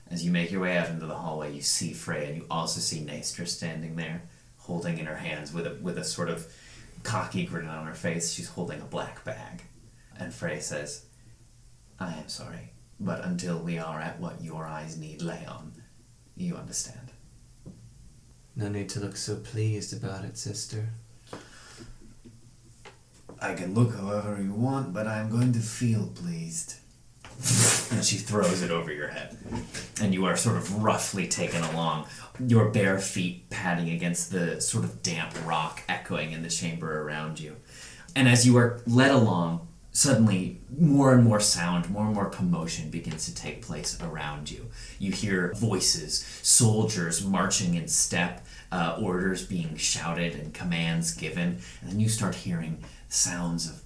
As you make your way out into the hallway, you see Frey, and you also see Naestra standing there, holding in her hands with a sort of cocky grin on her face. She's holding a black bag. And Frey says, I am sorry, but until we are at what your eyes need lay on, you understand. No need to look so pleased about it, sister. I can look however you want, but I'm going to feel pleased. And she throws it over your head. And you are sort of roughly taken along, your bare feet padding against the sort of damp rock echoing in the chamber around you. And as you are led along, suddenly more and more sound, more and more commotion begins to take place around you. You hear voices, soldiers marching in step, orders being shouted and commands given, and then you start hearing sounds of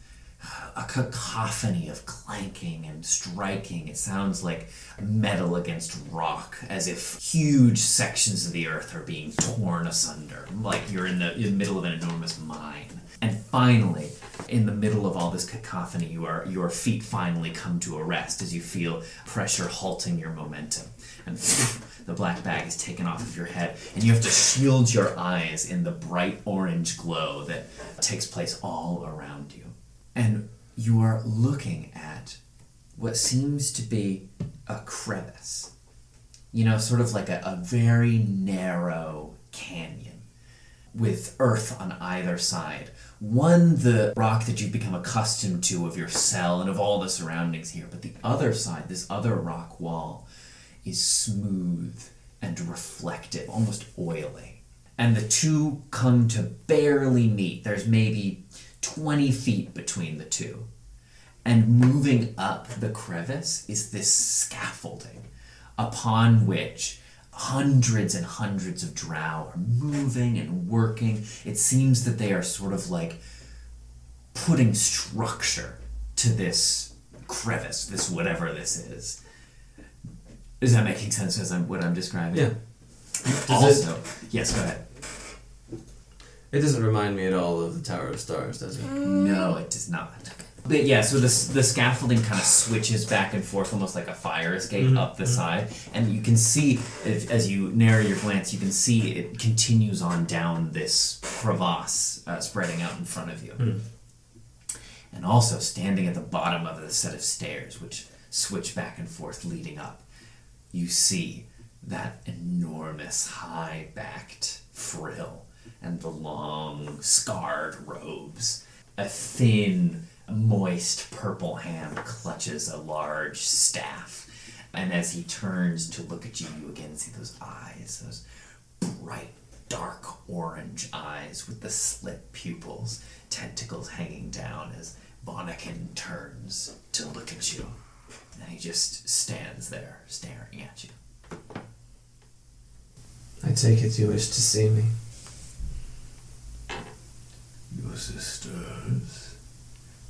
a cacophony of clanking and striking. It sounds like metal against rock, as if huge sections of the earth are being torn asunder, like you're in the middle of an enormous mine. And finally, in the middle of all this cacophony, your feet finally come to a rest as you feel pressure halting your momentum. And the black bag is taken off of your head, and you have to shield your eyes in the bright orange glow that takes place all around you. And you are looking at what seems to be a crevice. You know, sort of like a very narrow canyon with earth on either side. One, the rock that you've become accustomed to of your cell and of all the surroundings here, but the other side, this other rock wall, is smooth and reflective, almost oily. And the two come to barely meet. There's maybe 20 feet between the two. And moving up the crevice is this scaffolding upon which hundreds and hundreds of drow are moving and working. It seems that they are sort of like putting structure to this crevice, this whatever this is. Is that making sense as what I'm describing? Yeah. Also, yes, go ahead. It doesn't remind me at all of the Tower of Stars, does it? No, it does not. But yeah, so the scaffolding kind of switches back and forth, almost like a fire escape up the side, and you can see, as you narrow your glance, you can see it continues on down this crevasse spreading out in front of you. And also standing at the bottom of the set of stairs, which switch back and forth leading up, you see that enormous high-backed frill and the long, scarred robes. A thin, moist purple hand clutches a large staff, And as he turns to look at you, you again see those eyes, those bright, dark orange eyes with the slit pupils, tentacles hanging down as Bonnekin turns to look at you. And he just stands there, staring at you. I take it you wish to see me. Your sisters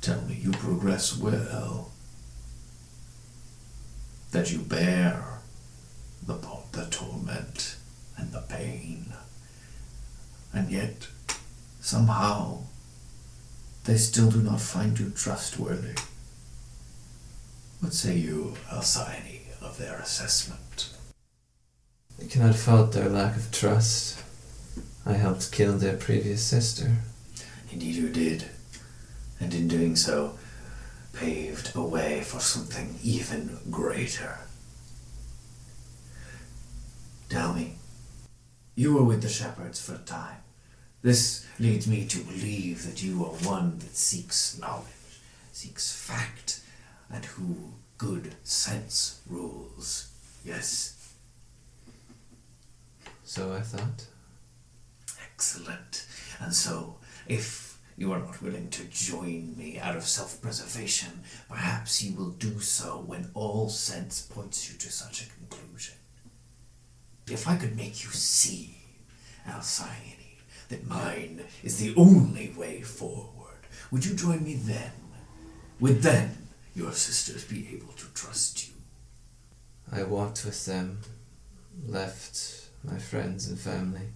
tell me you progress well, that you bear the torment and the pain, and yet somehow they still do not find you trustworthy. What say you, Alcyone, of their assessment? I cannot fault their lack of trust. I helped kill their previous sister. Indeed you did, and in doing so, paved a way for something even greater. Tell me, you were with the shepherds for a time. This leads me to believe that you are one that seeks knowledge, seeks fact, and who good sense rules. Yes? So I thought. Excellent. And so, if you are not willing to join me out of self-preservation, perhaps you will do so when all sense points you to such a conclusion. If I could make you see, Alcyone, that mine is the only way forward, would you join me then? Would then your sisters be able to trust you? I walked with them, left my friends and family,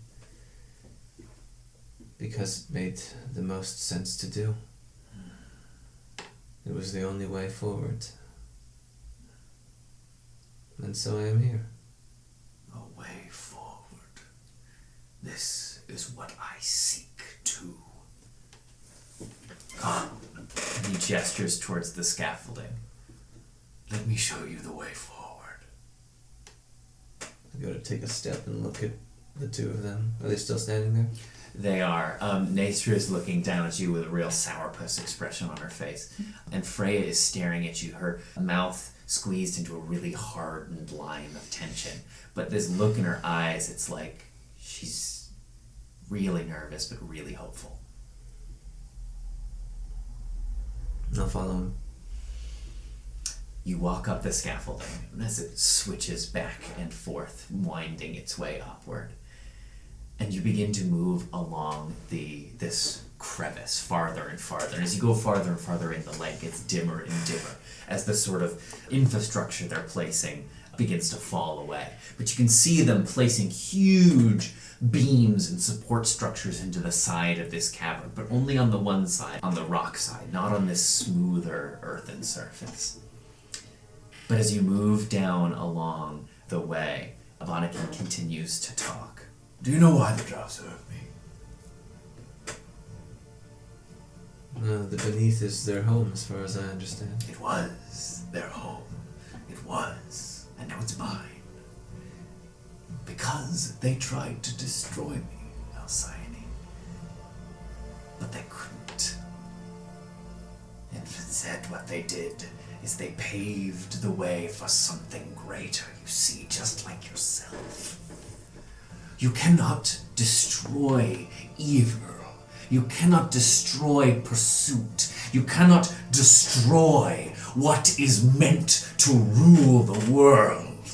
because it made the most sense to do. It was the only way forward. And so I am here. A way forward. This is what I seek too. Come. And he gestures towards the scaffolding. Let me show you the way forward. I go to take a step and look at the two of them. Are they still standing there? They are. Naestra is looking down at you with a real sourpuss expression on her face. And Freya is staring at you, her mouth squeezed into a really hardened line of tension. But this look in her eyes, it's like she's really nervous but really hopeful. I'll follow him. You walk up the scaffolding, and as it switches back and forth, winding its way upward, and you begin to move along this crevice farther and farther. And as you go farther and farther in, the light gets dimmer and dimmer as the sort of infrastructure they're placing begins to fall away. But you can see them placing huge beams and support structures into the side of this cavern, but only on the one side, on the rock side, not on this smoother earthen surface. But as you move down along the way, Abanakin continues to talk. Do you know why the drow serve me? No, the beneath is their home, as far as I understand. It was their home. It was. And now it's mine. Because they tried to destroy me, Alcyone. But they couldn't. And instead what they did is they paved the way for something greater, you see, just like yourself. You cannot destroy evil. You cannot destroy pursuit. You cannot destroy what is meant to rule the world.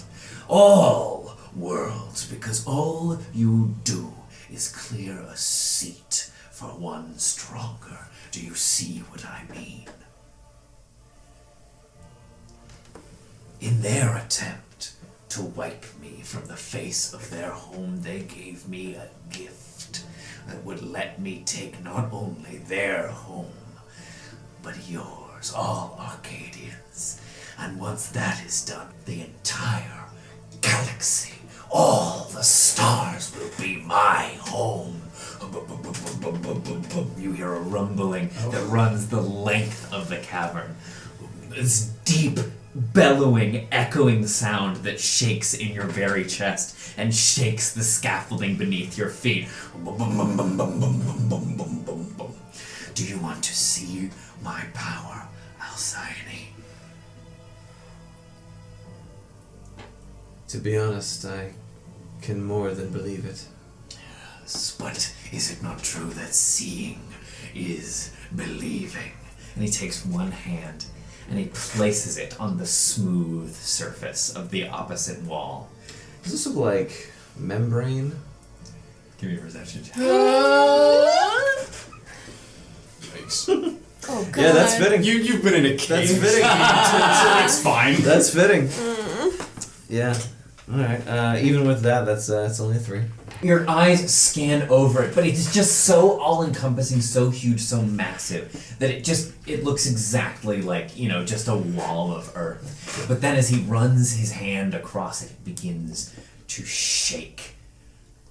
All worlds, because all you do is clear a seat for one stronger. Do you see what I mean? In their attempt to wipe me from the face of their home, they gave me a gift that would let me take not only their home, but yours, all Arcadians. And once that is done, the entire galaxy, all the stars will be my home. You hear a rumbling that runs the length of the cavern. This deep, bellowing, echoing sound that shakes in your very chest and shakes the scaffolding beneath your feet. Do you want to see my power, Alcyone? To be honest, I can more than believe it. But is it not true that seeing is believing? And he takes one hand and he places it on the smooth surface of the opposite wall. Does this look like membrane? Give me a perception check. Yikes. Oh god. Yeah, that's fitting. You've been in a cave. That's fitting. It's fine. That's fitting. Yeah. All right. Even with that, that's only a 3. Your eyes scan over it, but it's just so all-encompassing, so huge, so massive, that it looks exactly like, just a wall of earth. But then as he runs his hand across it, it begins to shake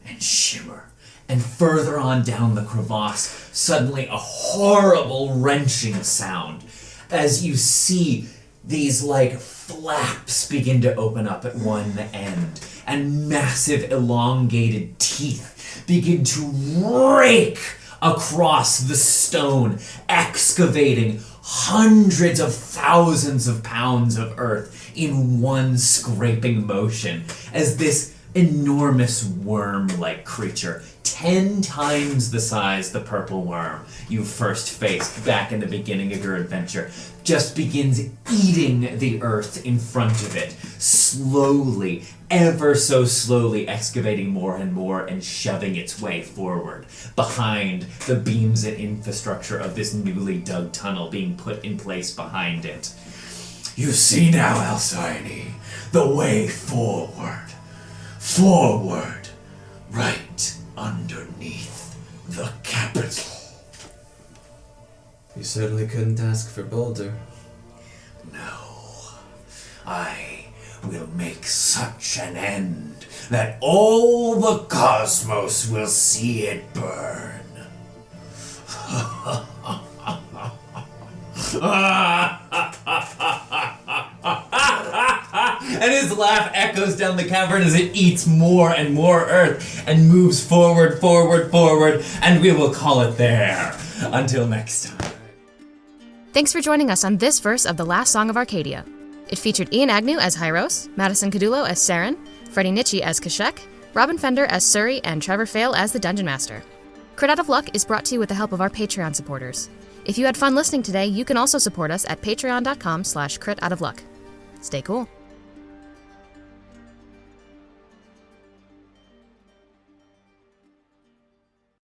and shimmer. And further on down the crevasse, suddenly a horrible wrenching sound as you see these flaps begin to open up at one end, and massive elongated teeth begin to rake across the stone, excavating hundreds of thousands of pounds of earth in one scraping motion as this enormous worm-like creature, 10 times the size the purple worm you first faced back in the beginning of your adventure, just begins eating the earth in front of it, slowly, ever so slowly excavating more and more and shoving its way forward behind the beams and infrastructure of this newly dug tunnel being put in place behind it. You see now, Alcyone, the way forward. Forward, right underneath the capital. You certainly couldn't ask for bolder. No, I will make such an end that all the cosmos will see it burn. And his laugh echoes down the cavern as it eats more and more earth and moves forward, forward, forward, and we will call it there. Until next time. Thanks for joining us on this verse of The Last Song of Arcadia. It featured Ian Agnew as Hyros, Madison Cadulo as Saren, Freddie Nietzsche as Kashek, Robin Fender as Suri, and Trevor Fail as the Dungeon Master. Crit Out of Luck is brought to you with the help of our Patreon supporters. If you had fun listening today, you can also support us at patreon.com/critoutofluck. Stay cool.